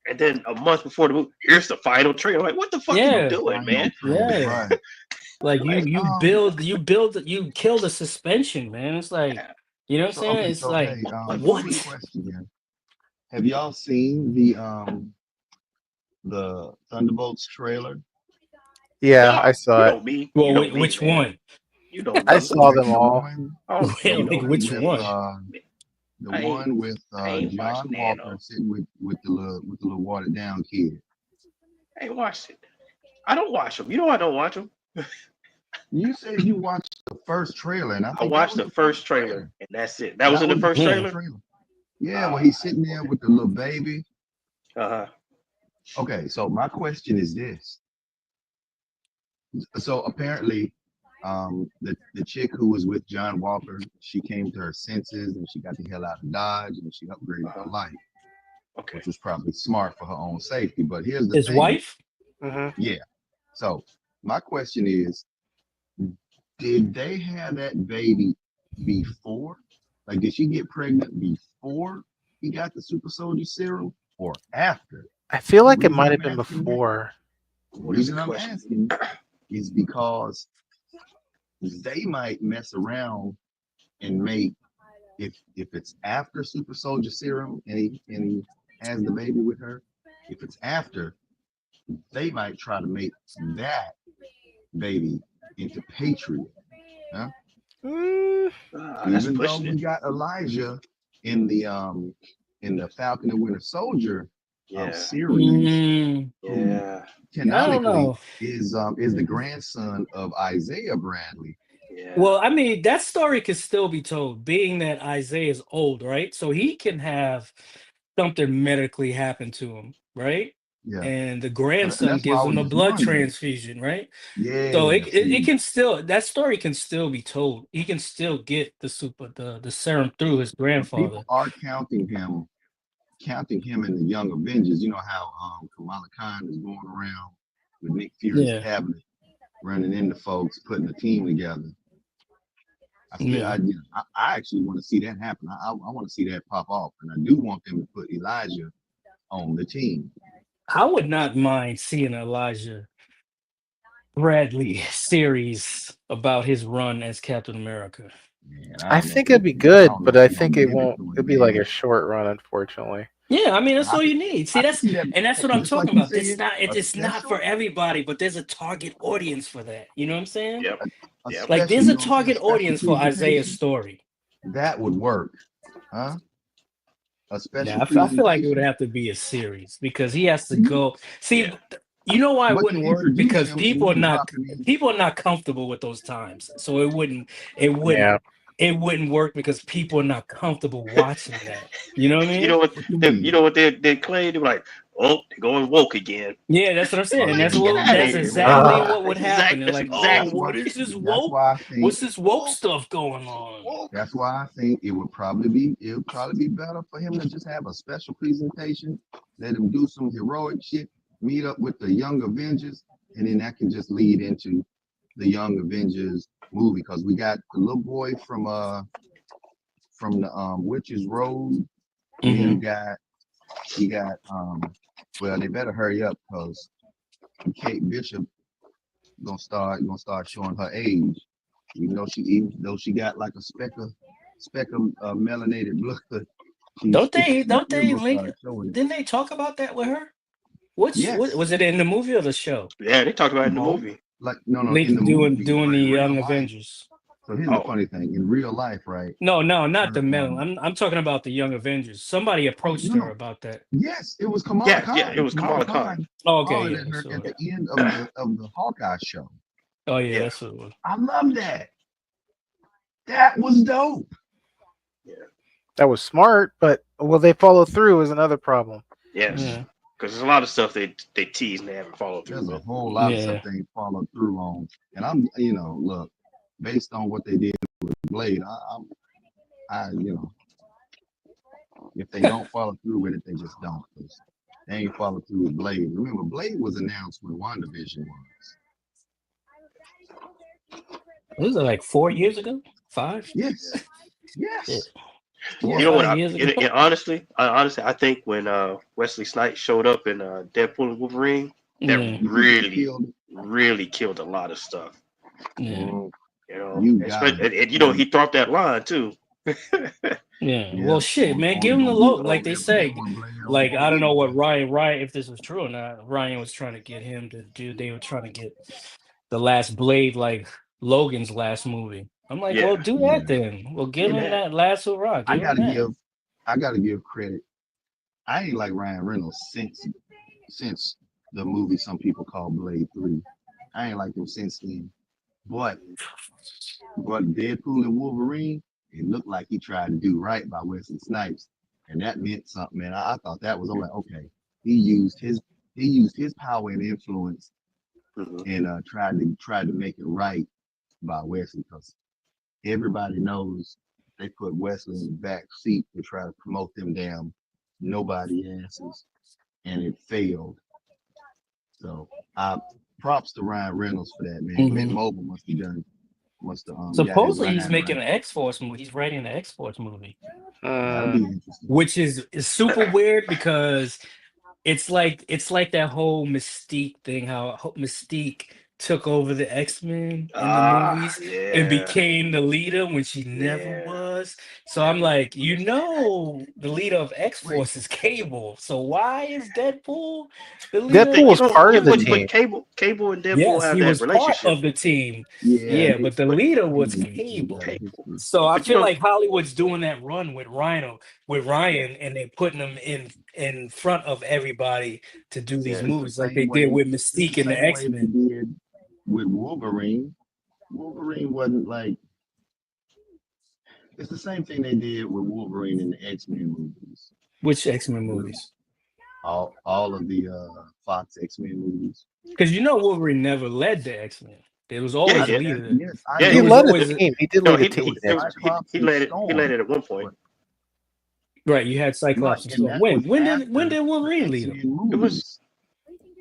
and then a month before the movie, here's the final trailer. Like, what the fuck are you Yeah, doing, final man? trailer, yeah. right? Like you Like, you build you kill the suspension, man. It's like, you know what I'm So saying? okay, It's so like, hey, what? quick question here. Have y'all seen the Thunderbolts trailer? Yeah, I no, saw it. you Well, know me, which man. one? You know I me. saw Okay, them all. Oh, the you know Like one me, which with one? the I ain't, one with I ain't John watched Walker Nano. sitting with the little watered down kid. I ain't watched it. I don't watch them. You know I don't watch them. You said you watched the first trailer, and I I think that watched was the the first first trailer, trailer. and that's it. That was in the Was the first first Hmm. trailer. trailer. Yeah, well, he's sitting there with the little baby. Uh-huh. Okay, so my question is this. So apparently, the chick who was with John Walker, she came to her senses and she got the hell out of Dodge and she upgraded her life, Okay. which was probably smart for her own safety. But here's the His thing. wife? Yeah. So my question is, did they have that baby before? Like, did she get pregnant before he got the super soldier serum or after? I feel The like it reason might I'm have been asking that, before. the What is the reason I'm question? asking is because they might mess around and make if it's after super soldier serum and he has the baby with her, if it's after, they might try to make that baby into Patriot. Huh? Mm, That's Even though pushing we it. got Elijah in the Falcon and Winter Soldier Yeah. series, Mm, who Yeah. I don't canonically know. is the grandson of Isaiah Bradley. Yeah. Well, I mean, that story could still be told, being that Isaiah is old, right? So he can have something medically happen to him, right? Yeah, And the so grandson that's why I gives was him a just blood wondering. transfusion, right? So Yeah, it see, can still, that story can still be told. He can still get the serum through his but people grandfather. are counting him in the Young Avengers. You know how Kamala Khan is going around with Nick Fury's Yeah, cabinet, running into folks, putting a team together. yeah. I actually want to see that happen. I want to see that pop off, and I do want them to put Elijah on the team. I would not mind seeing Elijah Bradley series about his run as Captain America. Man, I I don't know think if it'd they, be good, I don't know but if I they're gonna think it give it won't. to It'd him, be like a man. short run, unfortunately. Yeah, I mean that's I all could, you need. See, I could see that, that's what I'm just like talking you about. said, a It's not for special, everybody, but there's a target audience for that. You know what I'm saying? Yep. a Yep. Like special. there's You a know what I'm saying? target Special audience for Isaiah's presentation story. that would work, huh? A special Yeah, I feel like it would presentation. have to be a series because he has to You, go. See, Yeah. you know why it but to wouldn't work? introduce Because him and then drop him in. people are not comfortable with those times. So it wouldn't Yeah. it wouldn't work because people are not comfortable watching that. You know what I You mean? know what? What you You mean? know what they claim? They're like, oh, they're going woke again. Yeah, that's what I'm Oh saying. And yeah, Like, get out of that's here, man. exactly Ah, what would happen. They're That's like, oh, that's exactly. why. what is this That's woke? why I think. What's this woke stuff going on? That's why I think it would probably be better for him to just have a special presentation, let him do some heroic shit, meet up with the Young Avengers, and then that can just lead into the Young Avengers movie because we got the little boy from the Witches Road, and then Hmm. you got well they better hurry up because Kate Bishop gonna start showing her age. Even though she got like a speck of melanated blood, Don't she they? Don't still they gonna link? start showing it. Didn't they talk about that with her? What Yes, was it in the movie or the show? Yeah, they talked about it in the both. movie. Like no, Link in the movie, doing but the in real Young life. Avengers. So here's the Oh, funny thing: in real life, right? No, not the Her, metal. I'm talking about the Young Avengers. Somebody oh approached no, her no, about that. yes, it was Kamala yeah, it Khan. was Kamala Kamala Khan. Khan Oh, okay, hollered at yeah. her at So, the end of the Hawkeye show. oh yeah, Yeah, that's what it was. I love that. That was dope. That was smart, but will they follow through is another problem. Yes, Yeah. because there's a lot of stuff they tease and they haven't followed through There's a with. whole lot of Yeah. stuff they followed through on, and I'm, look, based on what they did with Blade, if they don't follow through with it, they just don't. 'Cause they ain't follow through with Blade. Remember, Blade was announced when WandaVision was. Was it like 4 years ago? 5? Yes, Yeah. yes. 4 or You know what? 5 years ago. And honestly, I think when Wesley Snipes showed up in Deadpool and Wolverine, that Yeah. really killed a lot of stuff. Yeah. Oh, You know, you got and you know he dropped that line too. Yeah. Yeah, Well, shit, man. Give him the low, like they say. Like I don't know what Ryan, if this was true or not. Ryan was trying to get him to do. They were trying to get the last Blade, like Logan's last movie. I'm like, Yeah. well, do that then. Well, give him Yeah. that last hurrah. I Give him that. gotta give credit. I ain't like Ryan Reynolds since the movie some people call Blade 3. I ain't like him since then. But Deadpool and Wolverine, it looked like he tried to do right by Wesley Snipes, and that meant something. Man, I thought that was like, okay, he used his power and influence Mhm. and tried to make it right by Wesley, because everybody knows they put Wesley in the back seat to try to promote them damn nobody asses, and it failed. So props to Ryan Reynolds for that, man. Mint Mobile must have got his Supposedly he's line making right. an X-Force movie. He's writing an X-Force movie, That'll be interesting. which is super weird because it's like that whole Mystique thing. How Mystique took over the X-Men in the movies and Yeah. became the leader when she never Yeah. was. So I'm like, the leader of X-Force Wait, is Cable. So why is Deadpool the leader Deadpool of was part of the X-Force? team. But Cable and Deadpool Yes, have he that was part relationship. of the team. yeah, Yeah, but the leader was they Cable. got a history. So I But you feel know, like Hollywood's doing that run with Ryan, and they're putting him in front of everybody to do these yeah. It's the movies like they same did way. with It's Mystique the and the same way they X-Men. did with Wolverine. Wolverine wasn't like. It's the same thing they did with Wolverine in the X-Men movies. Which X-Men movies? All of the Fox X-Men movies. Because Wolverine never led the X-Men. There was Yeah, always he a did. leader. Yes, I Yeah, He know There was led that. a always team. He did No, lead a he team. It was Cyclops he and led it. He led Storm. it at one point. right. You had Right, Cyclops and and stuff. that was When after did the Wolverine lead X-Men him? It was movies.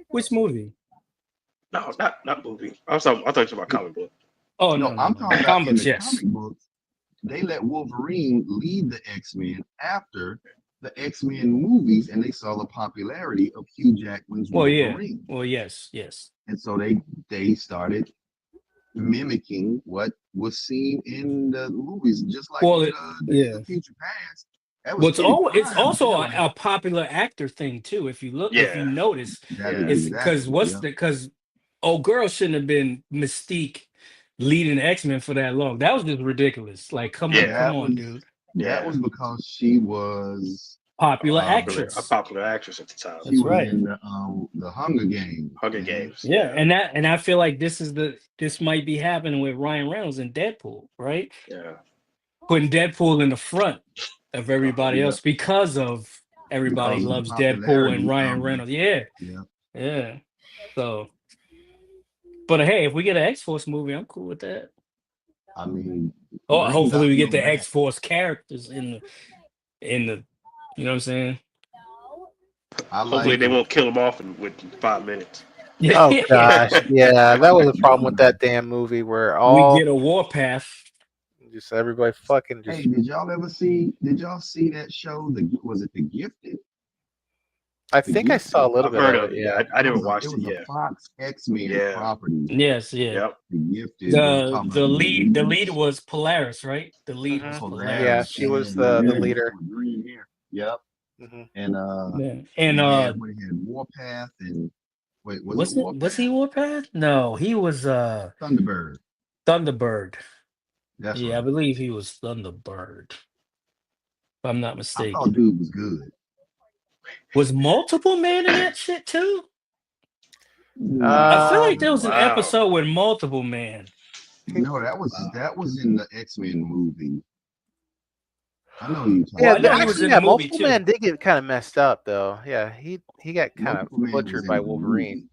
Which movie? no, not movie. I thought you were about comic book. Oh No, I'm talking about in comics. the Yes. comic books. They let Wolverine lead the X-Men after the X-Men movies, and they saw the popularity of Hugh Jackman's Well, yeah. Wolverine. Well, yes. And so they started mimicking what was seen in the movies, just like Well, with Days yeah. of Future Past. That Well, was it's fine, also but a popular actor thing too. If you Yeah. notice, that Yeah. is it's because exactly, because old girl shouldn't have been Mystique leading X-Men for that long. That was just ridiculous. Like, come Yeah. on, dude. That was because she was Popular Um, A actress. popular actress at the time. she That's was right. in the Hunger Games. Hunger man. Games. Yeah, and I feel like this might be happening with Ryan Reynolds and Deadpool, right? Yeah. Putting Deadpool in the front of everybody Yeah. else because of everybody Because of the loves Deadpool and popularity Ryan of Reynolds. Yeah. Yeah. So, but hey, if we get an X-Force movie, I'm cool with that. I mean, Oh, bring hopefully we Dr. get the back. X-Force characters in the, you know what I'm saying? Hopefully they won't kill him off within 5 minutes. Oh gosh, yeah, that was a problem with that damn movie where we get a warpath. just everybody fucking just. Hey, did y'all see that show? Was it The Gifted? I think I saw a little I've bit heard of of it. it. Yeah, I never watched It it was yet. a Fox X-Men Yeah. property. Yes, yeah. Yep. The Gifted. The lead was Polaris, right? The lead was Polaris. Yeah, she was the leader. With green hair. Yep. Mhm. And we had Warpath and wait, was he Warpath? No, he was Thunderbird. That's I right. believe he was Thunderbird. If I'm not I mistaken. thought dude was good. Was Multiple Man in that shit too? I feel like there was an episode with Multiple Man. No, that was in the X-Men movie. I know you talking. Well, I Yeah, know he was actually, in yeah, the movie, Multiple too. Man did get kind of messed up though. Yeah, he got kind of Multiple Man was butchered in by the Wolverine. movie.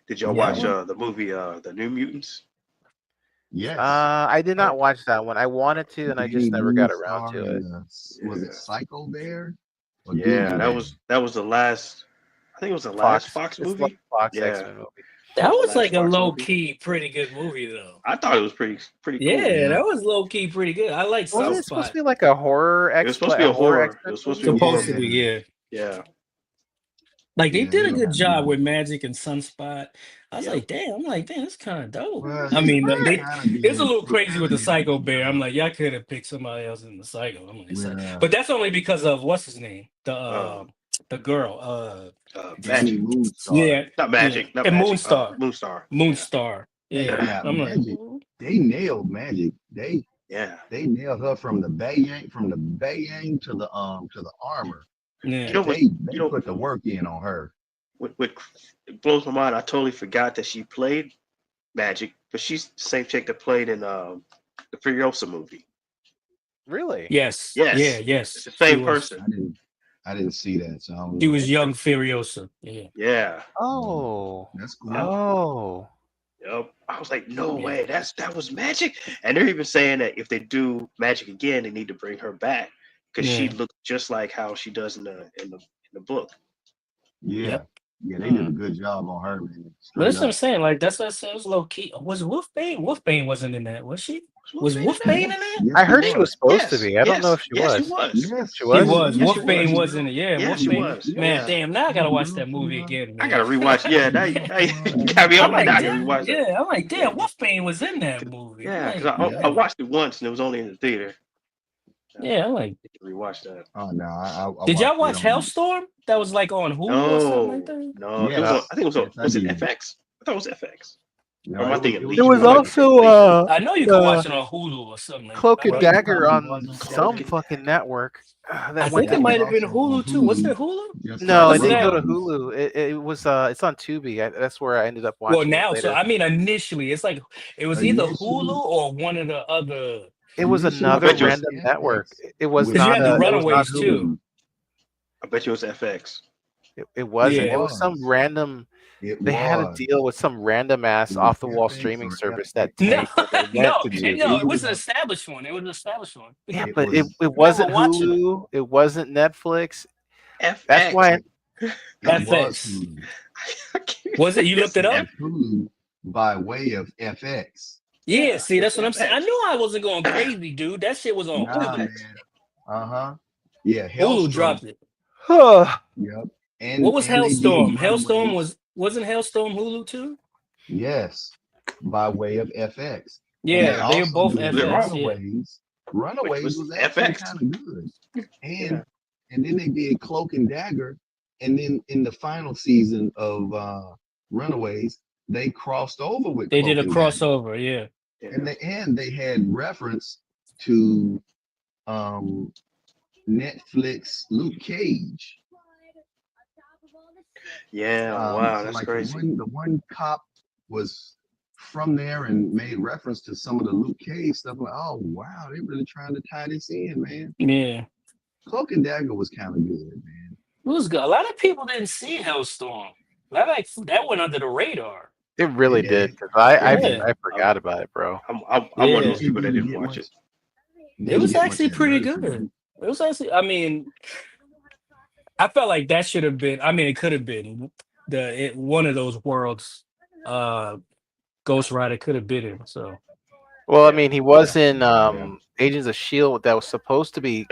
Did y'all Yeah. watch the movie The New Mutants? Yes. I did not watch that one. I wanted to, and I just Danny never got around Moonstar to it. and was it Yeah. Psycho Bear? Or Yeah, Demon that Bear? was the last. I think it was the last Fox It's movie. like Fox Yeah. X-Men movie. That was Last like a Fox low movie. key, pretty good movie, though. I thought it was pretty cool. Yeah, that was low key pretty good. I like Wasn't it supposed to Sunspot. be like a horror It was supposed to be a horror. It X-Men was supposed to be a movie? horror. Supposed to be, yeah. Yeah. Like they Yeah, did a they good got job me. with Magic and Sunspot. I was Yeah. like, damn. I'm like, damn, that's kind of dope. Well, I mean, they they kinda it's a did- little they crazy kinda with the did a Psycho good Bear. I'm job. like, y'all could have picked somebody else in the Psycho. I'm like, Well, but that's only because of what's his name, the girl, Danny Magic. Moonstar. yeah, Not Magic. yeah. Not and Magic. Moonstar, Moonstar. Moonstar. Hey, Yeah, yeah, I'm like, Magic. They nailed Magic. Yeah. They nailed her from the bayang to the armor. yeah. You know what? They You know put the work in on her. what it blows my mind. I totally forgot that she played Magic, but she's the same chick that played in the Furiosa movie. Really? Yes, Yes. yeah, yes. It's the same She was- person. I didn't see that, so I don't She know. was young Furiosa. Yeah. Yeah. Oh. That's cool. Oh. Yep. I was like, no Yeah. way, that was Magic. And they're even saying that if they do Magic again, they need to bring her back because she Yeah. looks just like how she does in the book. Yeah. Yep. Yeah, they did a good job on her, man. But Straight that's what I'm up. saying. Like that's what I said. It was low key. Was Wolfbane? Wolfbane wasn't in that, was she? Was Wolfbane in that? Yes, I heard he she was supposed to Yes, be. I don't know if she yes, was. she was. Yes, She He was? was. Yes, she Wolfbane was. was in it. Yeah, Yeah, she Wolfbane. was. Man, Yeah. damn. Now I gotta watch that movie again. I Man. gotta rewatch. Yeah, now you got me I'm on that. like, Now I gotta damn. rewatch that. Yeah, I'm like, damn. Wolfbane was in that movie. I'm Yeah, like, because I damn. watched it once and it was only in the theater. Yeah, I'm like, Rewatch that. Oh no, I did y'all watch watched it on- Hellstorm? That was like on Hulu or something like that. No, Yes. it was on, I think it was on, Yes, I was it did. FX? I thought it was FX. No, Or am I thinking it Legion? There was Or am I also thinking I know you can watch it on Hulu or something like Cloak and that. Dagger probably on wasn't some Cloak fucking network. I That think went it to might have been also Hulu on too. Was Hulu. it Hulu? Just No, like it didn't go that? to Hulu. It was it's on Tubi. That's where I ended up watching. Well, now, it so later. I mean, initially, it's like it was either Hulu or one of the other. It was Initially, another I bet you it was random network. It was Because you not had the a. It was not Runaways, Hulu. too. I bet you it was FX. It wasn't. Yeah. It was some random. They had a deal with some random ass Was off the wall FX streaming or service FX? that No, tanked. and they no, went to Tubi. it was an established one. It was an established one. Yeah, It but was- it wasn't watching it. Hulu. It wasn't Netflix. FX. That's why. It FX. was Hulu. I can't- Was it? You looked it up? It's Hulu by way of FX. Yeah, see, that's what I'm FX. saying. I knew I wasn't going crazy, dude. That shit was on Nah, Hulu. man. Uh-huh. Yeah, Hulu dropped it. Yep. And What was and they did Hellstorm? Runaways. Hellstorm wasn't Hellstorm Hulu too? Yes, by way of FX. Yeah, And they were also both did FX. Yeah. Runaways. Runaways was was actually FX. kind of good. And Yeah. and then they did Cloak and Dagger. And then in the final season of Runaways, they crossed over with They Cloak did a and Dagger. crossover. Yeah. And they had reference to Netflix Luke Cage. Yeah, wow, So that's like crazy. The one cop was from there and made reference to some of the Luke Cage stuff. Like, oh wow, they really trying to tie this in, man. Yeah. Cloak and Dagger was kind of good, man. It was good. A lot of people didn't see Hellstorm. That went under the radar. It really Yeah. did. 'Cause I Yeah. forgot about it, bro. I'm one Yeah. of those people that didn't watch it. It was actually pretty good. It was actually, I mean, I felt like that should have been, I mean, it could have been one of those worlds Ghost Rider could have been in. So Well, I mean, he was in Agents of Shield. That was supposed to be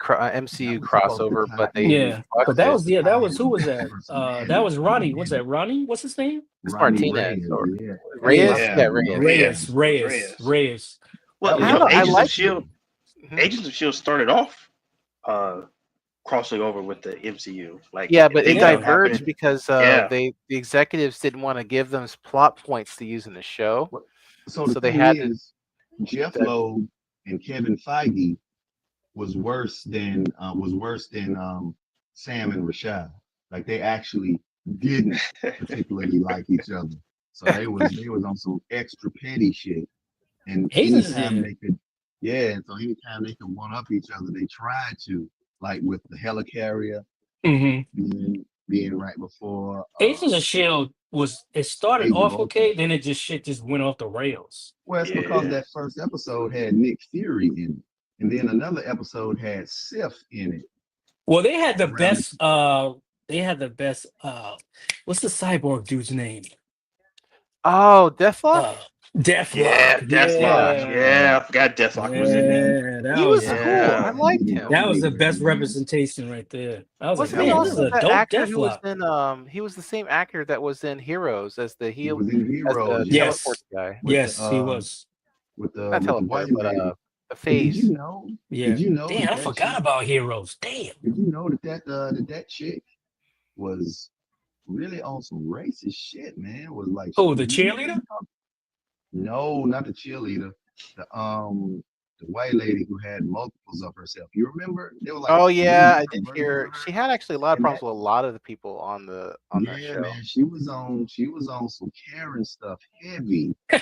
MCU crossover, but they yeah, fucked but that it. was who was that? That was Ronnie. What's that? Ronnie? What's his name? It's Ronnie Martinez or yeah. Reyes. Yeah. Yeah, Reyes. Reyes. Well, I you know, don't know, I Agents like of Shield. Mhm. Agents of Shield started off crossing over with the MCU. Like, Yeah, but it things that diverged happened- because Yeah. the executives didn't want to give them plot points to use in the show. So So the they thing had to- is, Jeff Loeb and Kevin Feige was worse than Sam and Rashad. Like they actually didn't particularly like each other. So they was on some extra petty shit. And Asians, anytime yeah. they could, and so anytime they could one up each other, they tried to, like with the helicarrier hmm being right before Agents of Shield it started Age of off Ultron. okay, then it just went off the rails. Well, it's because Yeah. that first episode had Nick Fury in it, and then another episode had Sif in it. Well, they had the Around best. They had the best. What's the cyborg dude's name? Oh, Deathlock. Deathlock. Yeah, Deathlock. Yeah, I forgot Deathlock was in there. Yeah, that He was was cool. Yeah. I liked him. that was the best representation right there. I was like, Wasn't he man, was this is also a the dope actor who was Deathlock. in? He was the same actor that was in Heroes as the He heel, was in as the Heroes, Yes. teleport guy. with Yes, the, he was. with the Not with the teleport, white but lady. the But phase. did you know? Yeah. Did you know? Damn, I that forgot chick- about Heroes. Damn. Did you know that chick was really on some racist shit, man? Was like, Oh, she the was cheerleader? No, not the cheerleader. The white lady who had multiples of herself. You remember? They were like, Oh yeah, I really did different hear. versions of her. She had actually a lot of And problems that- with a lot of the people on that Yeah, show. man, she was on some Karen stuff heavy. And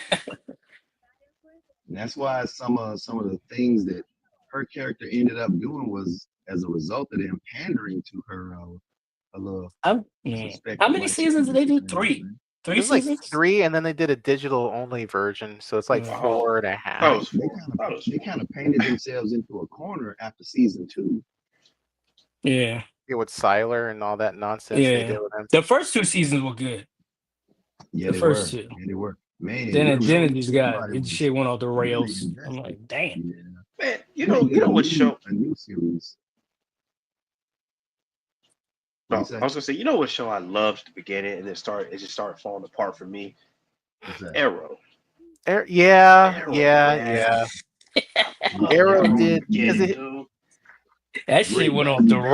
that's why some of the things that her character ended up doing was as a result of them pandering to her a little How suspected many white seasons did they do? supremacy, 3. man. 3 It was like seasons? 3, and then they did a digital only version, so it's like Yeah. 4.5. Oh, it's They four. they kind of painted themselves into a corner after season 2. Yeah. Yeah, with Siler and all that nonsense they Yeah. did with him. The first 2 seasons were good. Yeah, The they first were. 2. Yeah, they were. Man, Then you it remember just got somebody was shit went off the really rails. I'm invested. like, damn. Yeah. Man, They did what show? a new series. No, What'd you I say? was gonna say, what show I loved at the beginning, and it just started falling apart for me. What's that? Arrow. Yeah. Oh, Arrow yeah. did because Get it, it, dude. That shit Great went off value, the baby.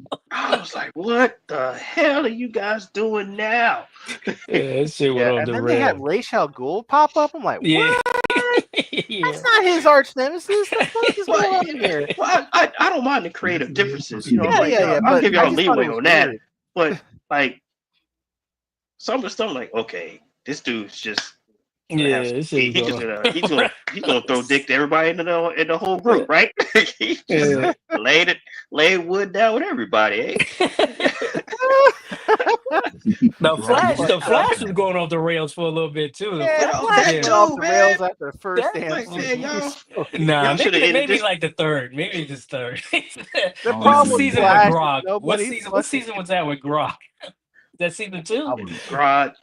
rail. I was like, what the hell are you guys doing now? Yeah, that shit went yeah, off and the then they had rail. Ra's al Ghul pop up. I'm like, what? Yeah. Yeah. That's not his arch nemesis. The fuck is going Well, on here? well, I don't mind the creative This is differences. fucking I'm like, Yeah, I'll but give I y'all just thought it leeway was on that. weird. But like some of the stuff, like, okay, this dude's just gonna Yeah, have this he shit just was gonna he's gonna throw dick to everybody in the whole group, right? He just Yeah. laid wood down with everybody, eh? The Flash was going off the rails for a little bit too. The Yeah, Flash Flash that went too, off the man. rails after the first That- like, man, y'all- Nah, Y'all shoulda ended maybe this- like the third. Maybe just third. The Oh, problem What's the with season Flash with is Grog? What nobody's season? What season was that with Grog? That season 2? I was Grod,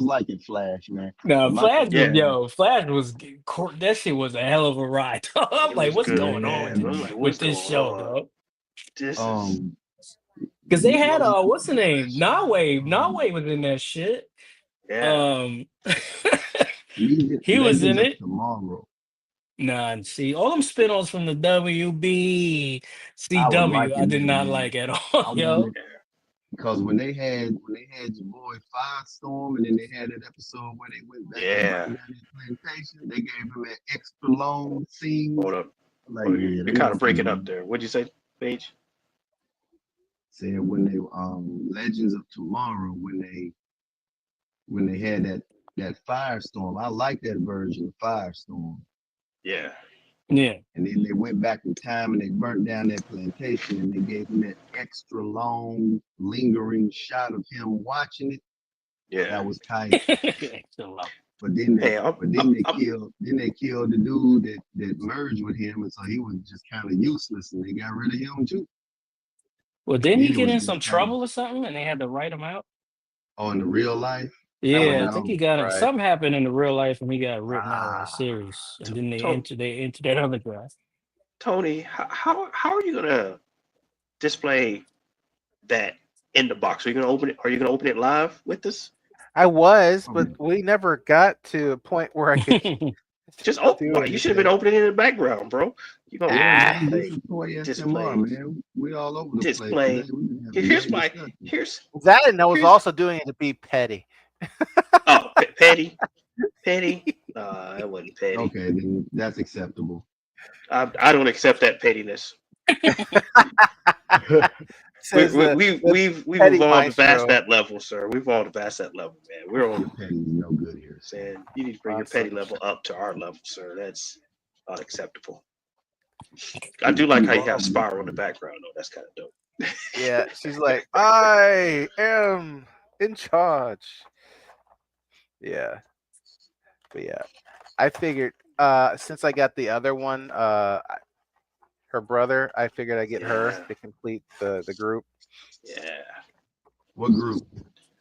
liking Flash, man. No, My Flash thing was Flash was that shit was a hell of a ride. I'm It like, was what's good, going man. on I'm like, with what's this going show, on? dog? This is Um, Because they you had know, what's the name? Nahweh was in that shit. yeah. He was in it. Tomorrow. Nah, and see, all them spinoffs from the WB, I was CW, liking I did it, not man. like at I all, yo. wanted- Because when they had your boy Firestorm, and then they had that episode where they went back Yeah. to burn down that plantation, they gave him that extra long scene. Hold up. Like, You're kind of breaking up there. What'd you say, Paige? Said when they Legends of Tomorrow, when they had that Firestorm, I like that version of Firestorm. Yeah. Yeah. And then they went back in time and they burnt down that plantation and they gave him that extra long, lingering shot of him watching it. Yeah. That was tight. So, But then they, Hey, they killed the dude that merged with him, and so he was just kind of useless, and they got rid of him too. well, didn't he Then it get was in just some kinda- trouble or something and they had to write him out? Oh, in the real life? Yeah, I know. think he got Right. something happened in the real life and he got written out of the Ah. series. And then they Tom- entered that other guy. Tony, how are you gonna display that in the box? Are you gonna open it? Are you gonna open it live with us? I was, but we never got to a point where I could. Just do open. You should have been anything. opening it in the background, bro. You gonna Yeah, man, like, we support SMR, display- man. We all over the display- place. Today. We can have a here's great my discussion. here's That and I was Here's- also doing it to be petty. oh petty. That wasn't petty. Okay, then that's acceptable. I don't accept that pettiness. Says the We've petty evolved past maestro. that level, sir. We've evolved past that level, man. We're Your on petty is no good here. saying you need to bring your Awesome. petty level up to our level, sir. That's unacceptable. I do like how you have Spiral in the background, though. That's kind of dope. Yeah, she's like, I am in charge. Yeah, but yeah, I figured since I got the other one, her brother, I figured I'd get her Yeah. to complete the group. Yeah. What group?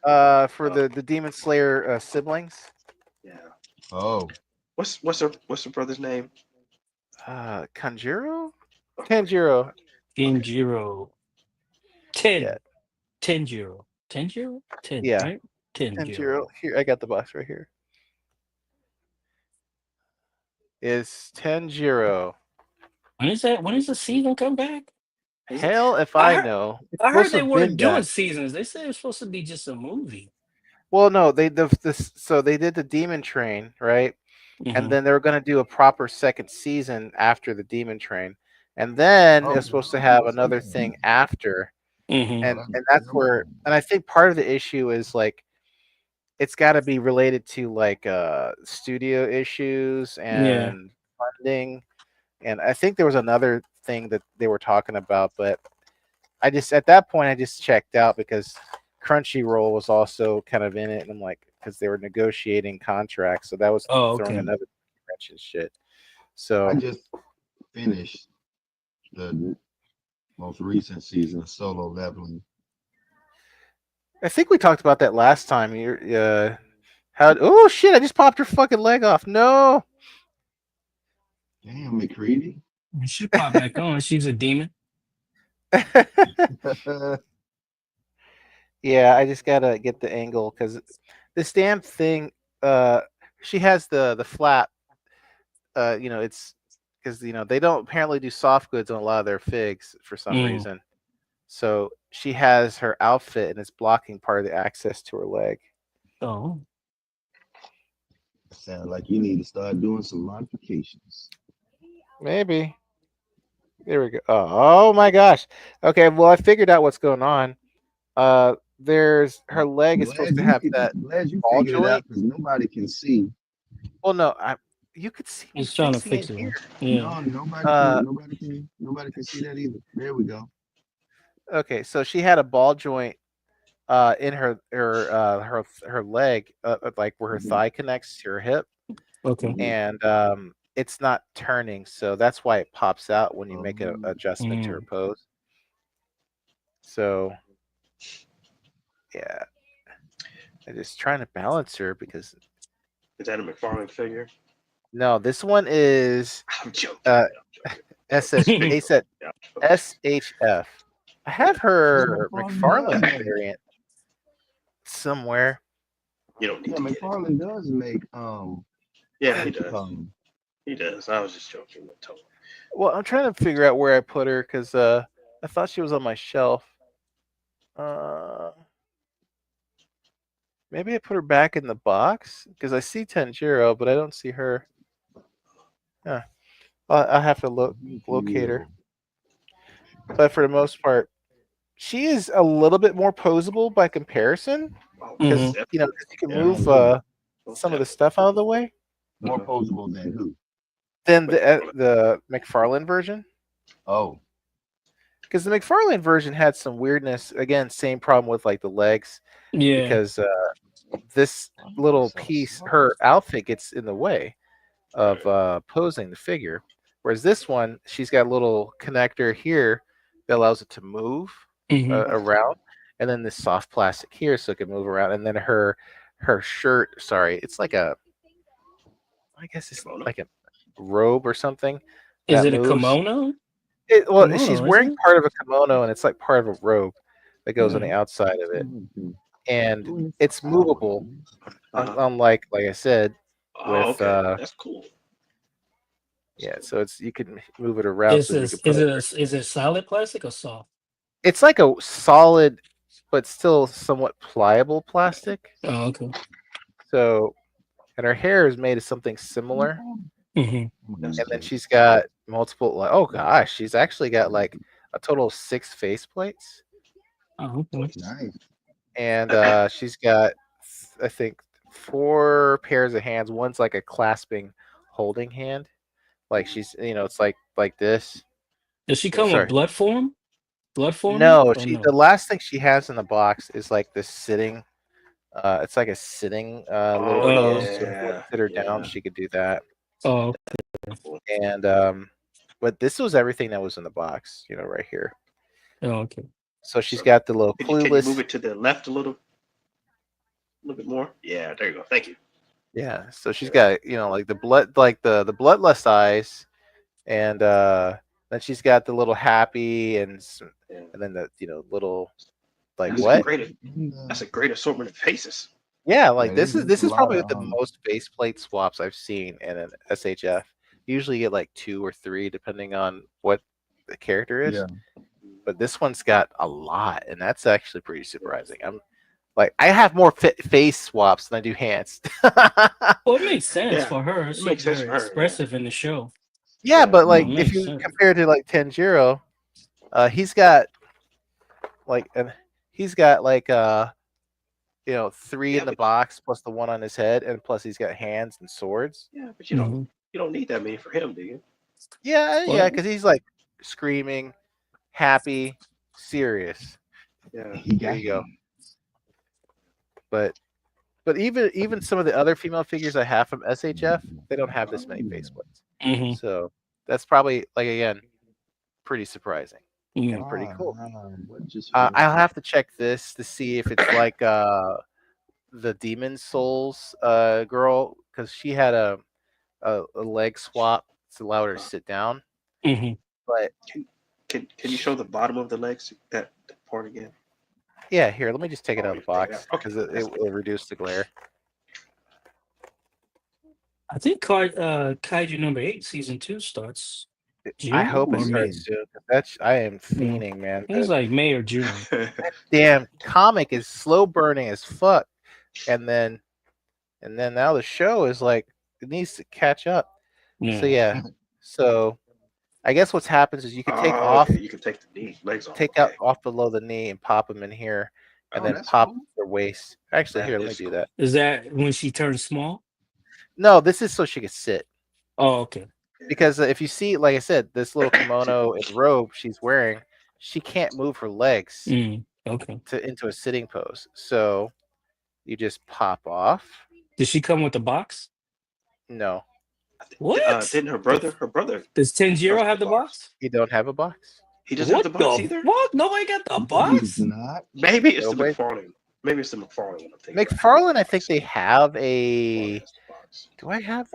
For the Demon Slayer siblings. Yeah. Oh, What's her brother's name? Kanjiro? Tanjiro. Genjiro. 10. Yeah. Tenjiro. Tenjiro? 10, Yeah. right? Tenjiro. Tanjiro. Here, I got the box right here. Is Tanjiro. When is that? When is the season come back? Hell if I I heard- know. It's I heard supposed they to have weren't been doing done. seasons. They said it was supposed to be just a movie. Well, no, so they did the Demon Train, right? Mhm. And then they were going to do a proper second season after the Demon Train, and then Oh, it's supposed to have another okay. thing after, Mhm. and that's where, and I think part of the issue is like it's got to be related to like studio issues and funding, and I think there was another thing that they were talking about, but I just at that point I just checked out because Crunchyroll was also kind of in it, and I'm like, because they were negotiating contracts, so that was Oh, throwing okay. another wrench and shit. I So just finished the most recent season of Solo Leveling. I think we talked about that last time. You're how? Oh shit! I just popped her fucking leg off. No. Damn, McCready. She popped back on. She's a demon. Yeah, I just gotta get the angle because this damn thing. She has the flap. It's because they don't apparently do soft goods on a lot of their figs for some Mm. reason. So she has her outfit and it's blocking part of the access to her leg. Oh. Sounds like you need to start doing some modifications. Maybe. There we go. Oh my gosh. Okay, well I figured out what's going on. There's her leg is supposed to have that. Glad you ball figured it out joint. because nobody can see. Well, no, you could see me He's trying to fixing fix it it. here. Yeah. No, nobody can see that either. There we go. Okay, so she had a ball joint in her leg, like where her thigh connects to her hip, Okay. and it's not turning, so that's why it pops out when you make an adjustment to her pose. So, yeah, I'm just trying to balance her because Is that a McFarlane figure? no, this one is I'm joking. SHF. I have her Well, McFarlane McFarlane does. variant somewhere. You don't need Yeah, to get it. McFarlane does make Yeah, he does. um, He does. I was just joking with Tony. Well, I'm trying to figure out where I put her because I thought she was on my shelf. Maybe I put her back in the box because I see Tanjiro, but I don't see her. Yeah, I'll have to locate her. But for the most part, she is a little bit more posable by comparison Oh, because definitely. you can Yeah. move some of the stuff out of the way. more posable than who? Than the McFarlane version. Oh, Because the McFarlane version had some weirdness. Again, same problem with like the legs. Yeah. Because this little piece, her outfit gets in the way of posing the figure. Whereas this one, she's got a little connector here that allows it to move around, and then this soft plastic here so it can move around. And then her shirt, sorry, it's like I guess it's like a robe or something. Is that it a moves. kimono? Well, she's Kimono, wearing isn't it? part of a kimono, and it's like part of a robe that goes on the outside of it, and it's movable. Unlike, like I said, Oh, with okay. That's cool. yeah, so you can move it around. Is So you it can put is it solid plastic or soft? it's like a solid, but still somewhat pliable plastic. Oh, okay. So, and her hair is made of something similar, Mhm. and then she's got multiple. Like, oh gosh, she's actually got like a total of 6 face plates. Oh, okay. Nice. And she's got, I think, 4 pairs of hands. One's like a clasping, holding hand, like she's, it's like this. Does she Oh, come with sorry. blood form? Blood forming? No, Or she. no? The last thing she has in the box is like this sitting. It's like a sitting little Oh pose. So if you want yeah, to sit her down, yeah. she could do that. Oh, And but this was everything that was in the box, right here. oh, okay. So she's So, got the little Can you move clueless. it to the left a little bit more? Yeah, there you go. Thank you. Yeah. So she's got, like the blood, like the bloodless eyes, and then she's got the little happy Yeah. and then the little like That's what? That's a great assortment of faces. Yeah, like Yeah, this is there's a probably lot the of, most faceplate swaps I've seen in an SHF. You usually get like 2 or 3 depending on what the character is. Yeah. But this one's got a lot, and that's actually pretty surprising. I'm like, I have more face swaps than I do hands. Well, it makes sense Yeah, for her. it She's makes sense very for her, yeah. expressive in the show. Yeah, Yeah. but like It if makes you sense. compare it to like Tenjiro, he's got like you know, 3 Yeah, in the but- box plus the 1 on his head, and plus he's got hands and swords. Yeah, but Mhm. you don't need that many for him, do you? Yeah, Well- because he's like screaming, happy, serious. Yeah. He There got you go. him. But even some of the other female figures I have from SHF, they don't have this many faceplates. Mhm. So that's probably, like, again, pretty surprising Yeah. and pretty cool. What just I'll have to check this to see if it's like the Demon Souls girl, because she had a leg swap to allow her to sit down. Mhm. But Can you show the bottom of the legs that part again? yeah, here, let me just take it out of the you take it box out. Okay, because that's it will reduce the glare. I think Kaiju number 8 season 2 starts. June I hope or it May. starts soon. I am fiending, man. It was like May or June. Damn comic is slow burning as fuck, and then now the show is like, it needs to catch up. Yeah. So yeah, so I guess what's happens is you can take off, Okay, you can take the legs off. take out off below the knee and pop them in here, and Oh, then that's pop cool. their waist. Actually, That here, let me is do cool. that. Is that when she turns small? No, this is so she can sit. Oh, okay. Because if you see, like I said, this little kimono and robe she's wearing, she can't move her legs Okay. into a sitting pose. So you just pop off. Does she come with a box? No, What? Didn't her brother? Does Tenjiro have the box? you don't have a box. He doesn't have the box either. Fuck? Nobody got the He's box? not. Maybe it's Nobody- the McFarlane. Maybe it's the McFarlane one I'm thinking. McFarlane, I think they have McFarlane a. has the box. Do I have?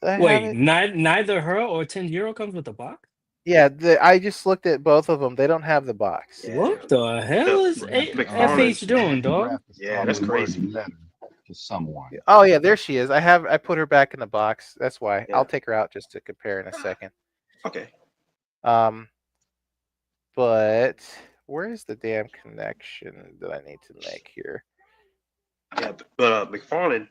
I have Wait, it? neither her or Tenjiro comes with a box? Yeah, I just looked at both of them. They don't have the box. Yeah. What the hell is McFarlane- FH doing, dog? Yeah, that's crazy. Letter to someone. Oh yeah, there she is. I put her back in the box. That's why. Yeah. I'll take her out just to compare in a second. Okay. But where's the damn connection that I need to make here? Yeah, but McFarlane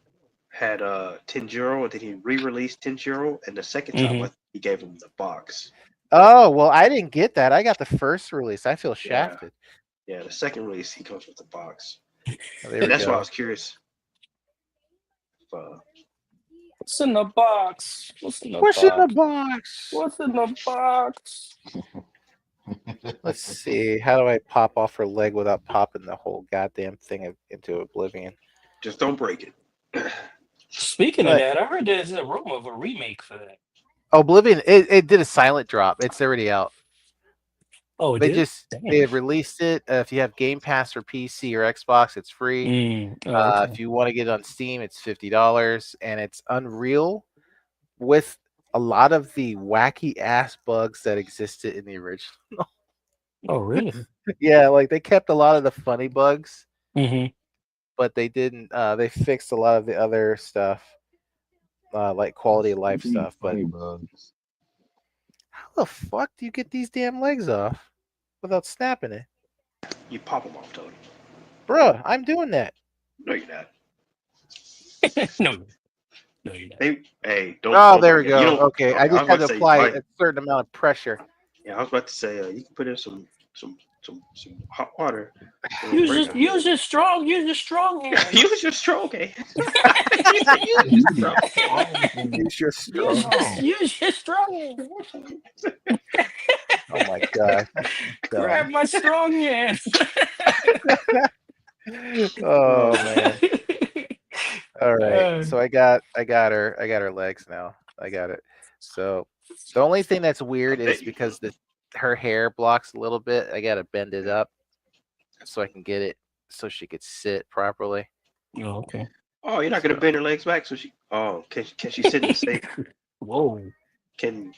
had Tenjiro, and then he re-released Tenjiro, and the second time Mhm. he gave him the box. Oh well, I didn't get that. I got the first release. I feel Yeah. shafted. Yeah, the second release he comes with the box. Oh, there we And that's why I go. was curious. What's in the box? What's in the What's box? in the box? What's in the box? Let's see. How do I pop off her leg without popping the whole goddamn thing into oblivion? Just don't break it. Speaking Right. of that, I heard there's a rumor of a remake for that. Oblivion. It did a silent drop. It's already out. Oh, it They did? just Damn. they released it. If you have Game Pass for PC or Xbox, it's free. Oh, okay. If you want to get it on Steam, it's $50, and it's Unreal with a lot of the wacky ass bugs that existed in the original. Oh, really? Yeah, like they kept a lot of the funny bugs, Mm-hmm. but they didn't. They fixed a lot of the other stuff, like quality of life stuff. But Funny bugs. how the fuck do you get these damn legs off without snapping it, You pop them off, Tony. bruh? I'm doing that. No, you're not. No, you're not. Hey, don't. Oh, don't there we forget. You go. don't- Okay, I was just about had to say, apply like- a certain amount of pressure. Yeah, I was about to say you can put in some some hot water. Use your strong hand. Use your strong hand. Use your strong. Use your strong hand. Oh my god. Grab my strong hand. Oh man. All right. So I got her legs now. I got it. So the only thing that's weird is because her hair blocks a little bit. I gotta bend it up so I can get it so she could sit properly. Oh, okay. Oh, you're not gonna bend her legs back so she. Oh, can she sit in the safe? Whoa. Can.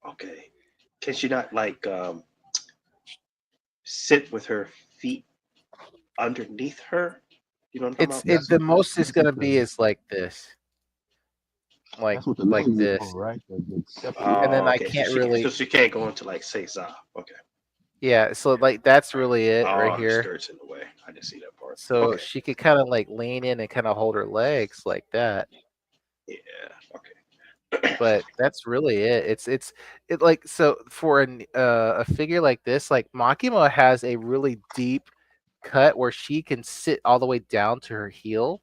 Okay. Can she not like sit with her feet underneath her? You know what I'm talking It's the most it's gonna be is like this. Like That's what the legs this. are for, right? about? And then I Okay, can't so really- So she can't go into like seiza. Okay. Yeah, so like that's really it right The here. skirt's in the way. I didn't see that part. So Okay. she could kind of like lean in and kind of hold her legs like that. Yeah. Okay. But that's really it. It like so for a figure like this, like Makima has a really deep cut where she can sit all the way down to her heel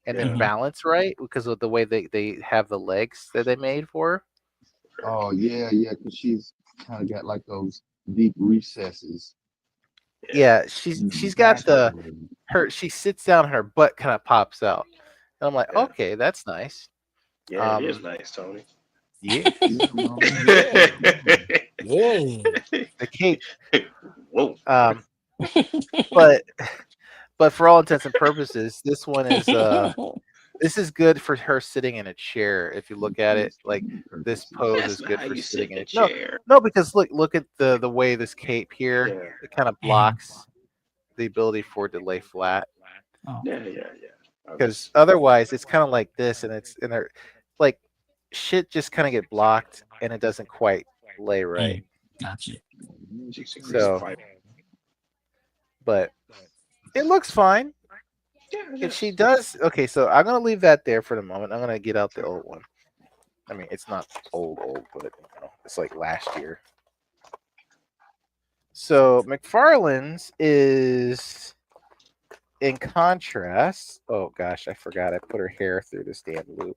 and then Yeah. balance right because of the way they have the legs that they made for her. Oh yeah, because she's kind of got like those deep recesses. Yeah, she's got she sits down and her butt kind of pops out. And I'm like, Yeah. okay, that's nice. Yeah, it is nice, Tony. Yeah. Yeah. The cake. Whoa. But for all intents and purposes, this one is this is good for her sitting in a chair. If you look at it, like this pose That's is not good how for you sitting sit in in a a chair. No, because look at the way this cape here, Yeah. it kind of blocks the ability for it to lay flat. Yeah. Because otherwise, it's kind of like this, and it's in there, like shit just kind of get blocked, and it doesn't quite lay right. Gotcha. So, but it looks fine. Yeah, If she does, okay, so I'm gonna leave that there for the moment. I'm gonna get out the old one. I mean, it's not old, but it's like last year. So McFarlane's is, in contrast. Oh gosh, I forgot. I put her hair through this damn loop,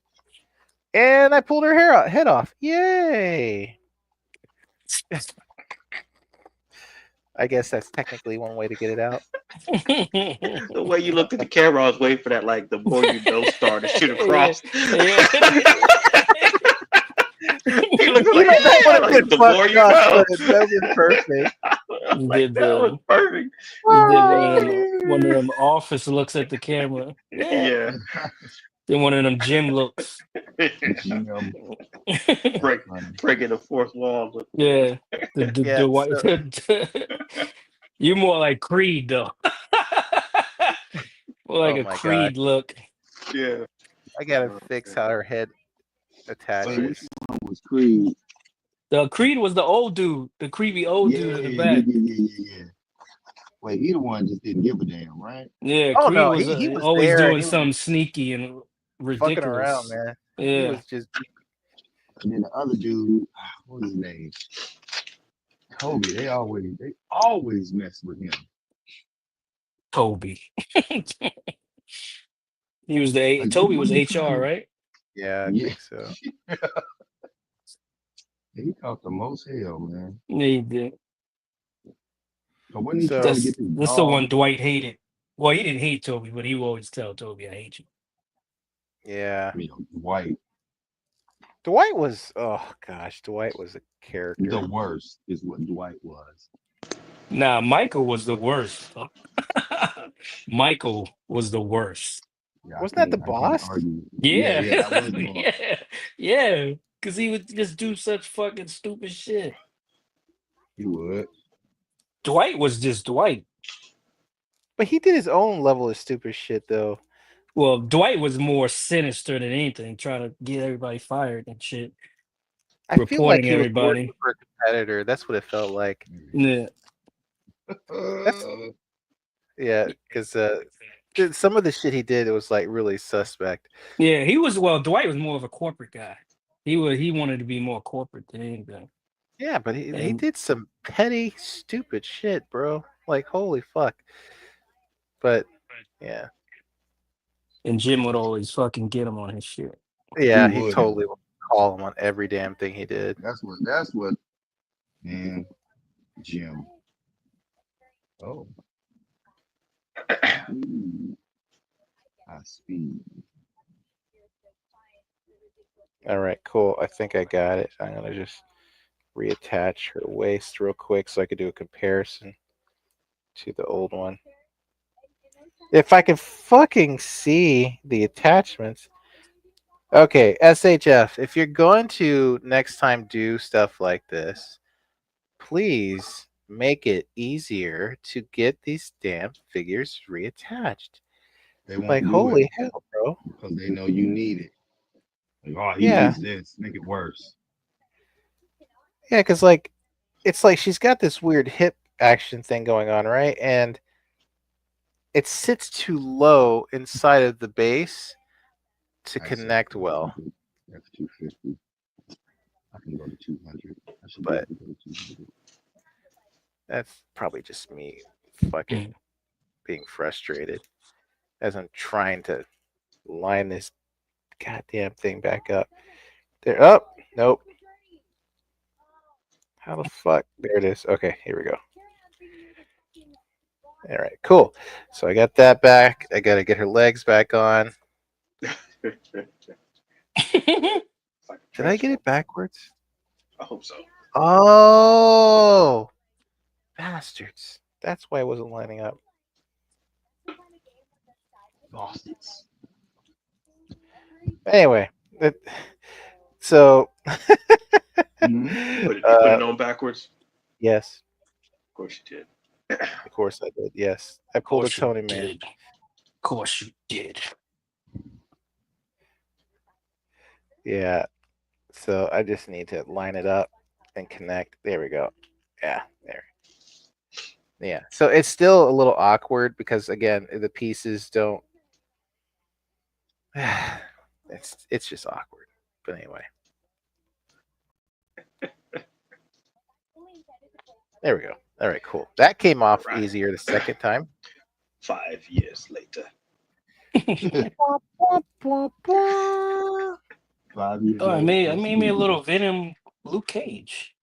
and I pulled her head off. Yay! I guess that's technically one way to get it out. The way you looked at the camera, I was waiting for that, like the more you know star to shoot across. Yeah. He looked like, that would have like, been the fun. more you Gosh, know. that was perfect. Like, that was perfect. You did one of them office looks at the camera. Yeah. Then one of them gym looks. Breaking the fourth wall. Yeah. Yeah, You're more like Creed though. More like Oh a my Creed look. Yeah. I gotta fix how her head attaches. Was Creed. The Creed was the old dude, the creepy old dude in the back. Yeah. Wait, he the one just didn't give a damn, right? Yeah, Oh, Creed no, was, he was always there and doing he was something sneaky and ridiculous. Fucking around, man. He Yeah. was just And then the other dude, what was his name? Kobe. They always mess with him. Toby. He was Toby was HR, right? yeah, I Yeah. think so. He caught the most hell, man. Yeah, he did. But when he So- tried to get That's the one Dwight hated. Well, he didn't hate Toby, but he would always tell Toby, "I hate you." Yeah. Dwight, Dwight was Dwight was a character. the worst is what Dwight was. Nah, Michael was the worst. Michael was the worst. Yeah, Wasn't that the I can't boss? argue. Yeah, that was the boss. yeah, because he would just do such fucking stupid shit. He would. Dwight was just Dwight. But he did his own level of stupid shit though. Well, Dwight was more sinister than anything, trying to get everybody fired and shit. I feel like Reporting he was everybody. working for a competitor. That's what it felt like. Yeah. Yeah, because some of the shit he did, it was like really suspect. Yeah, he was. Well, Dwight was more of a corporate guy. He wanted to be more corporate than anything. Yeah, but he And- did some petty, stupid shit, bro. Like, holy fuck. But yeah, And Jim would always fucking get him on his shit. yeah, Who he wouldn't? totally would call him on every damn thing he did. That's what, man, Jim. Oh. Ooh. High speed. All right, cool. I think I got it. I'm gonna just reattach her waist real quick so I could do a comparison to the old one. If I can fucking see the attachments. Okay, SHF, if you're going to next time do stuff like this, please make it easier to get these damn figures reattached. They won't Like, do holy it hell, bro. because they know you need it. Like, oh, he Yeah. needs this. Make it worse. Yeah, because, like, it's like she's got this weird hip action thing going on, right? And it sits too low inside of the base to connect well. That's 250. I can go to 200. I should But- be able to go to 200. That's probably just me fucking being frustrated as I'm trying to line this goddamn thing back up. There. Oh, nope. How the fuck? There it is. Okay, here we go. All right, cool. So I got that back. I got to get her legs back on. Did I get it backwards? I hope so. Oh, bastards. That's why I wasn't lining up. Bastards. Anyway, so Mhm. Put it on backwards. yes, Of course you did. of course I did. Yes, I pulled a Course you Tony man. did. Of course you did. Yeah. So I just need to line it up and connect. There we go. Yeah, there. Yeah. So it's still a little awkward because again, the pieces don't. It's just awkward. But anyway. There we go. All right, cool. That came off Right. easier the second time. 5 years later. 5 years Oh, I later, made me a little Venom Luke Cage.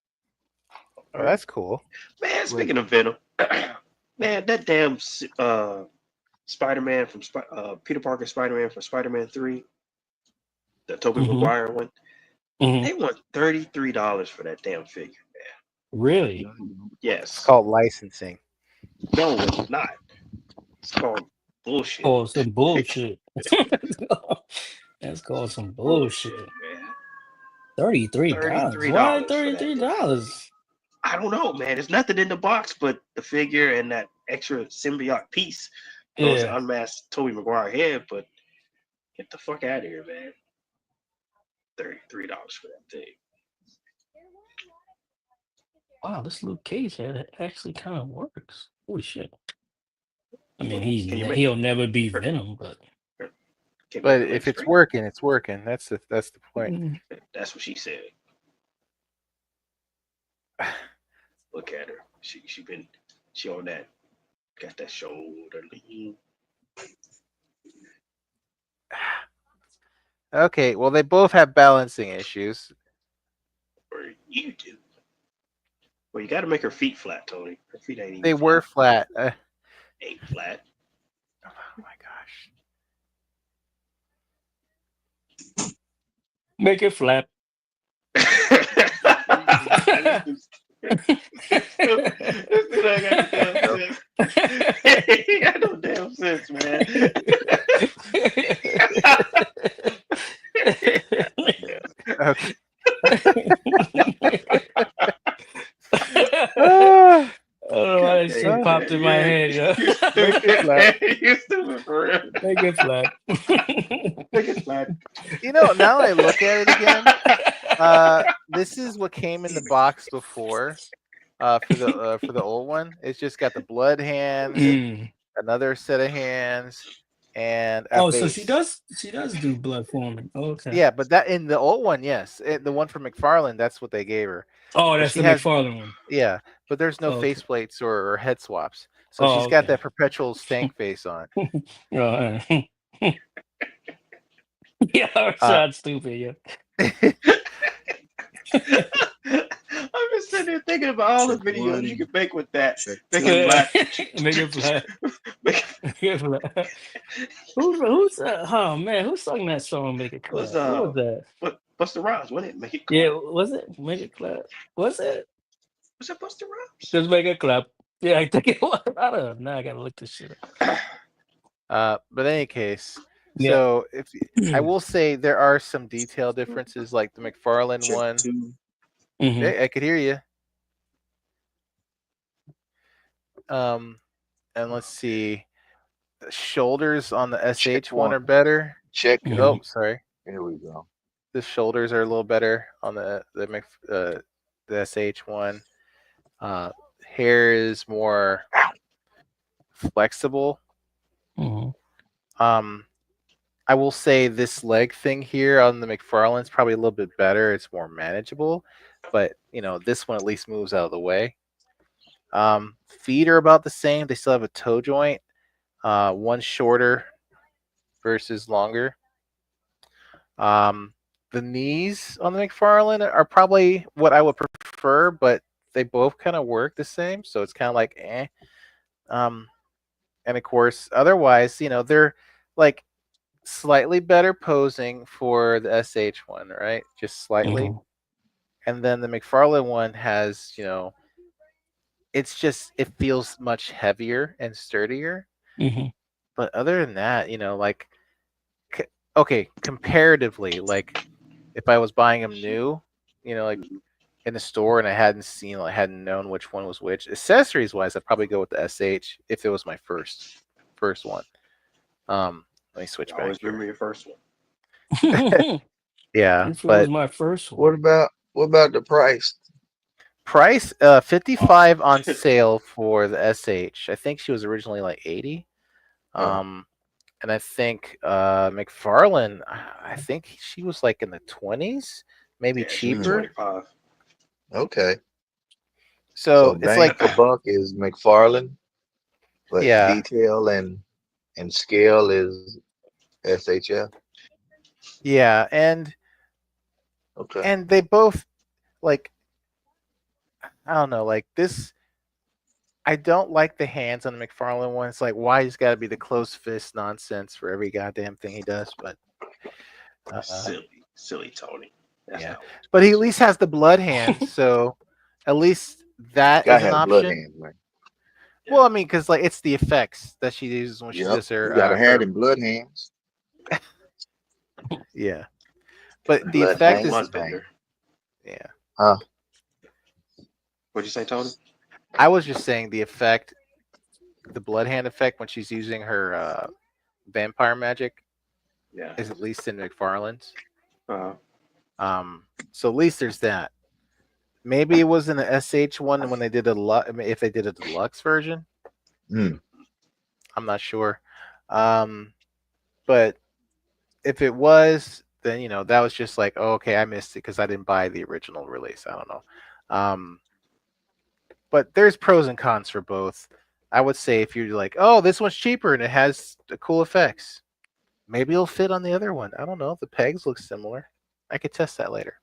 Oh, that's cool. Man, speaking of Venom, man, that damn Spider-Man from Peter Parker Spider-Man from Spider-Man 3, the Tobey Mhm. Maguire one, Mhm. they want $33 for that damn figure. Really? It's Yes. called licensing. No, it's not. It's called bullshit. Oh, some bullshit. That's called some bullshit. Man. $33. Why $33? I don't know, man. There's nothing in the box but the figure and that extra symbiote piece. It was an Yeah. unmasked Tobey Maguire head, but get the fuck out of here, man. $33 for that thing. Wow, this Luke Cage head actually kind of works. Holy shit. I mean, Can you make- he'll never be Venom, but Can't But make the if legs it's straight. working, it's working. That's the point. That's what she said. Look at her. She on that, got that shoulder lean. Okay, well they both have balancing issues. Or you do. Well, you got to make her feet flat, Tony. Her feet ain't even They were flat. ain't flat. Oh my gosh. make it flap. He got no damn sense, man. Okay. I don't know why that shit popped in my head. Yo. Make it flat. You stupid for real. Make it flap. Make it flat. You know, now I look at it again. This is what came in the box before. For the old one, it's just got the blood hands, Mm. another set of hands, and at Oh, so base. she does do blood forming. Okay. Yeah, but that in the old one, yes, the one from McFarlane, that's what they gave her. Oh, But that's she the has, McFarlane one. yeah, but there's no Okay. faceplates or head swaps, so Oh, she's got okay. that perpetual stank face on. Yeah. Yeah, Uh, that's stupid. Yeah. I'm just sitting there thinking about all the Check videos one, you can make with that. check Make two. it black. Make it black. Make Make it black. Who's oh man, who sung that song? Make it was clap. Who was that? Busta Rhymes, wasn't it? Make it Yeah, clap. was it Make It Clap? Was it? Was it Busta Rhymes? Just Make It Clap. Yeah, I think it was. I don't know. Now I gotta look this shit up. but in any case, Yeah. so if I will say there are some detail differences, like the McFarlane Check one. two. Mhm. Yeah, I could hear you. And let's see, the shoulders on the SH one one. are better. Check. Mhm. Oh, sorry. There we go. The shoulders are a little better on the SH one. Hair is more flexible. Mhm. I will say this leg thing here on the McFarlane's probably a little bit better. It's more manageable, but this one at least moves out of the way. Feet are about the same. They still have a toe joint, one shorter versus longer. The knees on the McFarlane are probably what I would prefer, but they both kind of work the same, so it's kind of like eh. And of course, otherwise, they're like slightly better posing for the SH one, right? Just slightly. Mhm. And then the McFarlane one has, it feels much heavier and sturdier. Mhm. But other than that, like, okay, comparatively, like if I was buying them new, like in the store and I hadn't known which one was which, accessories wise, I'd probably go with the SH if it was my first one. Let me switch I back always here. remember your first one. Yeah, If it was but my first one. What about the price? price 55 on sale for the SH. I think she was originally like 80. And I think McFarlane, I think she was like in the 20s, maybe Yeah, she was cheaper. 25. Okay. So it's bang like for buck is McFarlane, but Yeah. detail and scale is SHF. Yeah, and Okay. they both, like, I don't know, like this. I don't like the hands on the McFarlane one. It's like, why he's got to be the closed fist nonsense for every goddamn thing he does. But Silly Tony. That's Yeah. not what but he at least has the blood hand, so at least that Guy is an has blood option. hands, man. Well, I mean, because like it's the effects that she uses when she Yep. does her. You got a her- hand and blood hands. yeah, but the Blood effect hands. is Bloodbender. yeah. What'd you say, Tony? I was just saying the effect, the blood hand effect when she's using her vampire magic Yeah. is at least in McFarlane's. Uh, So at least there's that. Maybe it was in the SH one when they did if they did a deluxe version. Hmm. I'm not sure. But if it was, then that was just like, oh, okay, I missed it because I didn't buy the original release. I don't know. But there's pros and cons for both. I would say if you're like, oh, this one's cheaper and it has the cool effects, maybe it'll fit on the other one. I don't know. The pegs look similar. I could test that later.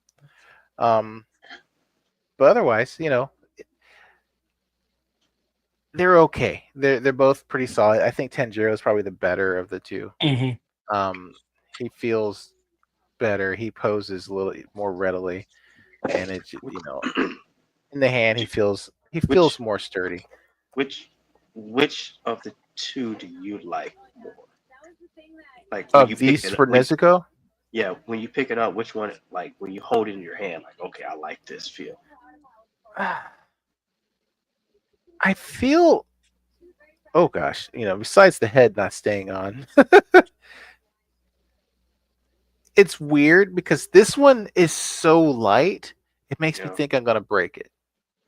But otherwise, they're okay. They're both pretty solid. I think Tanjiro is probably the better of the two. Mhm. He feels better. He poses a little more readily, and it's in the hand he feels more sturdy. which of the two do you like more? Like when Of you these pick it for up, when, Nezuko, yeah, when you pick it up, which one? Like when you hold it in your hand, like okay, I like this feel. I feel. Oh gosh, besides the head not staying on, it's weird because this one is so light. It makes me Yeah. think I'm gonna break it.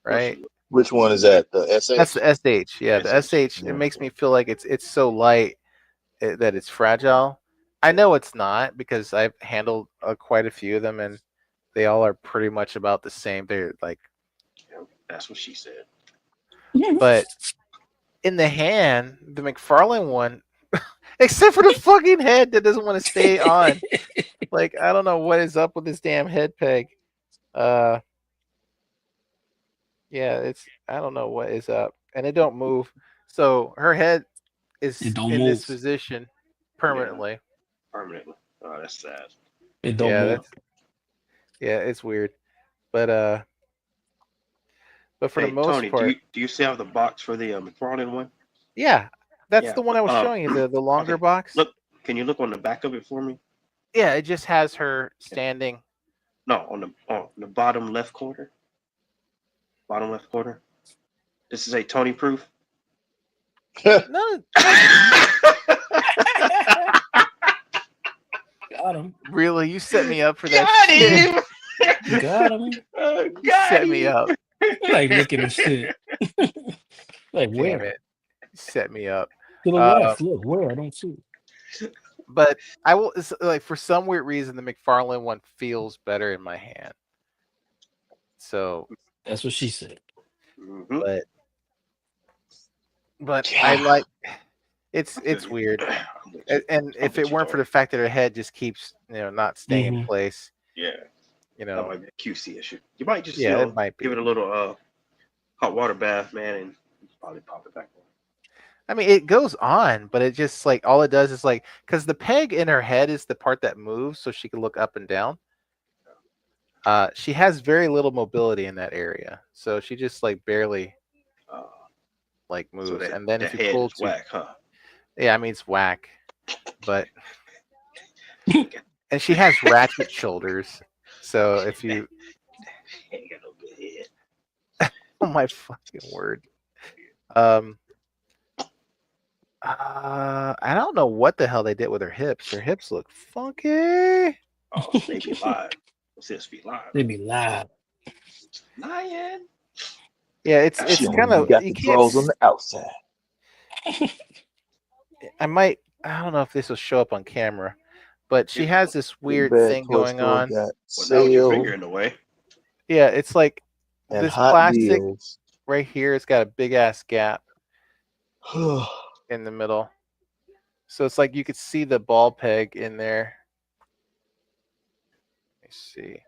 Right? Which one is that? The SH? That's the SH. Yeah, the SH. SH. It makes me feel like it's so light that it's fragile. I know it's not because I've handled quite a few of them, and they all are pretty much about the same. They're like, That's what she said. but in the hand, the McFarlane one, except for the fucking head that doesn't want to stay on. Like, I don't know what is up with this damn head peg. Yeah, I don't know what is up, and it don't move. So her head is It don't in this move. position permanently. Permanently. Oh, that's sad. It don't Yeah, move. it's weird, but for the Hey, most Tony, part, do you still have the box for the McFarlane one? yeah, that's Yeah. the one I was showing you, the longer Okay. box. Look, can you look on the back of it for me? Yeah, it just has her standing. No, on the bottom left corner. Bottom left corner. This is a Tony proof. No, Got him. really, you set me up for that Got shit. him. You got him. You set me up. Like looking at shit. Like Damn where? it, you set me up. To the left. Look where? I don't see. But I will like for some weird reason the McFarlane one feels better in my hand. So, That's what she said. Mhm. but Yeah. I like it's weird. And if it weren't for the fact that her head just keeps not staying in Mhm. place, Yeah, that might be a QC issue. You might just yeah, it might be. give it a little hot water bath, man, and probably pop it back on. I mean, it goes on, but it just like all it does is like because the peg in her head is the part that moves, so she can look up and down. She has very little mobility in that area, so she just like barely like moves. So that, and then that if you head pull is too, whack, huh? yeah, I mean it's whack, but and she has ratchet shoulders, so if you, Ain't got no good head. oh my fucking word, I don't know what the hell they did with her hips. Her hips look funky. Oh, they be live. What's this? Be live. They be loud. Lying. Yeah, it's She kind only of got you the can't. drawers on the outside. I don't know if this will show up on camera, but she has this weird Big Bad thing Toy going Store on. got Well, now with your sale finger in the way. Yeah, it's like and this hot plastic deals. right here. It's got a big ass gap in the middle, so it's like you could see the ball peg in there. Let me see.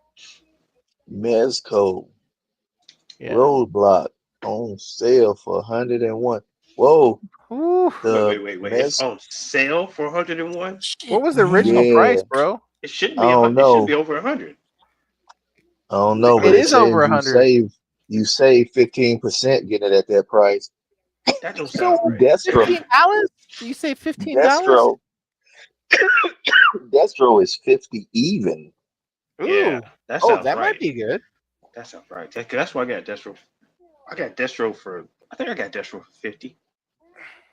Mezco Yeah. Roadblock on sale for 101. Whoa, Ooh. the Wait. It's on sale for 101. What was the original Yeah. price, bro? It shouldn't I be. don't It should know. be over 100. I don't know, It but it is over says 100. you save 15% getting it at that price. That don't sound right. Destro, $15? You say $15? Destro is 50 even. Ooh. Yeah, that Oh, sounds that right. might be good. That sounds right. That's why I got Destro. I got Destro for 50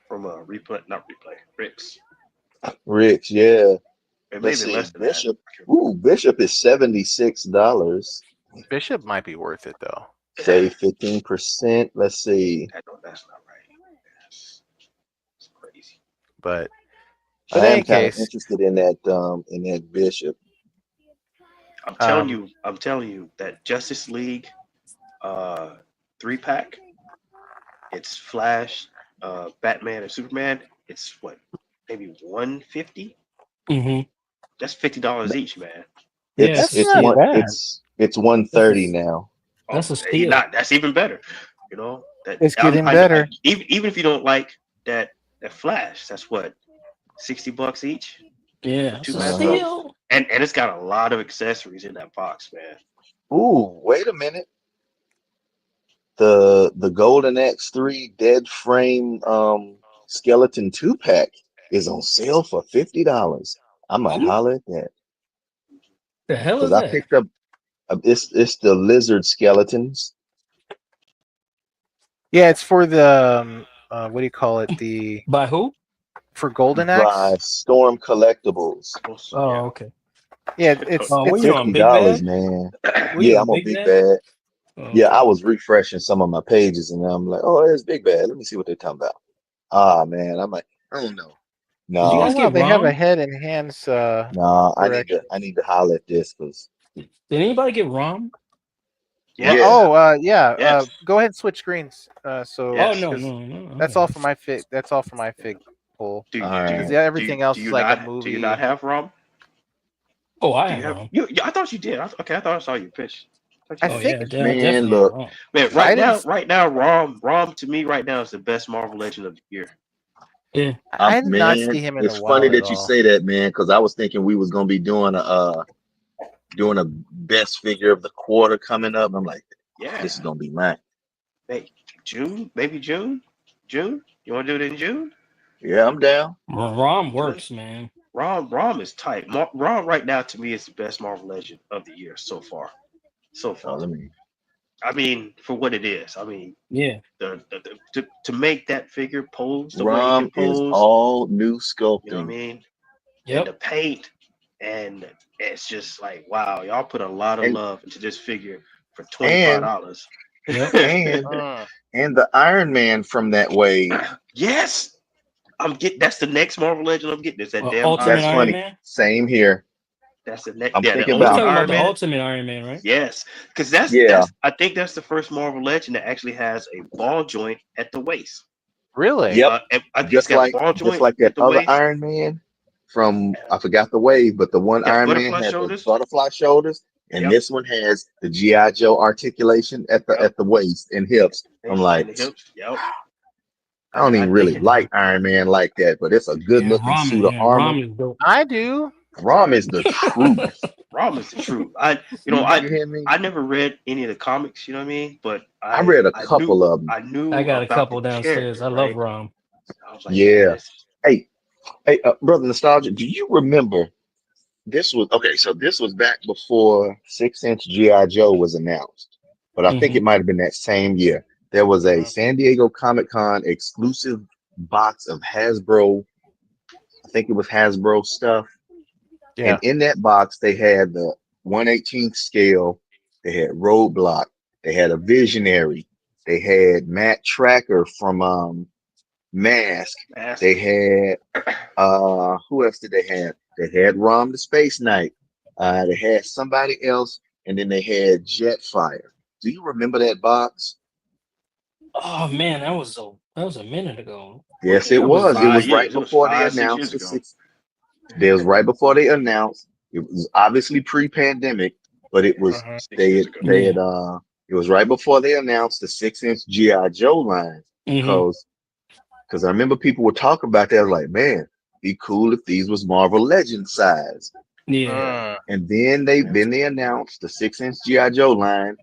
from Rick's. Rich, yeah. It may Let's be see, less than Bishop. that. Ooh, Bishop is $76. Bishop might be worth it though. Save 15%. Let's see. That's not right. That's crazy. But I in am any kind of case, interested in that Bishop. I'm telling you that Justice League 3-pack. It's Flash, Batman, and Superman. It's what, maybe 150. Mm-hmm. That's $50 each, man. Yes, It's not one. It's 130 now. That's a hey, steal. That's even better. You know that It's getting better. Even if you don't like that Flash, that's what, $60 each. Yeah, it's a Uh-huh. steal. And it's got a lot of accessories in that box, man. Ooh, wait a minute. The Golden X3 Dead Frame Skeleton 2-pack is on sale for $50. I might holler at that The hell is because I that? picked up. It's the lizard skeletons. Yeah, it's for the what do you call it? The By who? for Golden by Axe. Storm Collectibles. Oh, okay. Yeah, it's Oh, where you on, Big $50, Bad? man. Where you Yeah, on, I'm on Big Big Bad? Bad. Oh, Yeah, okay. I was refreshing some of my pages and I'm like, oh, there's Big Bad. Let me see what they're talking about. Ah, man, I'm like, I don't know. Did you Oh guys No, wow, get they have a ROM? head and hands no, correction. I need to holler at this because Did anybody get ROM? Well, Yes. yeah. yeah. Yes. Go ahead and switch screens. So Oh Yes. no, because no, no. that's all for my fig. That's all for my fig pull. Do All do Because right. yeah, do everything else is like a do you not movie. have ROM? Oh, I Do you have have ROM. you? Yeah, I thought you did. Okay, I thought I saw your pitch. I thought I you Oh did. yeah, think I Man, definitely have look, ROM. Man, I didn't. right now, ROM to me right now is the best Marvel Legend of the year. Yeah. I did not man, see him in the it's funny wild at that you all. say that, man, because I was thinking we was gonna be doing a best figure of the quarter coming up. I'm like, Yeah. this is gonna be mine. Hey, June, maybe June. June. You want to do it in June? Yeah, I'm down. ROM Do it. works, man. ROM is tight. ROM right now to me is the best Marvel Legend of the year so far. So Oh, far. let me. I mean, for what it is. I mean, Yeah. to make that figure pose the way Rom it is posed, all new you know what I sculpting, mean? And the Yep. paint, and it's just like, wow, y'all put a lot of and love into this figure for and $25. Yep. and Mm. and the Iron Man from that wave. Yes, I'm getting. That's the next Marvel Legend I'm getting. Is that damn Ultimate That's Iron Man? Iron funny. Man. Same here. That's the next. I'm Yeah, the thinking Oh, you're about Ultimate talking about Iron the Man. Ultimate Iron Man, right? Yes, because yeah, I think that's the first Marvel Legend that actually has a ball joint at the waist. Really? yep. It's got a ball Just joint like that at the other waist. Iron Man from I forgot the wave, but the one Got Iron Man butterfly had the shoulders. butterfly shoulders, and Yep, this one has the GI Joe articulation yep. at the waist and hips. I'm like, And the hips. Yep. I don't I even really dig it. Yeah. like Iron Man like that, but it's a good Yeah. looking ROM. suit of Yeah. armor. ROM is dope. I do. Rom is the truth. Rom is the truth. You hear me? I never read any of the comics. You know what I mean? But I read a couple of them. I knew I got a about the couple downstairs. character, I love right? ROM. I was like, man, Yeah. this. Hey, brother Nostalgia, do you remember this was okay? So this was back before 6-inch GI Joe was announced, but I think Hmm. it might have been that same year. There was a Mhm. San Diego Comic Con exclusive box of Hasbro. I think it was Hasbro stuff, and Yeah. in that box they had the 1/18th scale. They had Roadblock. They had a Visionary. They had Matt Tracker from Mask. Mask. They had who else did they have? They had Rom the Space Knight. They had somebody else, and then they had Jetfire. Do you remember that box? Oh man, that was a minute ago. Yes, it That was was. It was right It was before they 5, 6 years announced the ago. six. It was right before they announced. It was obviously pre-pandemic, but it was Mhm. 6 years ago. they Yeah. had it was right before they announced the 6-inch GI Joe line. Hmm. Because I remember people were talking about that. I was like, man, be cool if these was Marvel Legend size. Yeah. Yeah. Mm. And then they announced the 6-inch GI Joe line.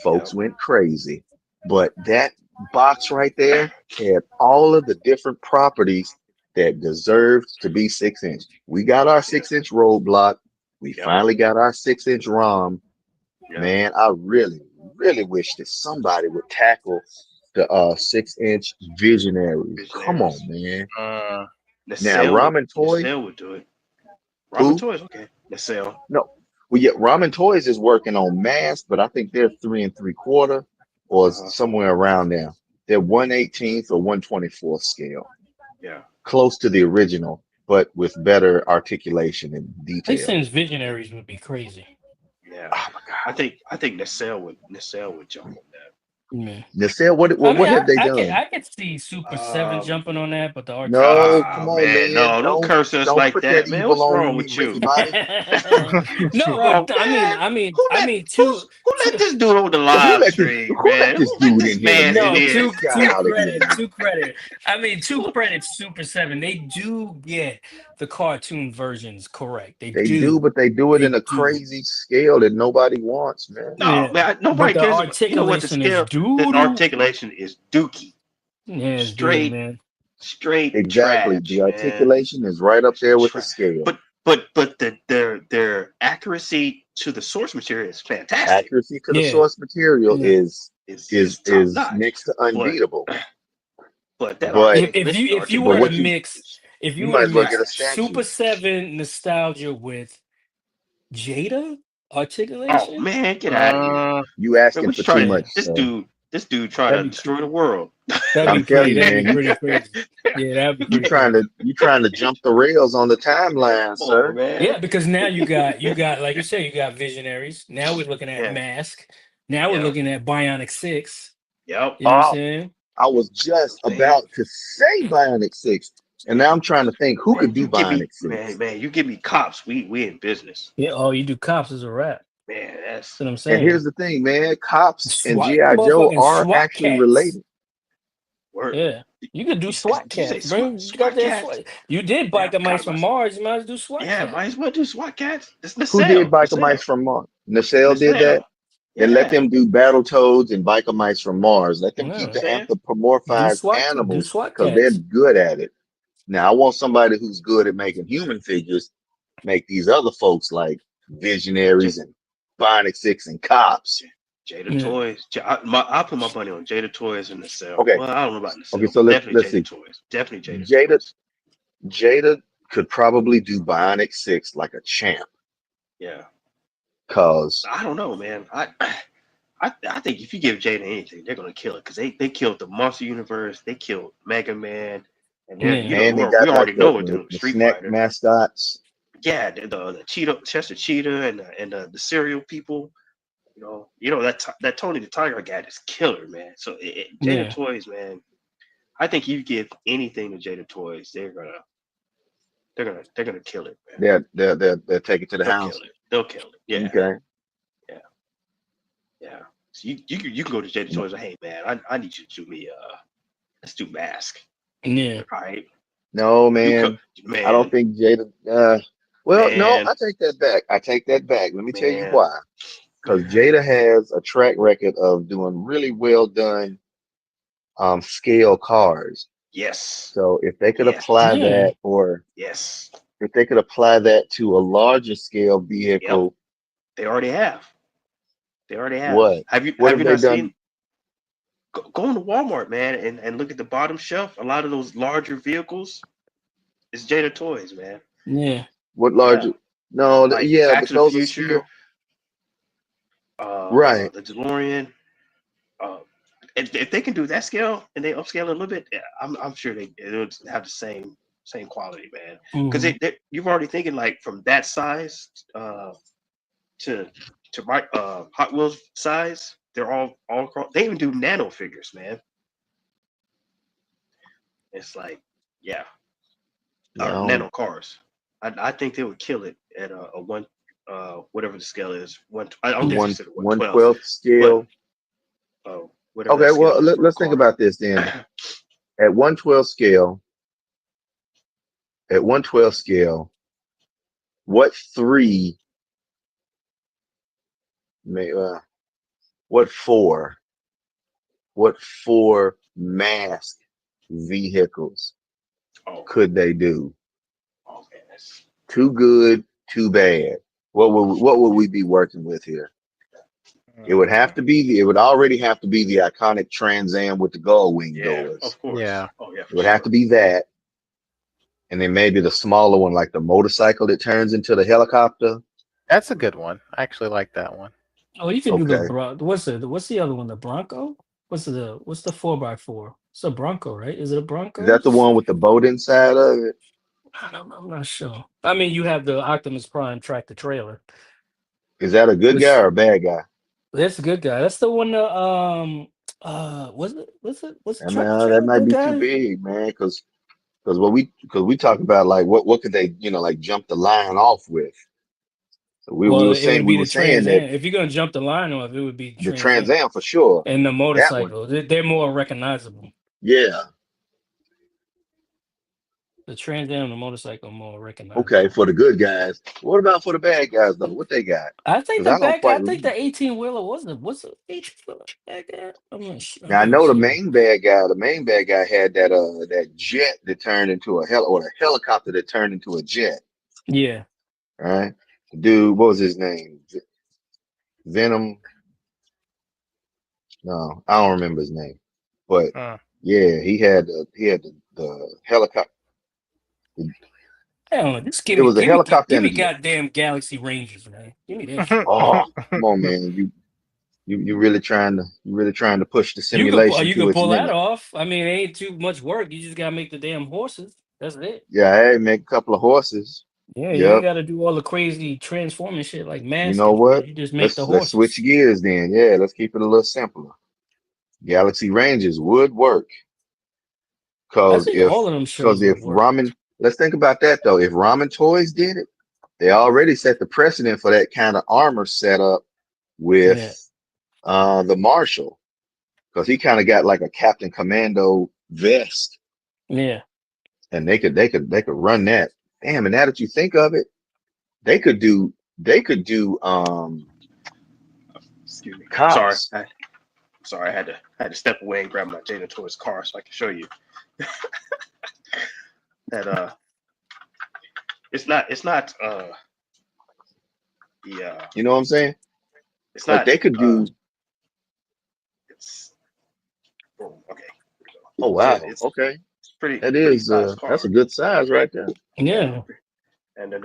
Folks Yep. went crazy. But that box right there had all of the different properties that deserved to be 6-inch. We got our 6-inch roadblock. We Yep. finally got our 6-inch ROM. Yep. Man, I really, really wish that somebody would tackle the 6-inch visionary. Come on, Visionaries. man. Mm. Now, Ramen Toys, Nacelle would do it. Ramen who? Toys, okay. Nacelle. No. Well, yeah, Ramen Toys is working on mass, but I think they're 3 3/4 or Uh-huh. somewhere around there. They're 1/18th or 1/24 scale, Yeah. close to the original, but with better articulation and They detail. since Visionaries would be crazy. Yeah. Oh my God. I think Nacelle would jump on that. Yeah. Nacelle, I mean, what have they done? I could see Super Seven jumping on that, but the No, articulation. come Ah, on, man, man. no, don't curse us Don't like put that that, man. evil What's on wrong me, with Ricky you? Bobby. No, Oh I mean, man, who let two, this dude on the live stream, Who let man? this Who let dude this in here, man man? in no, Get here? this guy out of here, man. two credit. I mean, two credits. Super Seven. They do get the cartoon versions correct. They They do, do. but they do it They in a do. crazy scale that nobody wants, man. No, Yeah, man, but nobody the cares. You know what? articulation is The doo doo. articulation is dookie, Yeah, it's doo doo, straight, man. straight Exactly. The trash, man. articulation is right up there with the Trash. scale. But their accuracy to the source material is fantastic. Accuracy to the Yeah, source material yeah. is Is top next notch. to But unbeatable. that But If you were to what articulation mix is if you you were might to as well get mix a Super statue. 7 nostalgia with Jada oh articulation, man, get out of here. Mm. You Man, asking what for you too trying yeah, to much, this sir. dude This dude trying That'd to be destroy the world. that'd I'm be pretty. telling you, That'd man, be pretty crazy. Yeah, that'd be you pretty crazy. trying to jump the rails on the timeline, Oh sir. man. Yeah, because now you got like you said, you got Visionaries. Now we're looking at Yeah. Mask. Now we're Yeah. looking at Bionic 6. Yep. You know what I'm Oh, saying? I was just Man. about to say Bionic 6, and now I'm trying to think who could do you give me, Bionic 6. man, you give me cops. We in business. Yeah. Oh, you do cops as a rap. Man, That's that's what I'm And saying. here's the thing, man, cops and SWAT, G.I. Joe motherfucking are SWAT actually cats. related. word. Yeah. You could do SWAT Did you say cats, bro. You SWAT got that cats? SWAT. You did Yeah, Biker Mice God, from Mars. You might as well do SWAT yeah, cats. might as well do SWAT cats. It's Who did Nacelle. Biker Mice from Mars? Nacelle did that? Then let Yeah. them do Battletoads and Biker Mice from Mars. Let them keep Yeah. the Saying? Do anthropomorphized SWAT. Do animals SWAT because they're cats. good at it. Now, I want somebody who's good at making human figures make these other folks like Visionaries and Bionic 6 and Cops. Jada Yeah. Toys. I'll put my money on Jada Toys and Nacelle. Okay. Well, I don't know about Nacelle. Okay, so let's Definitely Jada see. Toys. Definitely Jada Jada Toys. Jada could probably do Bionic 6 like a champ. Yeah. Cause I don't know, man. I think if you give Jada anything, they're gonna kill it because they killed the Monster Universe, they killed Mega Man, and they're Yeah. and they we got already like know what they're doing. the Street snack Fighter, mascots. yeah, the Cheetah, Chester Cheetah, and the cereal people. You know that Tony the Tiger guy is killer, man. So Jada Yeah. Toys, man. I think you give anything to Jada Toys, they're gonna kill it, man. They'll take it to the They'll house. kill it. They'll kill it. Yeah. Okay. Yeah. So you can go to Jada Toys and hey man, I need you to do me let's do Mask. Yeah. All right. No, man. Man. I don't think Jada well, no, Man. I take that back. Let me tell you Man. why. Because Jada has a track record of doing really well done scale cars. Yes. So if they could Yes. apply Yeah. that, or Yes. if they could apply that to a larger scale vehicle, They already have. what? Have you What have they not done? seen go into Walmart, man, and look at the bottom shelf. A lot of those larger vehicles, it's Jada Toys, man. Yeah. What larger? No, Like yeah, Back but to the those are Future, still right. the DeLorean. If they can do that scale and they upscale it a little bit, yeah, I'm sure it'll have the same quality, man. Because Mhm. you've already thinking like from that size to my Hot Wheels size, they're all across. They even do nano figures, man. It's like, yeah, or No, nano cars. I think they would kill it at a one, whatever the scale is. I don't think it's considered 1/12, 1/12 scale. but whatever that Okay, scale well is for a let's think car. about this then. At 1/12 scale, what three may what four mask vehicles Oh, could they do? okay, that's Too good, too bad. What would we be working with here? It would have to be it would already have to be the iconic Trans Am with the gull wing yeah, doors. of course. Yeah. Oh yeah, It for would sure. have to be that. And then maybe the smaller one, like the motorcycle that turns into the helicopter. That's a good one. I actually like that one. Oh, you can do the Okay. what's the other one? The Bronco? What's the 4x4? It's a Bronco, right? Is it a Bronco? Is that the one with the boat inside of it? I'm not sure. I mean, you have the Optimus Prime tractor trailer. Is that a good guy Which or a bad guy? that's a good guy. That's the one what's the I tractor mean, that trailer might good be too guy? big, man. Because we talk about like what could they like jump the line off with? So we Well, were it would saying we be were the saying Trans that Am. If you're gonna jump the line off, it would be the Trans Trans Am. Am for sure. And the That one, motorcycle, they're more recognizable. yeah. The Trans Am and the motorcycle are more recognizable. Okay, for the good guys. What about for the bad guys though? What they got? I think 'Cause the I don't back guy, quite I think remember. the 18-wheeler what's the 18-wheeler back guy? I'm not sure. Now I Let me know the see. main bad guy. The main bad guy had that jet that turned into a helicopter that turned into a jet. Yeah. Right? Dude, what was his name? Venom. No, I don't remember his name. But Uh, yeah, he had the helicopter. I don't know. Just It was a helicopter give and me a jet. goddamn Galaxy Rangers, man. Give me that shit. Oh, come on, man. You really trying to push the simulation You to could its pull that limit. off. I mean, it ain't too much work. You just gotta make the damn horses. That's it. Yeah, hey, make a couple of horses. Yeah, you ain't Yep. gotta do all the crazy transforming shit like You know masking. what? You just make the Let's switch horses. gears then. Yeah, let's keep it a little simpler. Galaxy Rangers would work. I Cause think if all of them shows if would work. ramen, let's think about that though. If Ramen Toys did it, they already set the precedent for that kind of armor setup with Yeah, the Marshall. Because he kind of got like a Captain Commando vest, yeah. and they could run that. Damn, and now that you think of it, they could do Excuse me. cops. Sorry, I had to step away and grab my Jada Toys car so I can show you that it's not the You know what I'm saying? it's Like not they could do. it's oh, okay. Oh wow, It's okay, pretty that pretty is sized car. that's a good size right there. Yeah. And then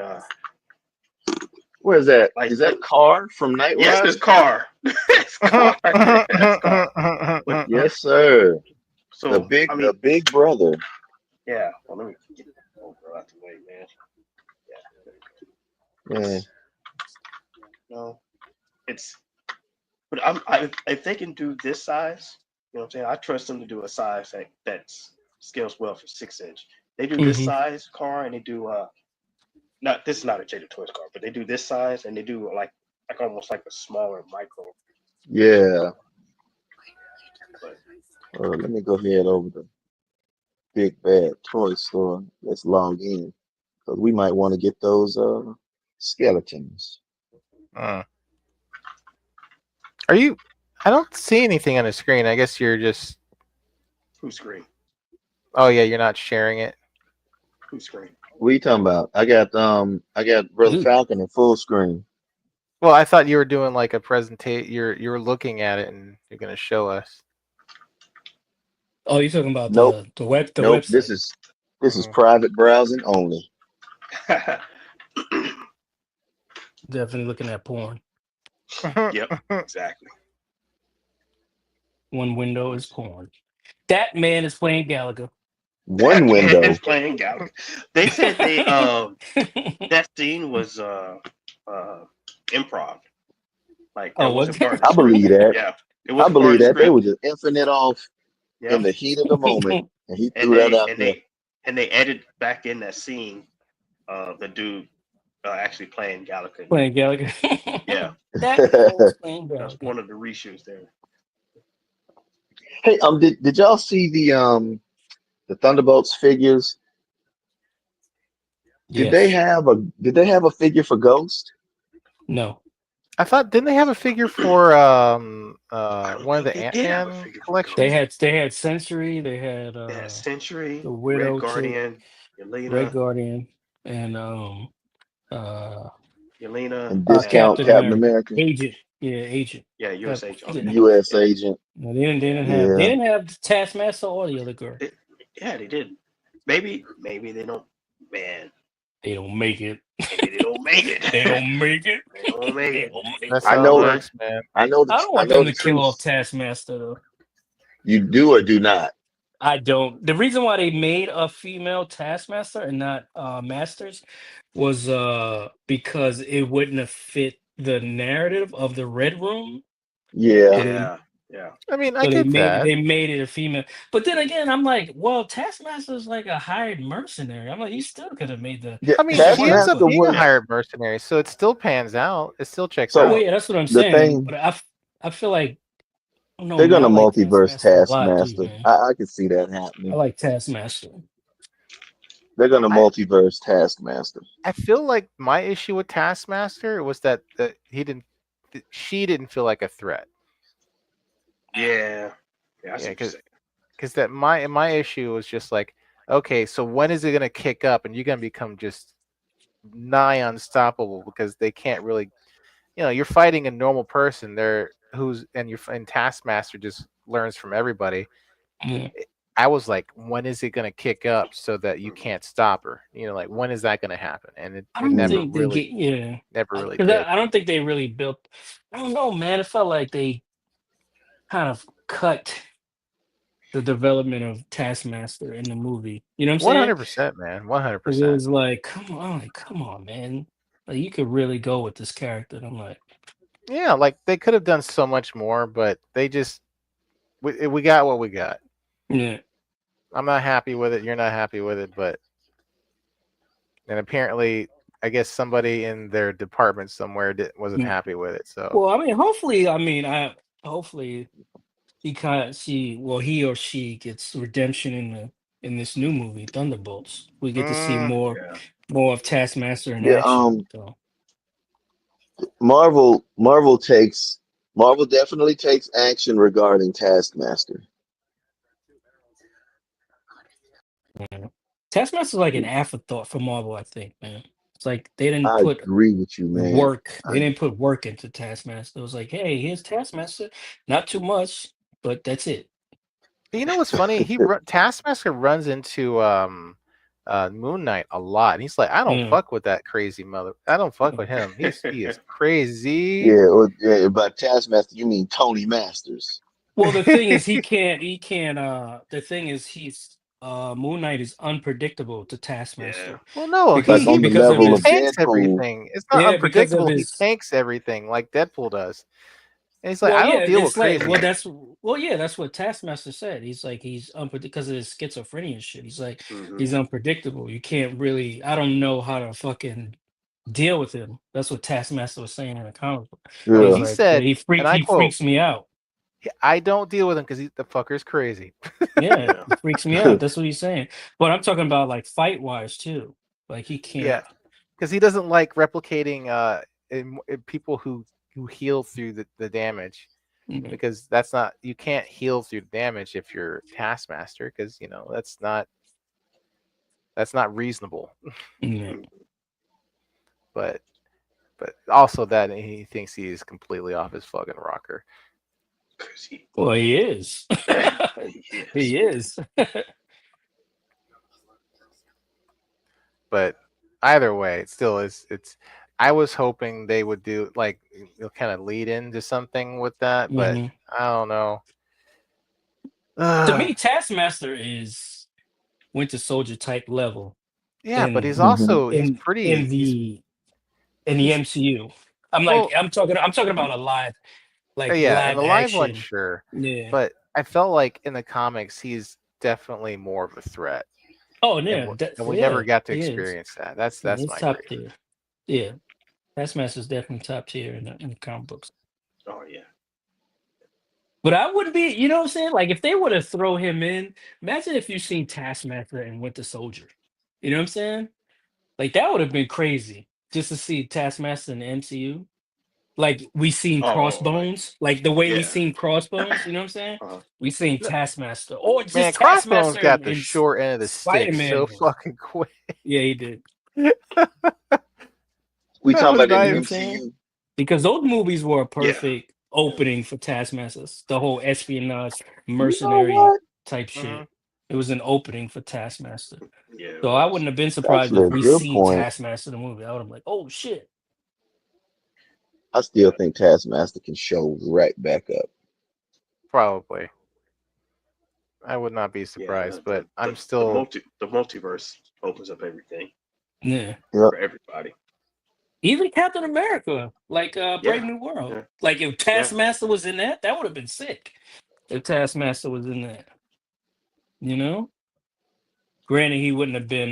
Where is that? like Is that Car from Knight yes, Rider? this car. It's car. It's car. But Yes, sir. The so big I mean, the big brother. yeah. Well, let me get the over out the way, man. Yeah. Yeah. No, it's but if they can do this size, you know what I'm saying? I trust them to do a size that's scales well for 6 inch. They do this Mhm. size car and they do not this is not a Jada Toys car, but they do this size and they do like almost like a smaller micro. Yeah. But Let me go ahead over the big bad toy store. Let's log in because we might want to get those skeletons. Are you? I don't see anything on the screen. I guess you're just. who's screen? Oh yeah, you're not sharing it. Who's screen? What are you talking about? I got Brother Ooh. Falcon in full screen. Well, I thought you were doing like a presentation. You're looking at it and you're gonna show us. Oh, you're talking about Nope. the Nope. website. This is private browsing only. Definitely looking at porn. Yep, exactly. One window is porn. That man is playing Galaga. One window. Is playing Galaga. They said that scene was improv. Like that Oh, wasn't what? part of the I believe script. that. Yeah, it I wasn't part believe of the that they script. were just infinite off Yeah, in the heat of the moment, and he and threw that out and there. they edited back in that scene of the dude actually playing Galaga. Playing Galaga. Yeah, That man is playing that's Galaga. one of the reshoots there. Hey, did y'all see the Thunderbolts figures? Did they Yes. have a figure for Ghost? No. I thought didn't they have a figure for don't one of think the they did have a Ant-Man figure for collections? They had Century. They had They had Century, the Red Widow chick, Guardian, Red Yelena, Guardian, and Yelena, And and discount Captain Captain America. America, Agent. Yeah, Agent. yeah, USA. Okay, U.S. yeah, agent. No, they yeah, Yeah. didn't have the Taskmaster or the other girl. yeah, they did. Maybe they don't. Man, They don't make it. maybe they don't make it. They don't make it. They don't make They it. don't make That's I how know it that. works, man. I know I don't I want know them the to kill truth. off Taskmaster though. You do or do not. I don't. The reason why they made a female Taskmaster and not Masters was because it wouldn't have fit the narrative of the Red Room. Yeah. So they Yeah. I mean, I get that. they made it a female. But then again, I'm like, well, Taskmaster is like a hired mercenary. I'm like, you still could have made the Yeah. I mean, This she ends up Taskmaster being a was hired mercenary, so it still pans out. It still checks so well, out. yeah, that's what I'm the saying. thing. But I feel like no They're man, I gonna like multiverse Taskmaster a lot too, Taskmaster. man. I can see that I happening. like Taskmaster. They're gonna I multiverse Taskmaster. I feel like my issue with Taskmaster was that she didn't feel like a threat. Yeah. I see Yeah, what you're saying. because that my issue was just like, okay, so when is it gonna kick up and you're gonna become just nigh unstoppable because they can't really, you're fighting a normal person there and Taskmaster just learns from everybody. Yeah. I was like, when is it gonna kick up so that you can't stop her? Like when is that gonna happen? And it I don't never think they really get never really because did. I don't think they really built. I don't know, man. It felt like they kind of cut the development of Taskmaster in the movie. You know what I'm saying? 100%, man. Because it 100%. was like, come on, man. Like you could really go with this character. And I'm like, Yeah, like they could have done so much more, but they just we got what we got. yeah. I'm not happy with it. You're not happy with it, but and apparently, I guess somebody in their department somewhere wasn't Mm. happy with it. So Well, hopefully he or she gets redemption in this new movie, Thunderbolts. We get to see mm, more of Taskmaster in Yeah, action. So Marvel definitely takes action regarding Taskmaster. yeah. Taskmaster's like an afterthought for Marvel, I think, man. It's like they didn't I put agree with you, man. They didn't put work into Taskmaster. It was like, hey, here's Taskmaster. Not too much, but that's it. you know what's funny? Taskmaster runs into Moon Knight a lot. And he's like, I don't Mm. fuck with that crazy mother. I don't fuck with him. He is crazy. Yeah, by Taskmaster you mean Tony Masters. Well, the thing is the thing is Moon Knight is unpredictable to Taskmaster. Yeah. Well, no, Because- Like on the because of level he of his- tanks Deadpool. everything. It's not Yeah, because of unpredictable. He his- tanks everything like Deadpool does. And he's like, I don't deal with it's like, crazy. that's what Taskmaster said. He's like, he's because of his schizophrenia shit. He's like, Mhm. he's unpredictable. You can't really. I don't know how to fucking deal with him. That's what Taskmaster was saying in the comic book. Yeah. He said, he and I quote, freaks me out. I don't deal with him because the fucker's crazy. Yeah, it freaks me out. That's what he's saying. But I'm talking about like fight wise too. Like he can't. Yeah, because he doesn't like replicating in people who heal through the damage. Mhm. Because you can't heal through damage if you're Taskmaster, because that's not reasonable. Yeah. But also that he thinks he is completely off his fucking rocker. 'Cause Well, he is. He is. But either way, it still is. I was hoping they would do like kind of lead into something with that, but Mhm. I don't know. To me, Taskmaster is Winter Soldier type level. Yeah, in- but he's also in he's the MCU. I'm talking about a live, like yeah, live in the live action. one, sure. Yeah. But I felt like in the comics, he's definitely more of a threat. Oh yeah. And we never got to he is. experience that. That's He's my top grief. tier. Yeah. Taskmaster's definitely top tier in the comic books. Oh yeah. But I wouldn't be, you know what I'm saying? Like if they were to throw him in, imagine if you seen Taskmaster and Winter Soldier. You know what I'm saying? Like that would have been crazy just to see Taskmaster in the MCU. Like we seen Oh, Crossbones, like the way we yeah. seen Crossbones. You know what I'm saying? Uh-huh. We seen Taskmaster, or just Man, Crossbones Taskmaster got the in short end of the stick Spider-Man so movie. fucking quick. Yeah, he did. We talking about That in the was MCU. Because those movies were a perfect opening for Taskmasters. The whole espionage, mercenary type shit. Mhm. It was an opening for Taskmaster. Yeah. So I wouldn't have been surprised Actually, if a we good see point. Taskmaster in the movie. I would have been like, oh shit. I still think Taskmaster can show right back up. Probably. I would not be surprised, but I'm still. The multiverse opens up everything Yeah. for everybody. Even Captain America, like Brave New World. Yeah. Like if Taskmaster was in that would have been sick. If Taskmaster was in that. You know? Granted, he wouldn't have been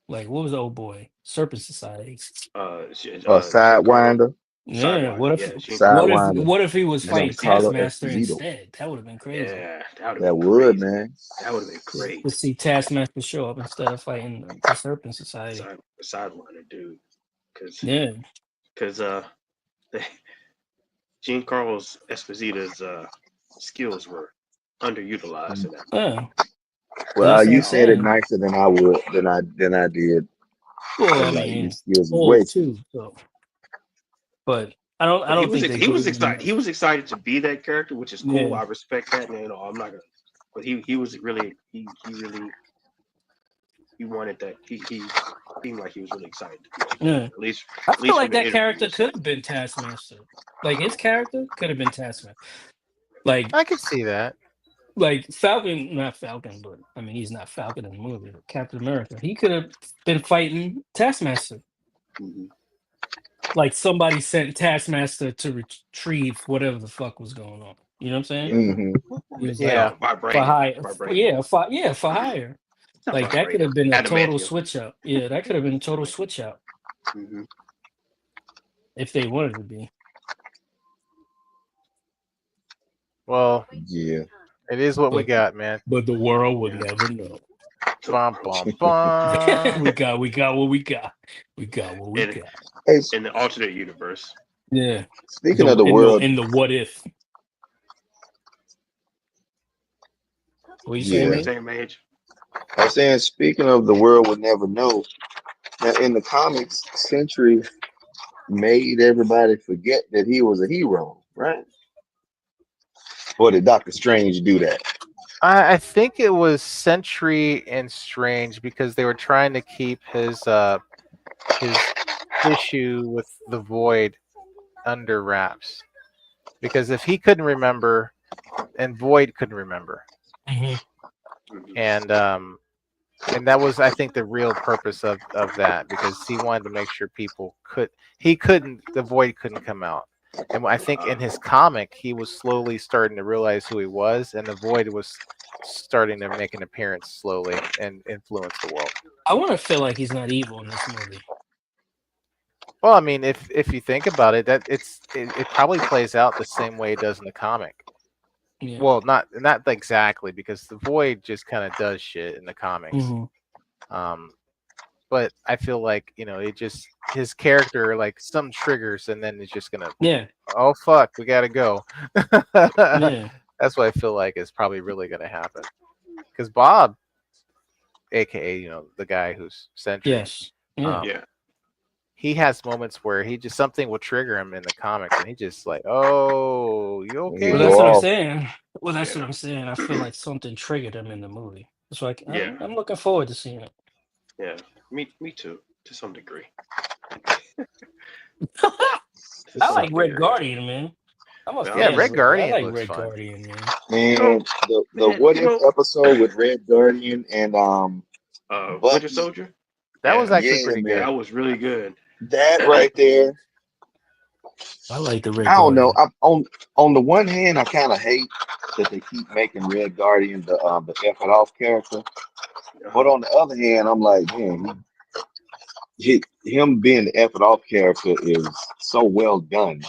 like what was the old boy? Serpent Society. Sidewinder. Yeah. What Sidewinder. What if he was And fighting Carlo Taskmaster Esposito. instead? That would have been crazy. Yeah, That would, man. That would have been great. To see Taskmaster show up instead of fighting the Serpent Society. Sidewinder, dude. Because Giancarlo Esposito's skills were underutilized in that. Yeah. Well, you That's said it insane. nicer than I would than I did. Well, I Like, mean, his skills is old way too. So. But I don't think he was excited. He was excited to be that character, which is cool. Yeah. I respect that. And, I'm not gonna. But he was really he wanted that. He seemed like he was really excited to be. Yeah. At least I feel like from the that character interviews. could have been Taskmaster. Like his character could have been Taskmaster. Like I could see that. Falcon, not Falcon, but I mean he's not Falcon in the movie. But Captain America, he could have been fighting Taskmaster. Mhm. Like somebody sent Taskmaster to retrieve whatever the fuck was going on. You know what I'm saying? Yeah. Hmm. He was Yeah. like for Vibranium. hire, Vibranium. for hire. Not Like that could have vibranium. been a total Adamantium. switch up. Yeah, that could have been a total switch out Mhm. if they wanted to be. Well, Yeah. it is what we But got, man. but the world would Yeah. never know. Bum bum bum. we got what we got. We got what we And- got. Hey, In the alternate universe. Yeah. speaking of the world, in the what if. What you saying, Yeah. mate? Same age. I was saying, speaking of the world would never know. Now, in the comics, Sentry made everybody forget that he was a hero, right? Or did Doctor Strange do that? I think it was Sentry and Strange because they were trying to keep his issue with the Void under wraps. Because if he couldn't remember, and Void couldn't remember, Mhm. and that was, I think, the real purpose of that, because he wanted to make sure people the Void couldn't come out. And I think in his comic, he was slowly starting to realize who he was, and the Void was starting to make an appearance slowly and influence the world. I want to feel like he's not evil in this movie. Well, I mean, if you think about it, it probably plays out the same way it does in the comic. Yeah. Well, not exactly, because the Void just kind of does shit in the comics. Mhm. But I feel like, it just, his character, like, some triggers, and then it's just gonna, Yeah. oh fuck, we gotta go. Yeah. That's what I feel like is probably really gonna happen. Because Bob, aka the guy who's Sentry, Yes. Yeah. Yeah. he has moments where he just, something will trigger him in the comics, and he just like, oh, you okay? Well, Yeah. that's what I'm Wow. saying. Well, that's Yeah. what I'm saying. I feel like something triggered him in the movie. So Yeah. I'm looking forward to seeing it. Yeah. Me too, to some degree. I like Red Yeah. Guardian, man. I'm a Yeah, fan. Red of Guardian I like looks Red fun. Guardian, man. And the Man, what if episode with Red Guardian and Winter Bucky, Soldier. That Yeah. was actually yeah, pretty man, good. That was really good. that right there. I like the Red I don't know. Guardian. I'm on the one hand, I kind of hate that they keep making Red Guardian the F it off character, but on the other hand, I'm like, man, him being the F it off character is so well done.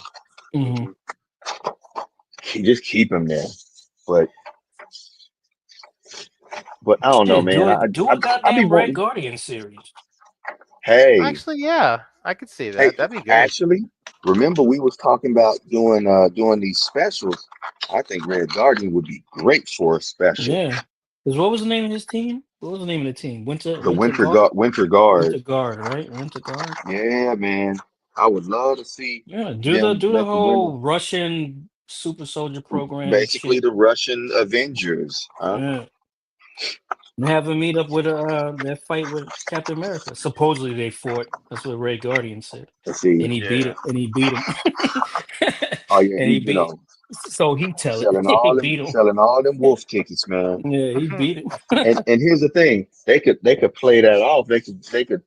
Mhm. You just keep him there, but I don't know, Shit, man. do a I be goddamn Red wanting. Guardian series. Hey, Actually, yeah, I could see hey, that. That'd be good. actually, remember we was talking about doing these specials. I think Red Guardian would be great for a special. Yeah. Because what was the name of his team? What was the name of the team? The Winter Guard? Winter Guard. Winter Guard, right? Winter Guard. Yeah, man. I would love to see Yeah, them do the let the women, whole Russian super soldier program basically shit. the Russian Avengers. Huh? Yeah. And have him meet up with that fight with Captain America. Supposedly they fought. That's what Red Guardian said. Let's see. And he beat him. And he beat him. Oh yeah, And he he beat. So he tell it. He beat him. selling all them wolf tickets, man. Yeah, he beat him. And here's the thing, they could play that off. They could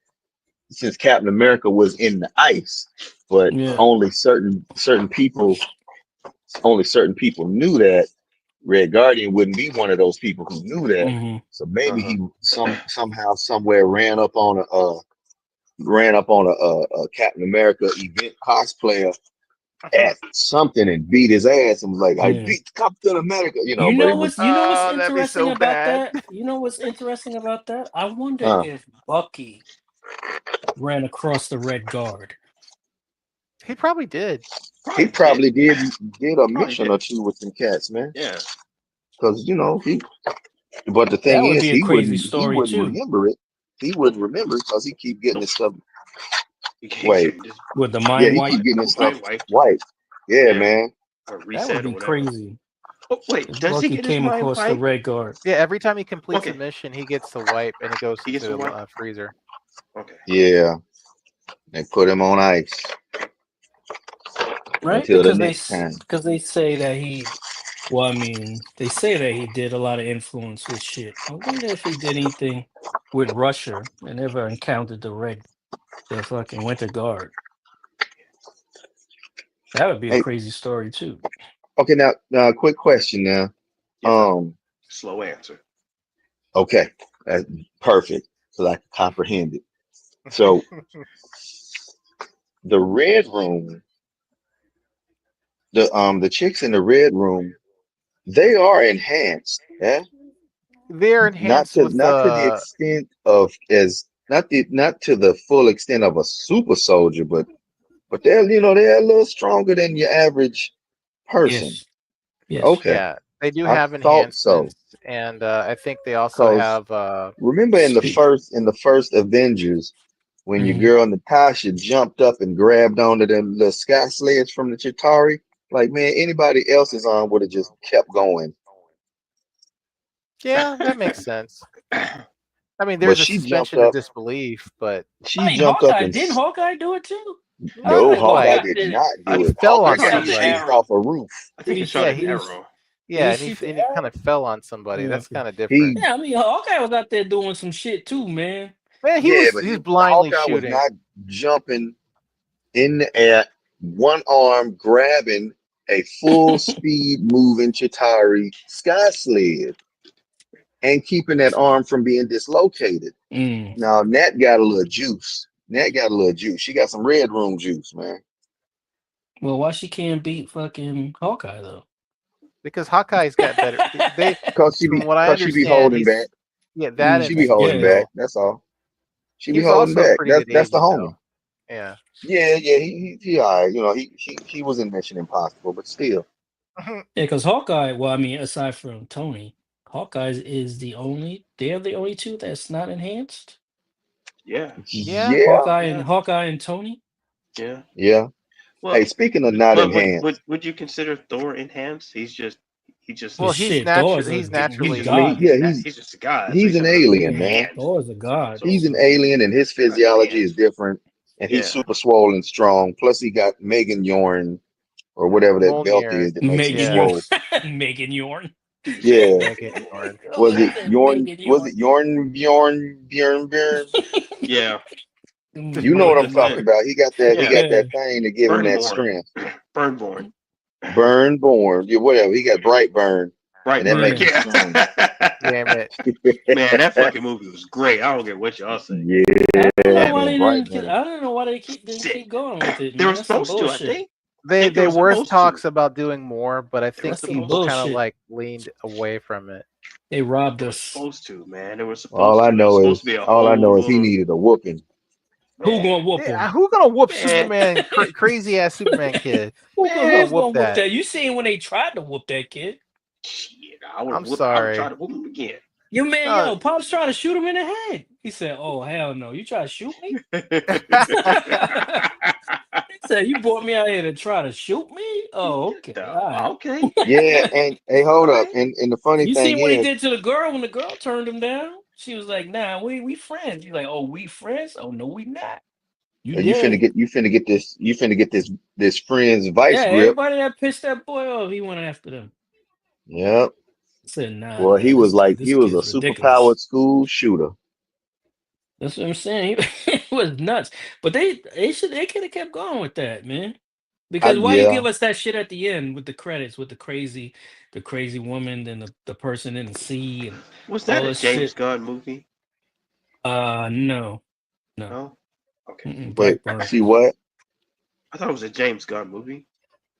since Captain America was in the ice, but Yeah. only certain people knew that. Red Guardian wouldn't be one of those people who knew that. Mhm. So maybe he somehow somewhere ran up on a Captain America event cosplayer at something and beat his ass and was like, I Yeah. beat Captain America, You but know it was what's Oh, that'd be interesting so about bad. that? You know what's interesting about that? I wonder Huh. if Bucky ran across the Red Guard. He probably did. he probably did a Probably mission did. or two with some cats, man. Yeah. Because he but the That thing would is be a crazy story he wouldn't too. remember it. He wouldn't remember it because he keep getting his stuff. You can't Wait. just With the Yeah, mind he wipe. keep getting his stuff mind wipe white. Yeah, Yeah. man. or That reset would or be whatever. crazy. Oh, wait, If does he Bucky get his came mind across the wiped? Red Guard. Yeah, every time he completes Okay. a mission, he gets the wipe, and he goes He gets into the the wipe? freezer. Okay. Yeah. They put him on ice Right? until the Because next time. they say that he Well, I mean, they say that he did a lot of influence with shit. I wonder if he did anything with Russia and ever encountered the fucking Winter Guard. That would be a Hey, crazy story too. okay, now, quick question now. Yes, sir. Um, Slow answer. okay, that's perfect, so I can comprehend it. So the red room, the chicks in the red room, they are enhanced, yeah. They're Not enhanced to with not to the extent of as not to the full extent of a super soldier, but they're a little stronger than your average person. Yes. Yes. Okay, yeah, they do I have thought so. enhancements, and I think they also Cause have remember Speak. in the first Avengers when your Mhm. girl Natasha jumped up and grabbed onto them little sky sleds from the Chitauri, like man, anybody else's arm would have just kept going. yeah, that makes sense. I mean, But there's a suspension of disbelief, but I she mean, jumped up Hawkeye and didn't Hawkeye do it too? I not don't no, think Hawkeye quite. Hawkeye did did it. not I, do He it. fell I on Hawkeye thought it got was the somebody. chased arrow. off a roof. I Did think he he shot Yeah, an shoot? arrow. Did he and shoot the he kind arrow? of fell on somebody. That's Okay. kind of different. He Yeah, I mean, Hawkeye was out there doing some shit too, man. Man, Yeah, but he's blindly Hawkeye was shooting. not jumping in the air, one arm grabbing a full speed moving Chitauri sky sled and keeping that arm from being dislocated. Mm. Now Nat got a little juice. Nat got a little juice. She got some red room juice, man. Well, why she can't beat fucking Hawkeye though? Because Hawkeye's got better. They, from what I Cause she be understand, holding back. he's yeah that and She be holding back. skill. That's all. She be He's holding also a back. pretty That's good that's the agent, homie. though. Yeah. Yeah, he all right. You know, he was in Mission Impossible, but still. Yeah, because Hawkeye, well, I mean, aside from Tony, Hawkeye is the only, they're the only two that's not enhanced. Yeah, Yeah. Yeah, yeah, Hawkeye and Tony. yeah. yeah. Hey, Well, speaking of not but enhanced, would you consider Thor enhanced? He's just But Well, shit, Thor is he's he's he's just I mean, naturally. God. yeah, he's just a god, so he's he's an not really alien, Yeah, man. enhanced. Thor is a god. So He's an So alien, and his not physiology is enhanced. different, and he's Yeah, super swollen strong. Plus, he got Megan Yorn or whatever that belt Mjolnir. is that makes him Megan Yeah. Yorn, swole. Megan Yorn. Yeah, Megan Yorn. Oh, he said Megan Was Yorn. it Yorn Bjorn? yeah. You know what I'm Megan talking Yorn. about. He Yeah, got Yeah. that thing to give him that Burnborn, strength. Burnborn, Burn born, yeah, whatever. He got bright burn, and that Brightburn. makes Yeah. him strong. Yeah. Damn it. Man, that fucking movie was great. I don't care what y'all say. Yeah, I don't know why man, they bright didn't get. burn. I don't know why they didn't Shit. keep going with it, They were man. That's some supposed to, I bullshit. think. I They think they were were supposed to. talks about doing more, but I They were think That's some people supposed kind of to. bullshit. like leaned away from it. They robbed They were us. supposed to, man. They were All supposed I to. It was know supposed to is be a all I whole know is he little needed a whooping. Who man. gonna whoop Yeah, them? who gonna whoop Man, Superman? Crazy ass Superman kid. Who gonna man. Who's whoop gonna whoop that? that? You seen when they tried to whoop that kid? Shit, I would have I'm whooped. I would try sorry. to whoop him again. Your man, No. yo, Pop's trying to shoot him in the head. He said, "Oh hell no! You try to shoot me?" He said, "You brought me out here to try to shoot me?" Oh, okay, all right. Okay. Yeah, and hey, All hold up. right. And the funny You thing seen what he is, did to the girl when the girl turned him down? She was like, "Nah, we friends." He's like, "Oh, we friends? Oh no, we not. You dead." you finna get this friend's Yeah, vice grip. everybody that pissed that boy off, he went after them. Yep. I said, "Nah, Well, nah, this he this was a kid's ridiculous." superpowered school shooter. That's what I'm saying. He was nuts. But they could have kept going with that, man. Because why you Yeah. give us that shit at the end with the credits with the crazy woman and the person in the sea and Was that all a this James shit? Gunn movie? No, no. No. Okay. Wait, Brightburn. see what? I thought it was a James Gunn movie.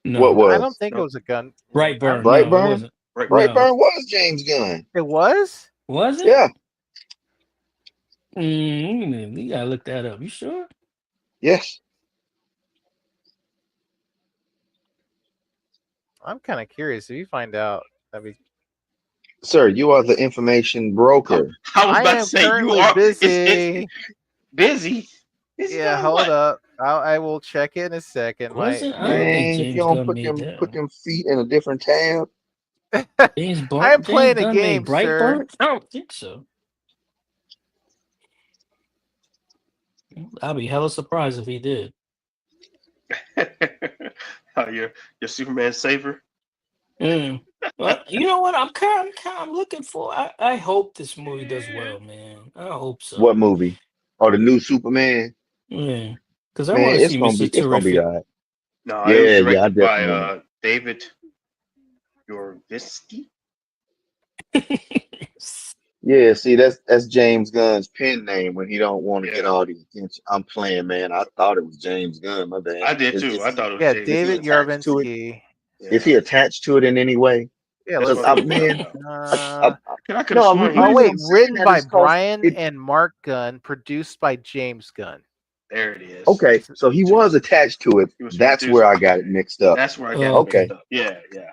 What No. I don't was? think it No. was a gun. I don't Brightburn. think No, it Brightburn? wasn't. Right. No. Brightburn was James Gunn. it was. Was it? Yeah. You gotta look that up. You sure? Yes. I'm kind of curious. If you find out, that'd be. Sir, you are the information broker. I was I about to am say you currently are. It's busy. busy. Busy Yeah, doing hold what? up. I will check it in a second. Was it? I don't My think Man, if you James don't Gunn made that put one. them feet in a different tab, I am James playing a Gunn made game, sir. Brightburn? I don't think so. I'll be hella surprised if he did. Oh, your Superman saver. Mm. Well, you know what? I'm looking for. I hope this movie does well, man. I hope What so. movie? Oh, the new Superman. Yeah, because I want Man, to see Mr. it's gonna be Terrific. all right. No, it was Yeah, I directed by definitely want. David Yorvisky. Yeah, see, that's James Gunn's pen name when he don't want to get Yeah, all the attention. I'm playing, man. I thought it was James Gunn. My bad. I did too. I thought it was Yeah, James Is he David Gunn. attached to it? Yarvinsky. Is he Yeah, attached to it in any way? Yeah, that's Because let's what I'm I, see. looking at man, now. I, I could have no, sworn he Oh was. reason wait, I'm saying written that by is because Brian it. and Mark Gunn, produced by James Gunn. There it is. Okay, It's- so he Two. was attached to it. He was That's where producing. I got it Okay, mixed up. that's where I got it Okay. mixed up. Yeah, yeah.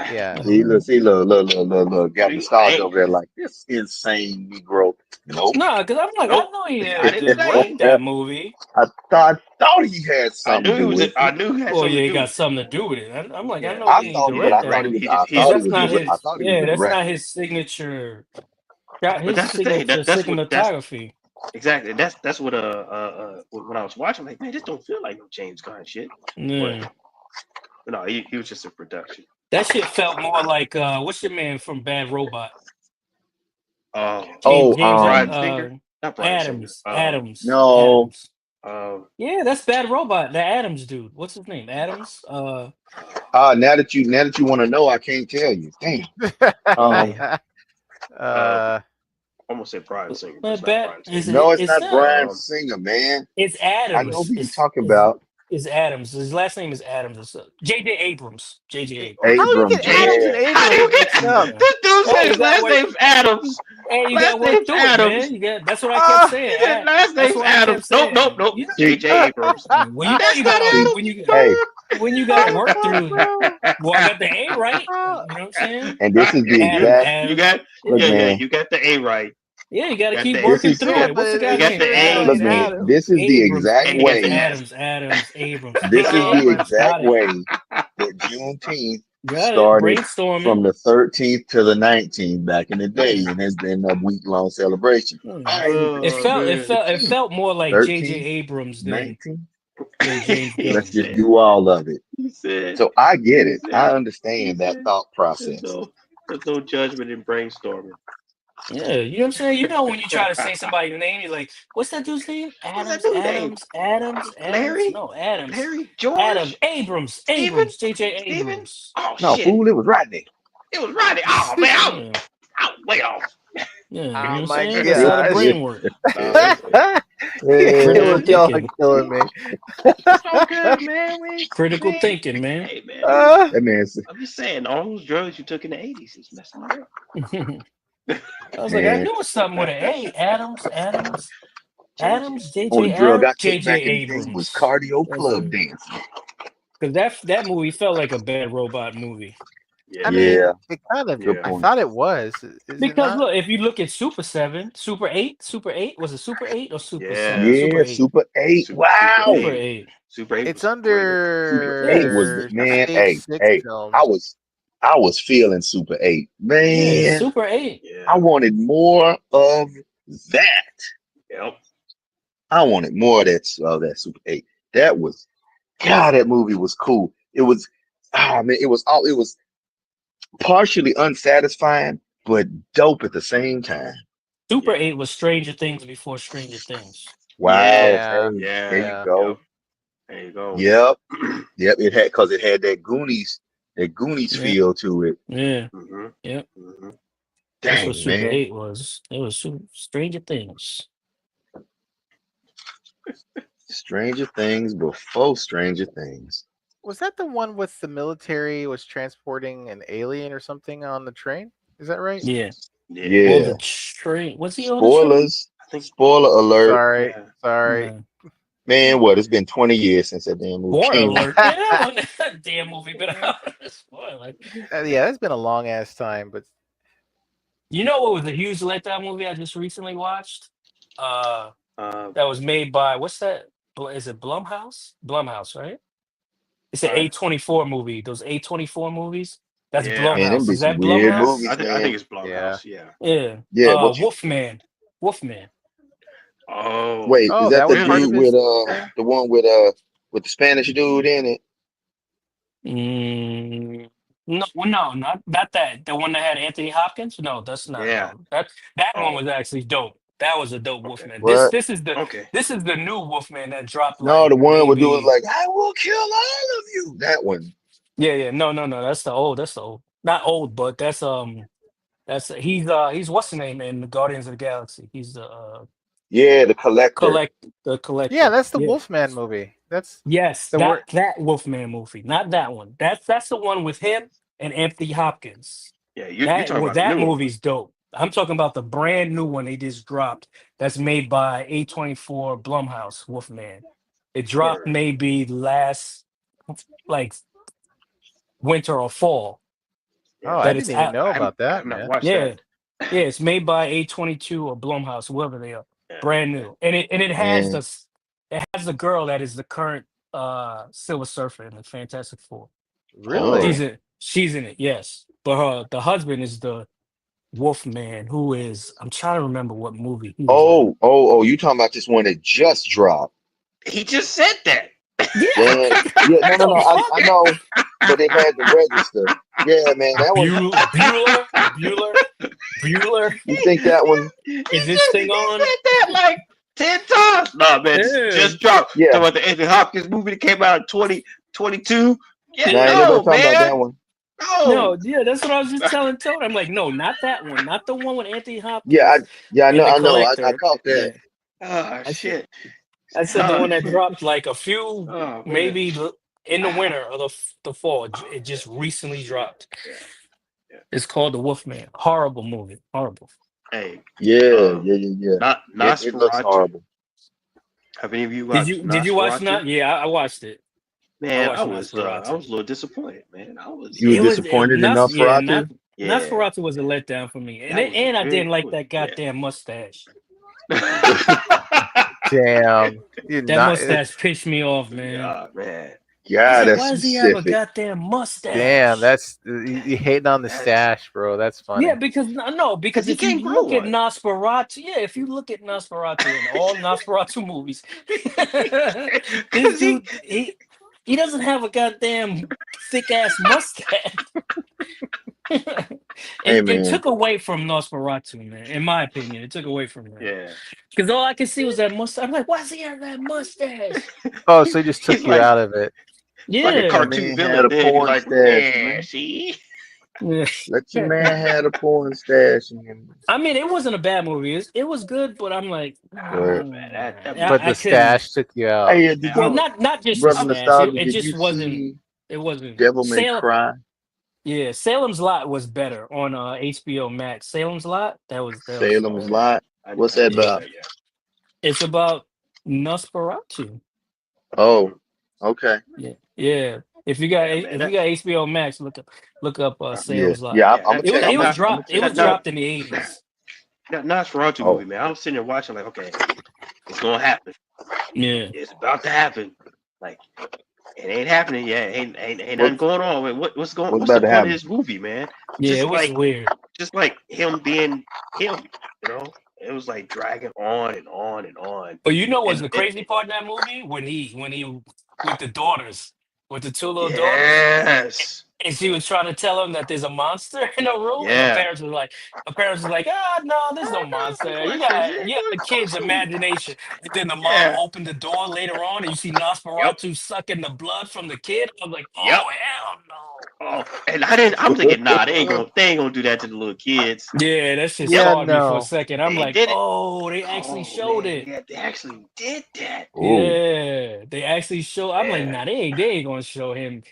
yeah. See, look, got See, I nostalgia ain't. over there like this insane Negro. Nope. No, because I'm like, I Nope. know he I didn't wrote say. that movie. I thought he had I something knew to he do was. with I it. knew he had Well, something yeah, to he do got with it. something to do with it. I'm like, I Yeah, know he ain't yeah. direct I that. knew he I just. Because thought he that's was not the Yeah. I his. thought he was Yeah, the that's not director. his signature. Got But his that's the thing. signature That's what. That's cinematography. exactly. That's what. When I was watching, I'm like, man, this don't feel like no James Gunn shit. But Yeah. no, he was just a production. That shit felt more like what's your man from Bad Robot? Oh, James Brian Singer. Not Brian Singer. No, Adams. Um, Yeah, that's Bad Robot. The Adams dude. What's his name? Adams. now that you want to know, I can't tell you. Damn. Um, um, uh, almost said Brian Singer, but it's But not bad Brian is Singer. no, it? it's It's not not. Brian Um, Singer, man. It's I know Adams. who you're talking about. Is Adams. His last name is Adams. It's J.J. Abrams. J.J. how Abrams. do you Abrams, get Jay, Adams and yeah. how do Abrams you get mixed up? Yeah. this dude Hey, said you his gotta last work. name's Adams? Hey, you gotta Last work name's through it, Adams. man. That's what I kept Ah, He saying. said last That's name's what I kept Adams. Nope, nope, saying. nope. See, J.J. Abrams. Well, you know That's you not gotta see, when you hey, gotta oh, work oh, through. bro. Well, I got the A right. You know what I'm saying? and this is the Adams. exact You Adams. got look, Yeah. yeah, man. you got the A right. Yeah, you got to You got keep the This working is through Yeah, it. but What's the you guy's it got name? the sure still A look, ain't man. Adams. This is the Abrams. exact and you got the way. S. This is the Oh, exact Got it. way that Juneteenth Got it. started Brainstorming. from the 13th to the 19th back in the day, Yeah. and has been a week-long celebration. Hmm. All right, with the It Oh felt it man. felt it 15th, felt more like J.J. 13th, Abrams 19th. than James he Let's Gunn. just said. do all of it. He said. So I get He it. I said. He understand that said. thought There's process. no. There's no judgment in brainstorming. Yeah, you know what I'm saying? You know when you try to say somebody's name, you're like, what's that dude's name? What's that Adams, dude name? Adams, Adams, Adams. Larry? No, Adams. Larry? Adams. George? Abrams. Steven? Abrams. J.J. Steven? Abrams. Oh No, shit! fool, it was Rodney. It was Rodney. Oh man, Yeah. I was way off. Yeah, you know what oh I'm my saying? That's how the gosh. Yeah, brain works. yeah, Critical Y'all yeah. are thinking. killing me. It's all good, man. Critical thinking, man. Hey man, Uh, That man, I'm just saying, all those drugs you took in the '80s is messing you up. I was like, I man, knew it was something with an A. JJ. only J.J. drug I Adams, took J.J. back in the day was Abrams. cardio That's club it. dancing. Because that movie felt like a Bad Robot movie. Yeah, I Yeah, mean, it kind of. good yeah. I point. thought it was. Is it Because not? look, if you look at Super 7, Super 8, was it Super 8 or Super 7? Yeah. Super Yeah, 8. Super 8. Super Wow. Super 8. 8. Super 8 It's was great. Super Yeah. 8 was the under man. Stage Hey, Six hey, I Films. was I was feeling Super 8. Yeah, Man, Super 8. I Yeah. wanted more of that. Yep. I wanted more of that Super 8. That was God, that movie was cool. It was man, it was partially unsatisfying, but dope at the same time. Super Yeah. 8 was Stranger Things before Stranger Things. Wow. Yeah, Hey, there Yeah. you yeah. Yep. go. There you go. Yep. Yep. It had that Goonies Yeah. feel to it. Yeah. hmm Yep. hmm That's what Dang, Super man. 8 was. It was Stranger Things. Stranger Things before Stranger Things. Was that the one with the military was transporting an alien or something on the train? Is that right? Yeah. Yeah. On the Yeah. train. Was he on the train? Spoilers. I think. Spoiler alert. Sorry, Yeah. sorry. Yeah. Man, what? It's been 20 years since that damn movie Spoiler came out. alert. Yeah, that one, that damn movie been out. Spoiler. Yeah, that's been a long ass time, but You know what was a huge letdown movie I just recently watched? Uh, That was made by what's that? Is it Blumhouse? Blumhouse, right? It's an I, A24 movie. Those A24 movies. That's yeah. Man, them Blumhouse. be Is some that weird Yeah. Blumhouse? movies, I man. think it's yeah. Blumhouse. Yeah. Yeah. Yeah, what you Wolfman. Wolfman. Oh. wait, is oh, that that the was part Really? of dude his thing. the one with the Spanish dude in it? Mm, No, well, no, not that. The one that had Anthony Hopkins. No, that's not. Yeah. No, that one Oh, was actually dope. That was a dope okay. Wolfman. This What? this is the Okay. this is the new Wolfman that dropped No, like the one where dude was maybe. like, "I will kill all of you." That one. Yeah, no. That's the old. That's the old. Not old, but that's he's what's the name in the Guardians of the Galaxy? He's the Yeah, the collector. Yeah, collector. that's the Yeah. Wolfman movie. That's Yes, the word. that Wolfman movie, not that one. That's the one with him and Anthony Hopkins. Yeah, you're talking about the That new one. movie's dope. I'm talking about the brand new one they just dropped. That's made by A24 Blumhouse Wolfman. It dropped Word. maybe last like winter or fall. Oh, Yeah. I That it's didn't even out. know I have about that, not man. watched Yeah, that. yeah. It's made by A22 or Blumhouse, whoever they are. Yeah. Brand new, and it has Man, it has the girl that is the current Silver Surfer in the Fantastic Four. Really? Okay. She's in it, yes. But the husband is the Wolfman, who is I'm trying to remember what movie he was in. oh, you talking about this one that just dropped? He just said that. Yeah, Yeah, yeah, what no, the I fuck? know, but it had to register. Yeah, man, that one. Bueller. You think that one? Is this thing He on? said that like 10 times. Nah, man, this Yeah, just dropped. Yeah, Talking about the Anthony Hopkins movie that came out in 2022. Yeah, no, ain't yeah. nobody no, talking about that man. one. No. No, yeah, that's what I was just telling Toad. I'm like, no, not that one, not the one with Anthony Yeah, Hopkins and the I know, I collector. caught that. Yeah, Oh, I said, shit. I said the Oh, one that dropped like a few, oh man. maybe in the winter or the fall. It just recently dropped. Yeah, yeah. It's called The Wolfman. Horrible movie. Horrible. Hey, Yeah, um, yeah. not It looks Nosferatu. horrible. Have any of you Did watched you watch Nosferatu? not? Yeah, I watched it. I Man, watched I Nosferatu. was a little disappointed, man. You was It was disappointed in not yeah, Nosferatu? Yeah, Nosferatu was a letdown for me, and that was I didn't it like was that yeah. goddamn mustache. Damn. You That not mustache pissed me off, man. Yeah, man. I was God, like, that's why does he have a specific. goddamn damn, mustache? that's you hating on the That's stash, bro. That's Yeah, funny. because no, because because he if you can't grow look at one. Nosferatu, yeah, if you look at Nosferatu in all Nosferatu movies, this Because he dude he doesn't have a goddamn thick ass mustache. Hey, It man. took away from Nosferatu, man. In my opinion, it took away from that yeah. because all I could see was that mustache. I'm like, why does he have that mustache? Oh, so he just He's took you out of it. like a Yeah, cartoon Man had villain. a Then he's porn like, stash, yeah, man. see? yeah. Let your man have a porn stash in him. I mean, it wasn't a bad movie. It was good, but I'm like, Word. Man, that But I the couldn't. stash took you out. Hey, man, did I Well, you, was not just the brother stash. Nostalgia, It did just you wasn't. see It wasn't Devil May Salem. Cry? Yeah, Salem's Lot was better on HBO Max. Salem's Lot, that was Salem's Lot? I What's that didn't watch yeah. about? that yet. It's about Nosferatu. Oh, okay. Yeah. Yeah, man. If you got HBO Max, look up Yeah, Salem's Lot. yeah. Yeah, I'm gonna check. It I'm was gonna, not I'm gonna dropped. It check was not it not out. dropped in the 80s. that Nosferatu Oh, movie, man. I was sitting there watching, like, okay, it's gonna happen. Yeah. It's about to happen. Like, it ain't happening yet. Ain't nothing what going on. What's what's what's the about to point of happen? this movie, man? Yeah, it Just was like weird. him being him, you know? It was like dragging on and on and on. But you know what's And the crazy part in that movie? When he with the daughters, with the two little daughters, yes. and she was trying to tell him that there's a monster in the room, and Yeah. her parents were like, ah, no, there's no monster. You got the kid's imagination. And then the mom Yeah. opened the door later on, and you see Yep. Nosferatu sucking the blood from the kid. I'm like, Yep. oh hell no. Oh, and I'm thinking, nah, they ain't gonna do that to the little kids. Yeah, that shit Yep. Yeah, scarred me for a no. second. I'm They like, did it. oh, they actually Oh showed man, it. yeah, they actually did that. Oh, Yeah, they actually show. I'm like, Yeah. nah, they ain't gonna show him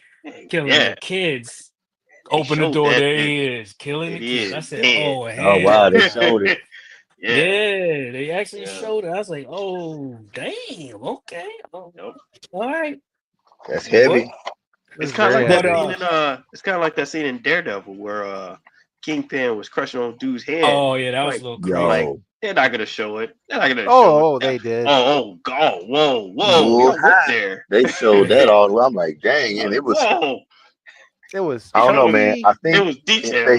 killing Yeah. the kids. They Open the showed door, that there it, he is, killing it the kids. I is said, dead. oh oh wow, hell they no. showed it. Yeah. Yeah, they actually Yeah. showed it. I was like, oh damn, okay, oh, Nope. all right. That's Well, heavy. It's It's kind of very like that but heavy. scene in it's kind of like that scene in Daredevil where Kingpin was crushing on dude's head. oh yeah, that was a Like little I'm crazy. like, Yo, they're not gonna show it. They're not gonna show it. They did. Oh, God, whoa, Yeah, we whoa, don't went hi. there. They showed that yeah. all. I'm like, dang, and Like, it was. whoa, It was I don't know, man. chunky. I it think was if detailed.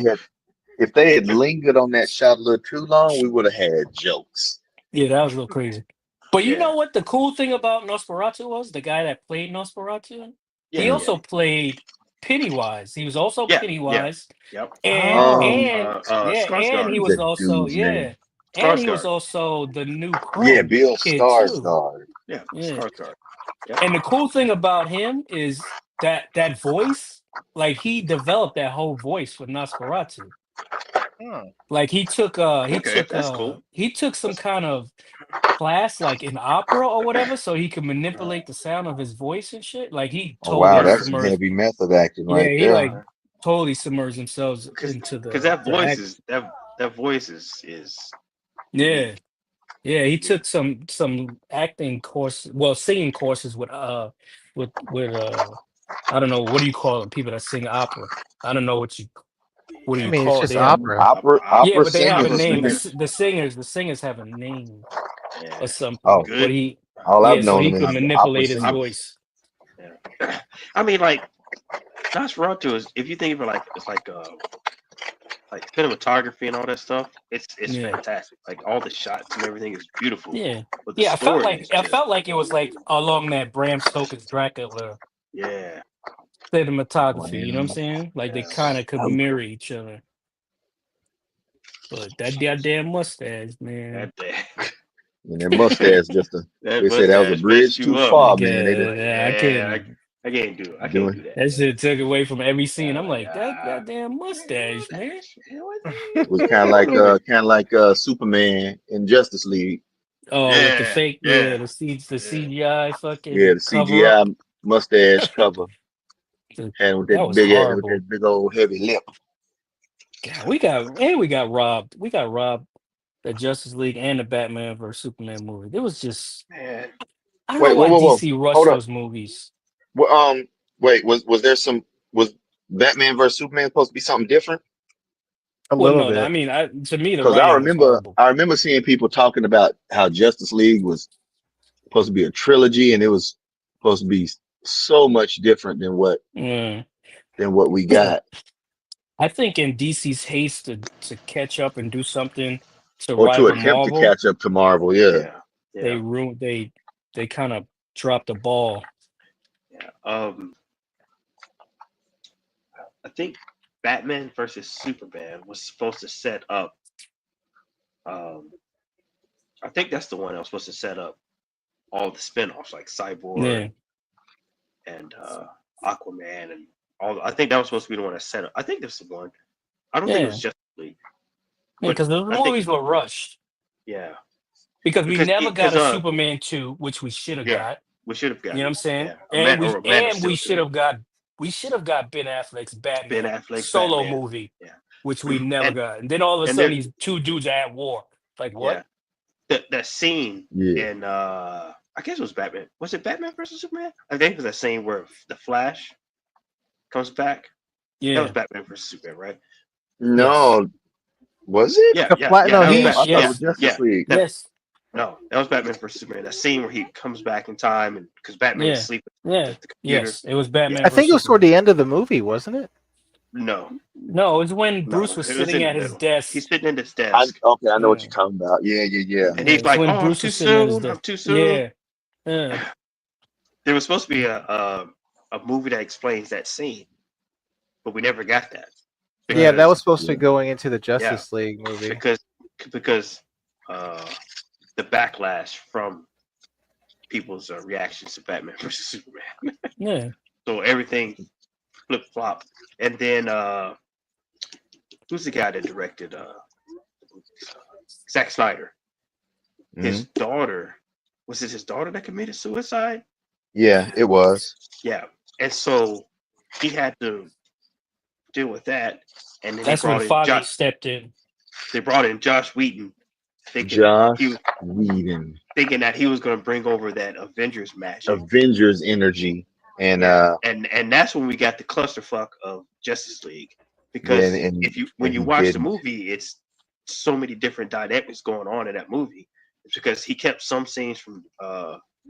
they had lingered on that shot a little too long, we would have had jokes. Yeah, that was a little crazy. But you Yeah, know what the cool thing about Nosferatu was? The guy that played Nosferatu, he yeah, Mm. yeah. also played Pennywise. He was also Yeah, Pennywise, Yep. and Skarsgård. he Who's was that also dude's name? and he was Skarsgård. also the new Yeah, Crow Bill kid too. Skarsgård. Yeah, Yeah. Skarsgård. And the cool thing about him is that voice, like he developed that whole voice for Nosferatu. Like Okay, that's cool. he took some That's kind of class like in opera or whatever, so he could manipulate the sound of his voice and shit. Like he Oh wow, totally word. that's some submerged. heavy method acting Yeah, right he there. like totally submerged themselves into Because that the voice act. is that voice is Yeah. unique. Yeah, he Unique. took some acting course, well, singing courses with I don't know, what do you call them? People that sing opera. I don't know what do I you mean, it's call it? just They have opera. yeah, Opera but they have a singers. Opera name. singers. The singers have a name Yeah. or something. Oh, But Good. he all I've yeah, so known he them could as the opera manipulate his singers. voice. Yeah. I mean, like Nosferatu is, if you think of it like cinematography and all that stuff, it's Yeah. fantastic. Like all the shots and everything is beautiful. Yeah. But the Yeah, story is I just felt like it was like along that Bram Stoker's Dracula yeah. cinematography, you know what I'm saying? Like they Yeah. kind of could mirror each other. But that goddamn mustache, man. That And that mustache just a that they said that was a mustache bridge messed too you up. far, man. They just Yeah, I Yeah, couldn't. I can't do it. I can't doing do that. That shit took away from every scene. I'm like, that Yeah. goddamn mustache, man. it was kind of like Superman in Justice League. Oh, with the Yeah, fake, yeah, the yeah. CGI Yeah, fucking the cover up. CGI mustache cover and with That that was horrible. big old heavy lip. God, we got robbed. We got robbed the Justice League and the Batman versus Superman movie. It was just Man, I don't know Wait, why whoa. DC rushed Hold up. those movies. Well, wait, was there some was Batman versus Superman supposed to be something different? A Well, little no, bit. I mean, to me, the Because writing was horrible. I remember seeing people talking about how Justice League was supposed to be a trilogy and it was supposed to be so much different Yeah. than what we got. I think in DC's haste to catch up and do something to Or to rival attempt to Marvel, catch up to Marvel, yeah. they yeah. ruined they kind of dropped the ball. I think Batman versus Superman was supposed to set up. I think that's the one that was supposed to set up all the spinoffs like Yeah. Cyborg and Aquaman and all. I think that was supposed to be the one that set up. I think that's the one. I don't think it Yeah. was Justice League. Yeah, because the I think- movies were rushed. Yeah, Because we never got a because, Superman 2, which we should have yeah. got. we should have got. You know what I'm saying? Yeah, And or a Man of we Steel should 2. have got Ben Affleck's Batman Ben Affleck's solo Batman. movie, Yeah. which we never And- got. And then all of a and sudden there- these two dudes are at war. Like what? Yeah. That scene Yeah. in I guess it was Batman. Was it Batman versus Superman? I think it was that scene where the Flash comes back. That Yeah. was Batman versus Superman, right? No, was it? Yeah, The yeah, Flash- yeah. no, that was he- I thought yes. it was Justice League. Yes. No, that was Batman versus Superman. That scene where he comes back in time and because Batman Yeah. is sleeping Yeah. at the computer. Yes. It was Batman. I think it was versus toward Superman. the end of the movie, wasn't it? No, No, it was when no, Bruce was it sitting in at the his middle. desk. He's sitting at his I desk, know what Yeah. you're talking about. Yeah. and Yeah, he's it's like, when "Oh, Bruce I'm too was sitting at his soon. desk. I'm too soon." Yeah. There was supposed to be a movie that explains that scene, but we never got that. Yeah, that Because- was supposed to be going into the Justice League movie. because the backlash from people's reactions to Batman versus Superman. Yeah. So everything flip flopped, and then who's the guy that directed Zack Snyder? His daughter, was it his daughter that committed suicide? Yeah, it was. Yeah, and so he had to deal with that, and then That's when Foggy stepped in. they brought in Josh Whedon, thinking Josh Whedon. thinking that he was going to bring over that Avengers magic. Avengers energy. And and that's when we got the clusterfuck of Justice League, because and when you he watch the didn't. movie, it's so many different dynamics going on in that movie. It's because he kept some scenes from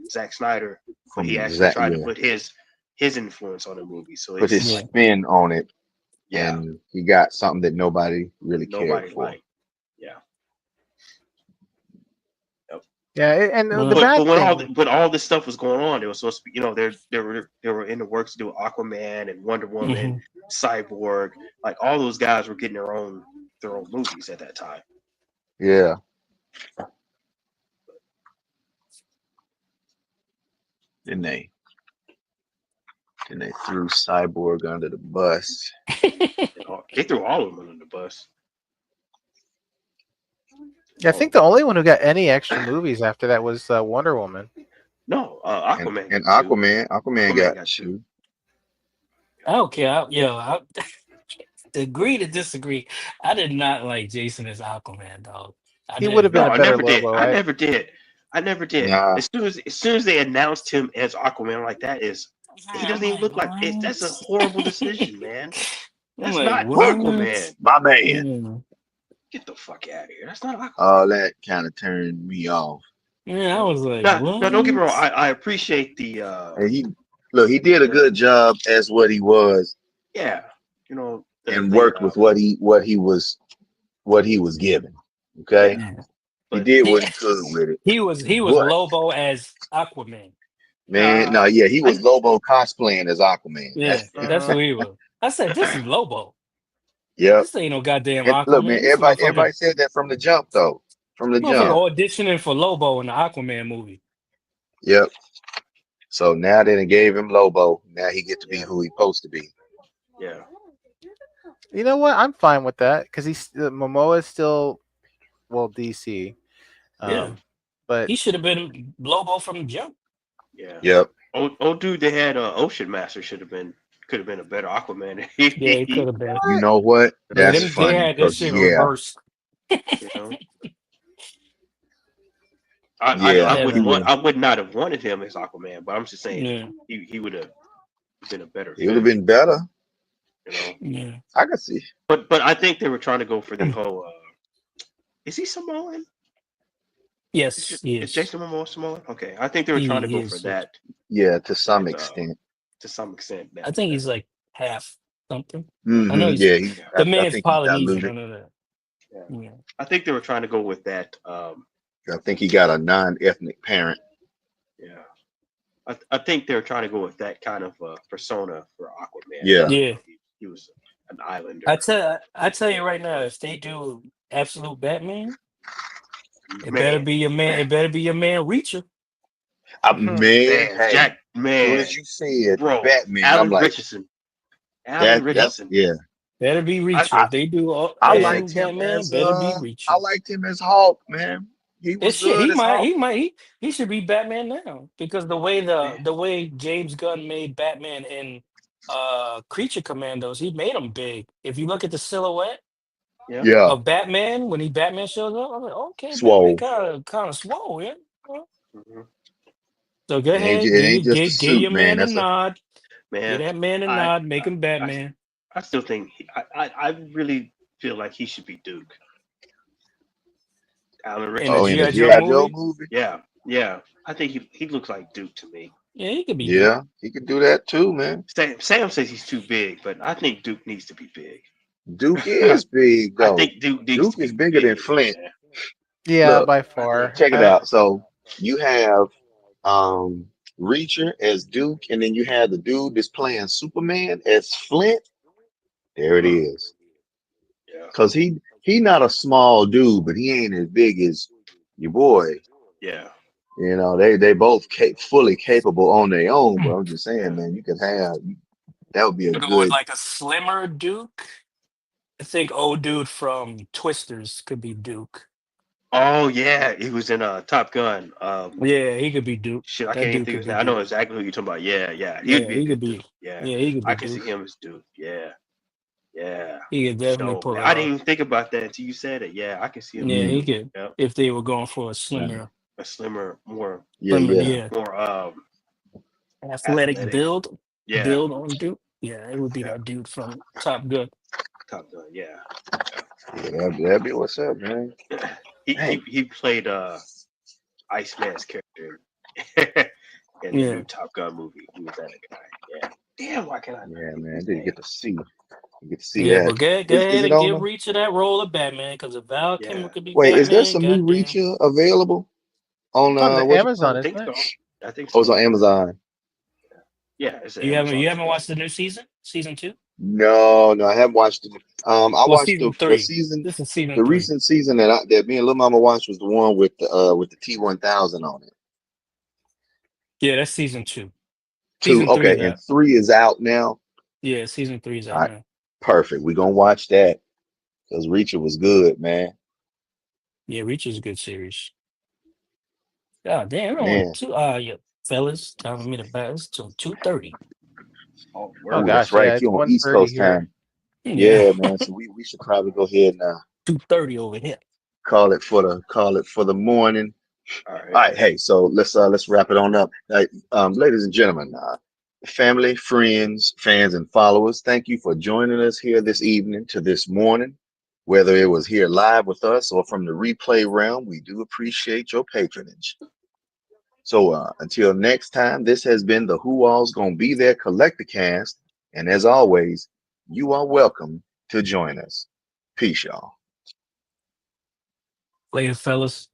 Zack Snyder, but he actually tried to put his influence on the movie. So put his spin on it, yeah, and he got something that nobody really cared for. liked. Yeah. Yep. Yeah, and the Well, bad But when thing. all this stuff was going on, it was supposed to be, they were in the works to do Aquaman and Wonder Woman, mhm. Cyborg, like all those guys were getting their own movies at that time. Yeah. Then they threw Cyborg under the bus. They threw all of them under the bus. Yeah, I think the only one who got any extra movies after that was Wonder Woman. No, And, Aquaman and got two. Aquaman Aquaman got got two. two. I don't care. I agree to disagree. I did not like Jason as Aquaman, dog. I He would have didn't. been No, a I better never did. Lobo. I never did. I never did. Nah, As soon as they announced him as Aquaman, like that is, he I'm doesn't even like, look like it. what? That's a horrible decision, man. I'm That's like, not what? Aquaman. my man. Mm. Get the fuck out of here. That's not Aquaman. All that kind of turned me off. Yeah, I was like, Now, don't get me wrong. what? I appreciate the And he did a good job as what he was, yeah, and worked with what he was given. Okay, yeah. he But did He what he could with it. he was But Lobo as Aquaman. man, no, yeah, he was Lobo cosplaying as Aquaman. Yeah, that's who he was. I said, this is Lobo. Yep. This ain't no goddamn And look, man, Aquaman. This everybody said that from the jump, though. From the jump. auditioning for Lobo in the Aquaman movie. Yep. So now they done gave him Lobo. Now he get to be who he supposed to be. yeah, You know what? I'm fine with that because Momoa is still DC. Yeah. But He should have been Lobo from jump. yeah. Yep. Oh, dude, they had Ocean Master could have been a better Aquaman. Yeah, he could have been. You know what? Yeah, That's they funny. had that 'Cause, shit yeah. reversed. You know? I Yeah. would not have wanted him as Aquaman, but I'm just saying Yeah. he would have been a better He would have fit, been better. you know. Yeah. I can see. But I think they were trying to go for the whole. Is he Samoan? Yes, he Is is. Jason Momoa Samoan? Okay, I think they were trying to go for that Yeah, to some And, extent. to some extent. I think he's like half something. Mhm, I know he's yeah, the I man's think he's Polynesian. diluted. I know that. Yeah. Yeah. I think they were trying to go with that. I think he got a non-ethnic parent. Yeah. I think they were trying to go with that kind of persona for Aquaman. Yeah. Yeah. He was an islander. I tell you right now, if they do Absolute Batman, it better be your man. It better be your man Reacher. Man, Man, hey, Jack, as man, soon as you said bro, Batman, Alan I'm like, Richardson. Alan Richardson. yeah. Better be Reacher. If they do I Yeah. liked Absolute him Batman, as better be Reacher. I liked him as Hulk, man. He was It's shit. good as Hulk. He should be Batman now because the way James Gunn made Batman in Creature Commandos, he made him big. If you look at the silhouette Yeah. of Batman when Batman shows up, I'm like, okay, Swole. Batman kind of swole, yeah. Mhm. So go It ain't, ahead, it ain't just a give suit, your man. man a That's nod. Give Man, that man a I- nod. Make him Batman. I still think I really feel like he should be Duke. Alan In Richardson. the in the G.I. Joe G.I. Joe movie? movie. Yeah. I think he looks like Duke to me. Yeah, he could be. Duke. Yeah, he could do that too, man. Sam says he's too big, but I think Duke needs to be big. Duke is big though. I think Duke needs to be is bigger than big, Flint. man. yeah, Look, by far. Check it out. So you have Reacher as Duke, and then you have the dude that's playing Superman as Flint. There it is. Yeah. Cause he not a small dude, but he ain't as big as your boy. Yeah. You know, they both fully capable on their own. But I'm just saying, man, you could have that would be a Go with good. like a slimmer Duke. I think old dude from Twisters could be Duke. Oh yeah, he was in Top Gun. Yeah, he could be Duke. Shit, I That can't even dude think could of his be name. I know Duke. exactly who you're talking about. Yeah. Yeah, He'd be a he could good be. Duke. Yeah. Yeah, he could be I can see Duke. him as Duke. Yeah. He could definitely So pull it I didn't off. even think about that until you said it. Yeah, I can see him. Yeah, he Duke. could. Yep. If they were going for a slimmer, A slimmer, more yeah, athletic build Yeah. on Duke. Yeah, it would be that dude from Top Gun. Top Gun. Yeah. Yeah, that'd be what's up, man. He played Iceman's character in the new Top Gun movie. He was that guy. Yeah. Damn, why can't I? Yeah, man. I didn't get to see. Yeah, that. but go Is ahead it and on give them? Reacher that role of Batman because if Val Kilmer could be Wait, is there Batman, some new goddamn. Reacher available? On It's on the what you Amazon, call I it? think isn't it? so. I think Oh, it's so. on Amazon. Yeah, it's an You haven't Amazon show. watched the new season 2? No, I haven't watched it. I Well, watched season the 3. season, This is season the 3. recent season that me and Lil Mama watched was the one with the T1000 on it. Yeah, that's season 2. Two, Season 3 is okay, and out. three is out now. Yeah, season 3 is All out right, now. perfect. We're gonna watch that because Reacher was good, man. Yeah, Reach is a good series. God damn, we're on Man, two. Yeah, fellas, time for me to pass till 2:30. Oh, Oh ooh, word. that's gosh, right. yeah, it's You on 1:30 East Coast here. time. Yeah, Yeah, man. So we should probably go ahead and 2:30 over here. call it for the morning. All All right. right, hey, so let's wrap it on up. Ladies and gentlemen, family, friends, fans, and followers, thank you for joining us here this evening to this morning. Whether it was here live with us or from the replay realm, we do appreciate your patronage. So until next time, this has been the Who All's Gonna Be There Collector Cast, and as always, you are welcome to join us. Peace, y'all. Later, fellas.